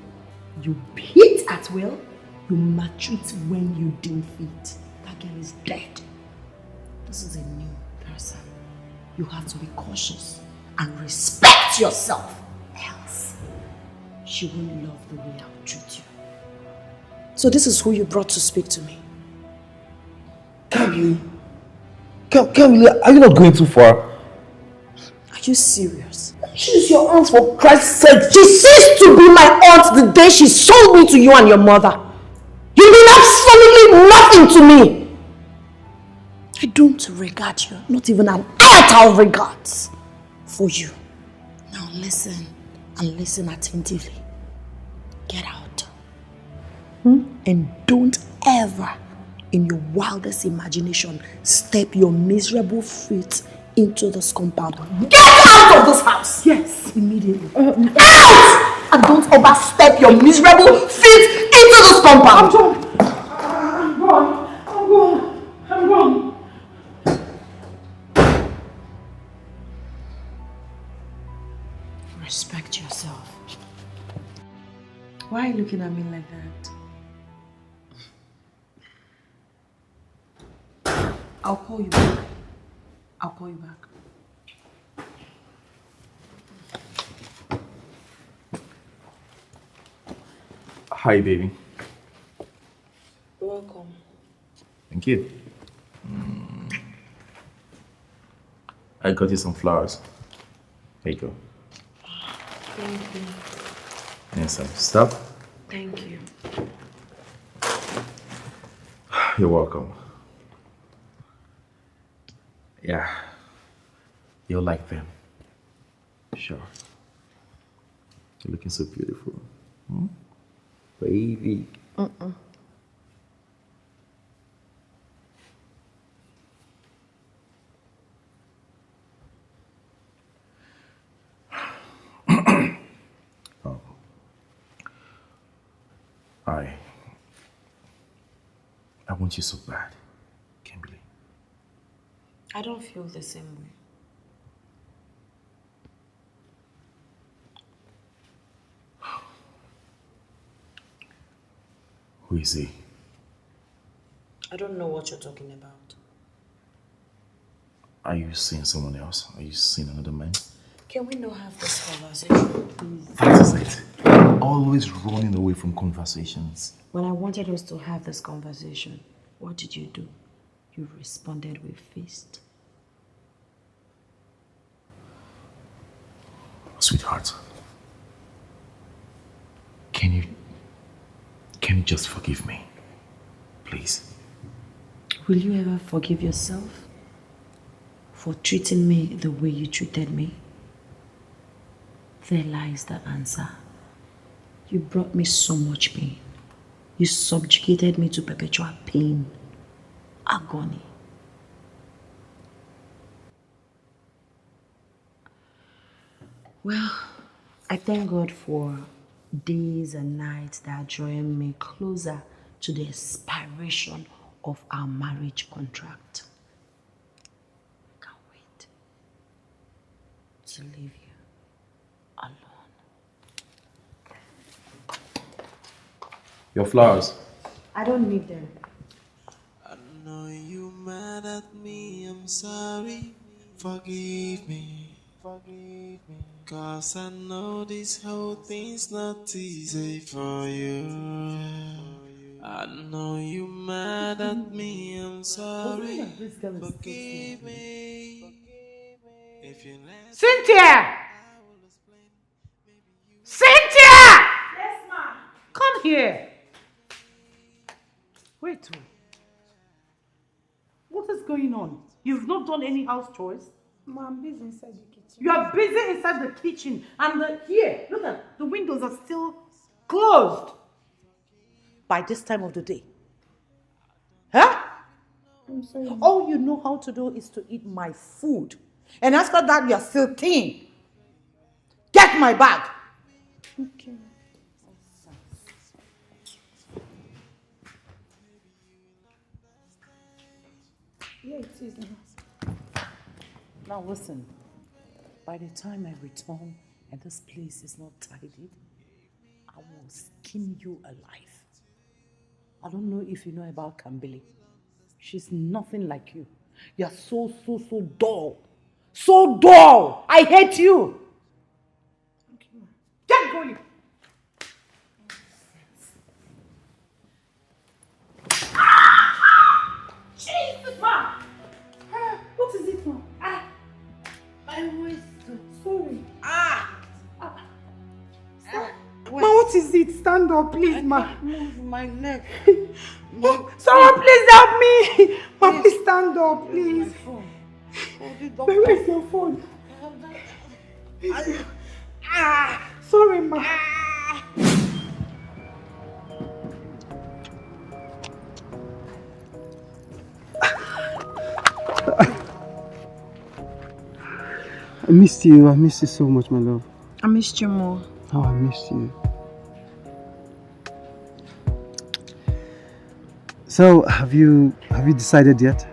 You hit at will, you maltreat when you deem fit. That girl is dead. This is a new person. You have to be cautious and respect yourself. Else, she won't love the way I'll treat you. So this is who you brought to speak to me. Kamili, are you not going too far? Are you serious? She's your aunt, for Christ's sake. She ceased to be my aunt the day she sold me to you and your mother. You mean absolutely nothing to me. I don't regard you, not even an iota of regards for you. Now listen, and listen attentively. Get out. And don't ever, in your wildest imagination, step your miserable feet into this compound. Get out of this house! Yes, immediately. Out! And don't ever step your miserable feet into this compound. I'm gone. Respect yourself. Why are you looking at me like that? I'll call you back. Hi, baby. Welcome. Thank you. I got you some flowers. There you go. Thank you. And some stuff. Thank you. You're welcome. Yeah. You'll like them. Sure. You're looking so beautiful. Baby. Oh. I want you so bad, Kimberly. I don't feel the same way. Who is he? I don't know what you're talking about. Are you seeing someone else? Are you seeing another man? Can we not have this conversation, please? That is it. always running away from conversations. When I wanted us to have this conversation, what did you do? You responded with fist. Sweetheart, can you just forgive me? Please. Will you ever forgive yourself for treating me the way you treated me? There lies the answer. You brought me so much pain. You subjugated me to perpetual pain, agony. Well, I thank God for days and nights that are drawing me closer to the expiration of our marriage contract. I can't wait to leave you alone. Your flowers. I don't need them. I know you mad at me, I'm sorry. Forgive me, forgive me. Cause I know this whole thing's not easy for you. I know you mad at me, I'm sorry. Forgive me. If you let Cynthia! Cynthia! Yes, ma'am. Come here. Wait. What is going on? You've not done any house chores? Mom, I'm busy inside the kitchen. You are busy inside the kitchen. And here, look at the windows are still closed. By this time of the day. Huh? I'm sorry. All you know how to do is to eat my food. And after that, you are still thin. Get my bag. Okay. Yeah, it is. Now listen. By the time I return and this place is not tidied, I will skin you alive. I don't know if you know about Kambili. She's nothing like you. You're so dull. So dull. I hate you. Okay. Get going. Jesus, ma! What is it, ma? My waist. Sorry. Ma, what is it? Stand up, please, ma. Move my leg. Someone please help me. Ma, please stand up, please. My phone. Where is your phone? Sorry, ma. I missed you. I missed you so much, my love. I missed you more. Oh, I missed you. So, have you decided yet?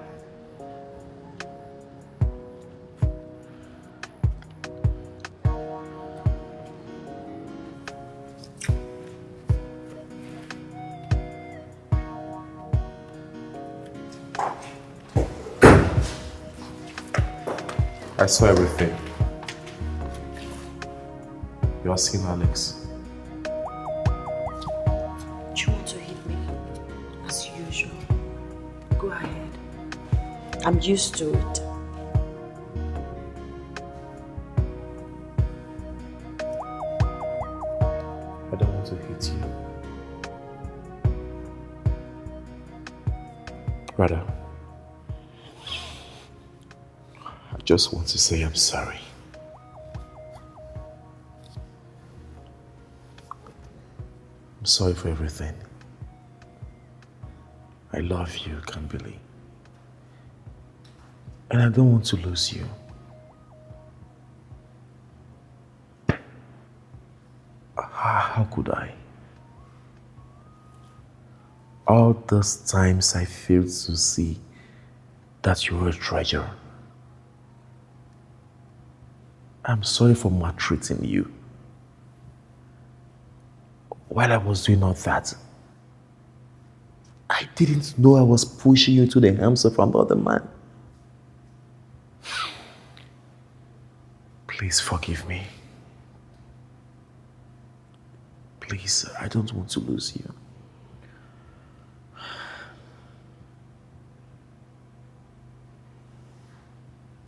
I saw everything. You are seeing Alex. Do you want to hit me? As usual. Go ahead. I'm used to it. I don't want to hit you. Rather, I just want to say I'm sorry. I'm sorry for everything. I love you, Kambili. And I don't want to lose you. How could I? All those times I failed to see that you were a treasure. I'm sorry for maltreating you. While I was doing all that, I didn't know I was pushing you into the arms of another man. Please forgive me. Please, I don't want to lose you.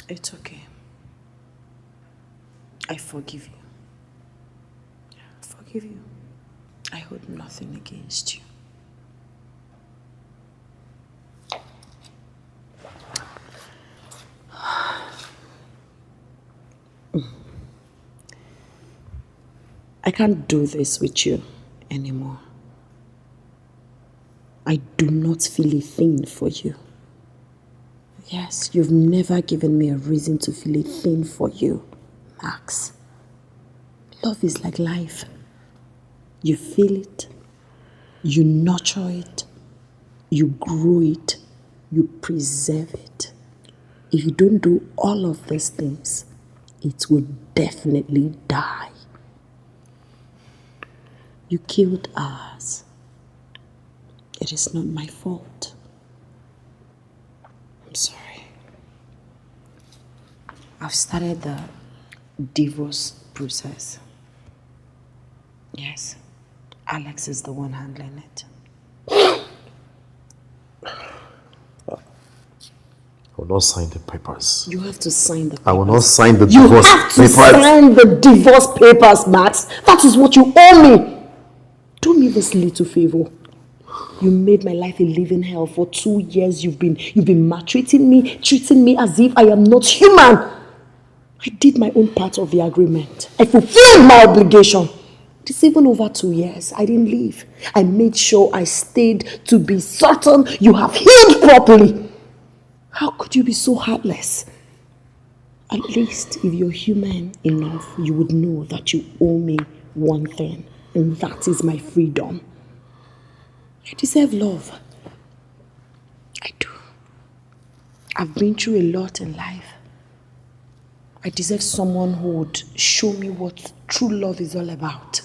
It's okay. I forgive you. I forgive you. I hold nothing against you. I can't do this with you anymore. I do not feel a thing for you. Yes, you've never given me a reason to feel a thing for you, Max. Love is like life. You feel it, you nurture it, you grow it, you preserve it. If you don't do all of these things, it will definitely die. You killed ours. It is not my fault. I'm sorry. I've started the divorce process. Yes, Alex is the one handling it. I will not sign the papers. You have to sign the papers. I will not sign the divorce papers. You have to sign the divorce papers, Max. That is what you owe me. Do me this little favor. You made my life a living hell. For 2 years you've been maltreating me, treating me as if I am not human. I did my own part of the agreement. I fulfilled my obligation. It's even over 2 years. I didn't leave. I made sure I stayed to be certain you have healed properly. How could you be so heartless? At least if you're human enough, you would know that you owe me one thing, and that is my freedom. I deserve love. I do. I've been through a lot in life. I deserve someone who would show me what true love is all about.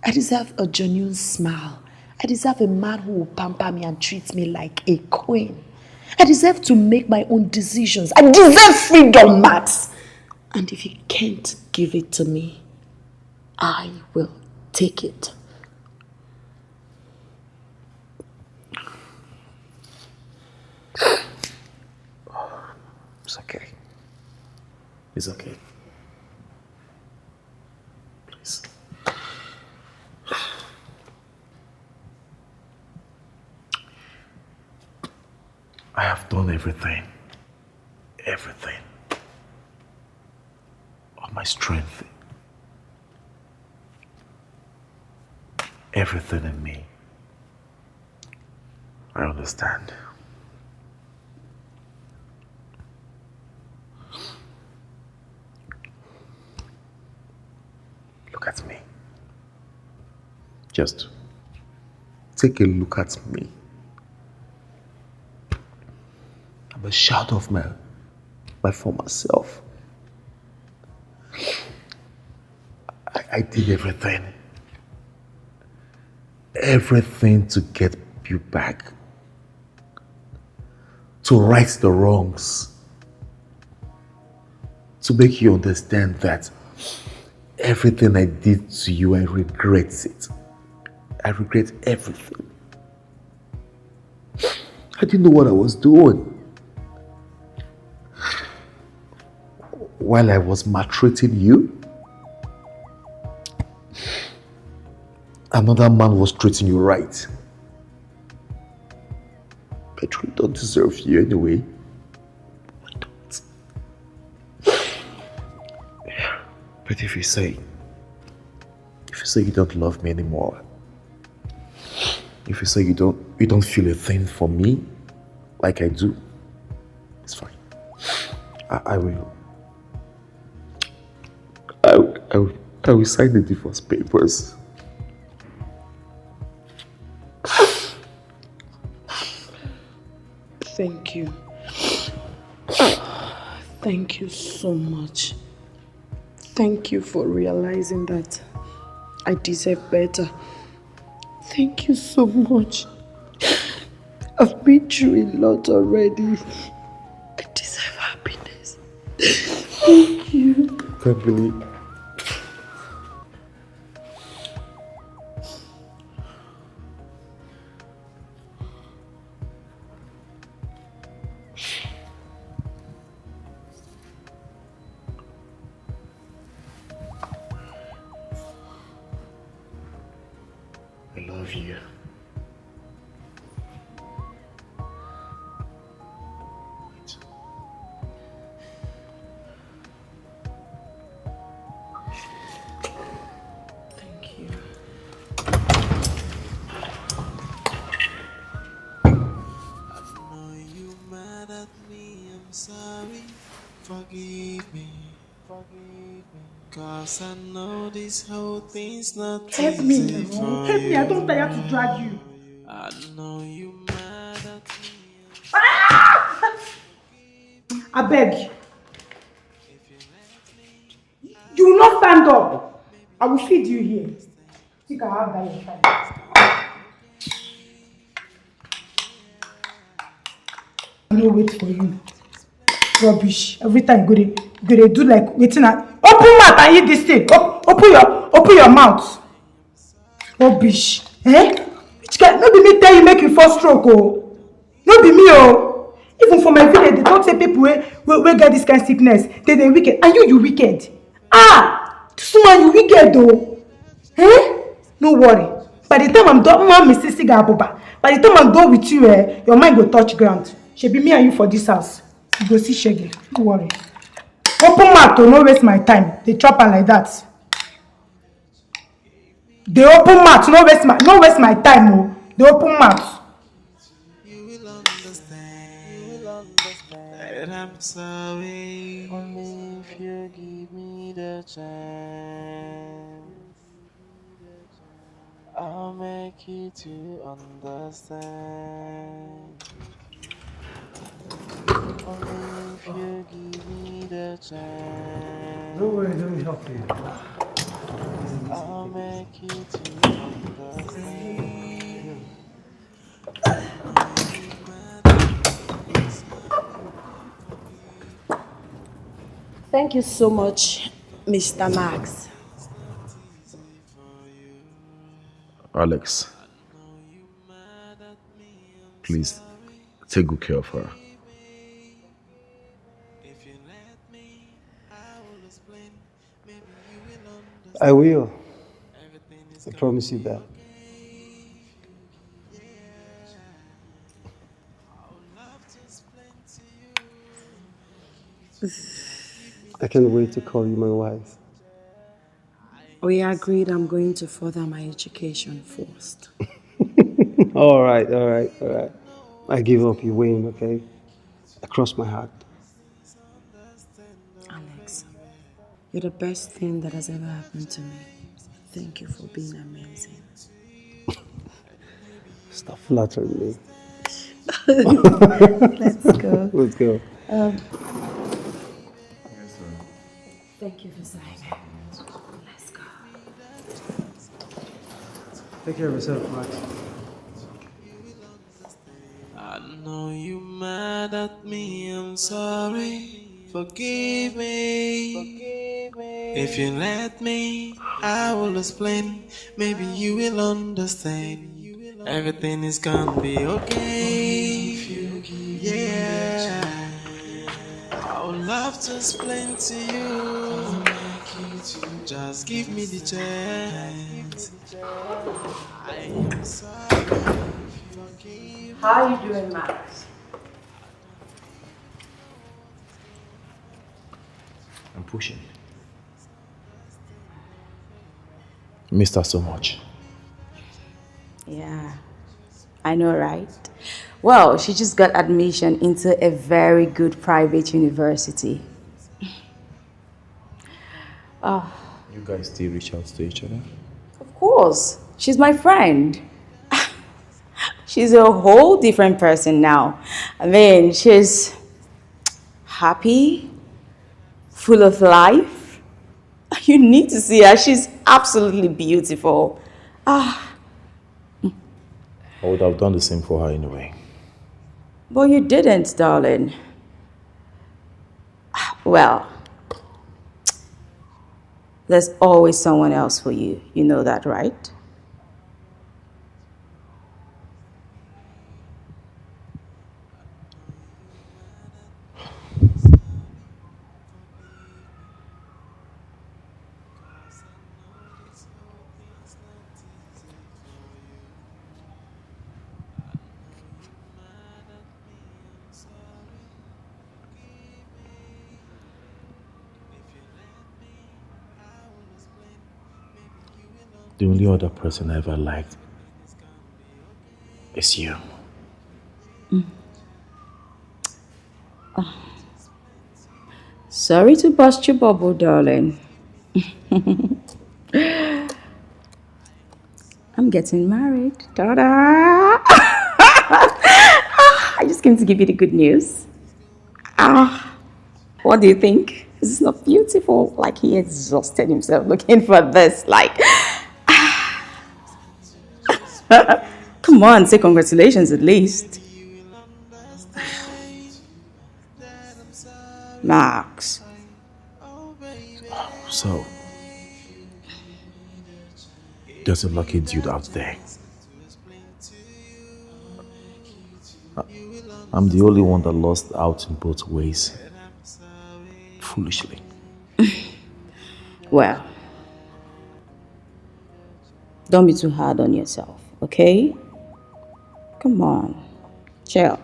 I deserve a genuine smile. I deserve a man who will pamper me and treat me like a queen. I deserve to make my own decisions. I deserve freedom, Max. And if you can't give it to me, I will take it. It's okay. It's okay. Please. I have done everything. Everything. All my strength. Everything in me. I understand. Look at me. Just take a look at me. I'm a shadow of my former self. I did everything. Everything to get you back. To right the wrongs. To make you understand that everything I did to you, I regret it. I regret everything. I didn't know what I was doing. While I was maltreating you, another man was treating you right. I truly don't deserve you anyway. I don't. But if you say you don't love me anymore, if you say you don't feel a thing for me like I do, it's fine. I will sign the divorce papers. Thank you. Thank you so much. Thank you for realizing that I deserve better. Thank you so much. I've been through a lot already. I deserve happiness. Thank you. Can't believe. love you. Thank you. I know you mad at me, I'm sorry. Forgive me. Cause I know this whole thing's not Help me easy now. for Help me. I you. don't tire to drag you. I know you mad at me. I beg. You will not stand up. I will feed you here. Think I have that in time. I no wait for you. Rubbish. Every time go dey do like waiting at open mouth and eat this thing. Open your mouth. Rubbish. Eh? Which guy? No be me tell you make you fall stroke oh. No be me oh. Even for my village, they don't say people wey get this kind of sickness. They wicked. And you wicked. Ah! This woman you wicked though. Eh? No worry. By the time I'm done, Mrs. Siga Abuba. By the time I'm done with you, your mind will touch ground. She be me and you for this house. You go see Shaggy. No worry. Open mouth to no waste my time. They chop her like that. They open mouth, no waste my time. Oh. They open mouth. You will understand. That I'm sorry. Only if you give me the chance, I'll make you to understand. Only if you give me the chance. Don't worry, let me help you. I'll make you to understand. Thank you so much, Mr. Max. Alex, please take good care of her. I will. I promise you that. I can't wait to call you my wife. We agreed I'm going to further my education first. All right. I give up, you win, okay? I cross my heart. Alex, you're the best thing that has ever happened to me. Thank you for being amazing. Stop flattering me. Let's go. Let's go. Thank you for signing. Let's go. Take care of yourself, Max. I know you mad at me, I'm sorry. Forgive me. If you let me, I will explain. Maybe you will understand. Everything is gonna be okay. Yeah. I would love to explain to you. Just give me the chance. I am sorry. Forgive. How are you doing, Max? I'm pushing. Missed her so much. Yeah, I know, right? Well, she just got admission into a very good private university. You guys still reach out to each other? Of course, she's my friend. She's a whole different person now. I mean, she's happy, full of life. You need to see her. She's absolutely beautiful. I would have done the same for her anyway. But you didn't, darling. Well, there's always someone else for you. You know that, right? the only other person I ever liked is you. Oh. Sorry to bust your bubble, darling. I'm getting married. Ta-da! I just came to give you the good news. What do you think? Is this not beautiful? Like he exhausted himself looking for this. Like, come on, say congratulations at least. Max. So, there's a lucky dude out there. I'm the only one that lost out in both ways. Foolishly. Well, don't be too hard on yourself, okay? Come on, chill.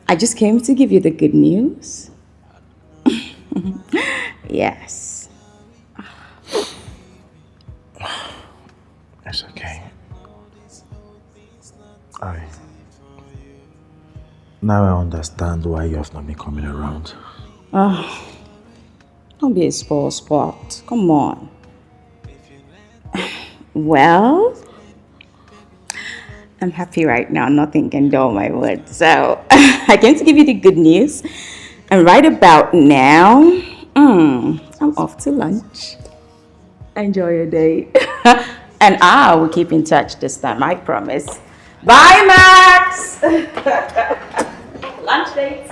I just came to give you the good news. Yes. It's okay. Now I understand why you have not been coming around. Don't be a spoiled sport. Come on. Well, I'm happy right now. Nothing can dull my mood. So I came to give you the good news. And right about now, I'm off to lunch. Enjoy your day. And I will keep in touch this time, I promise. Bye, Max! Lunch date.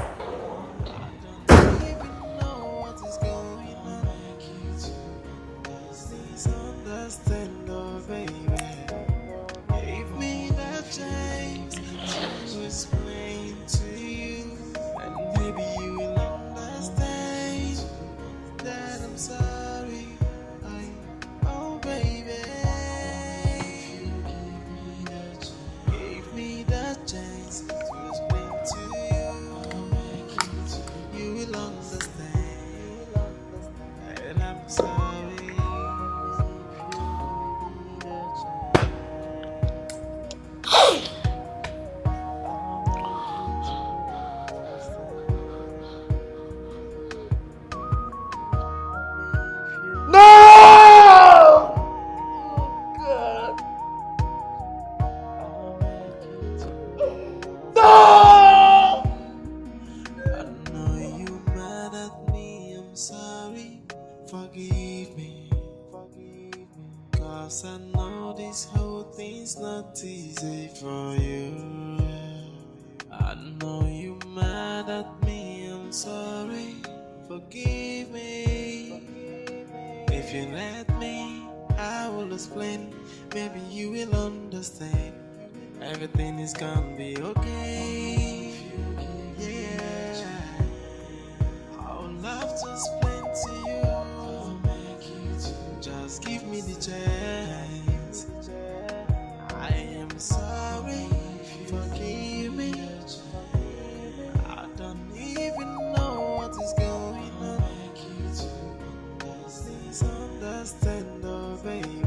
Understand, oh baby.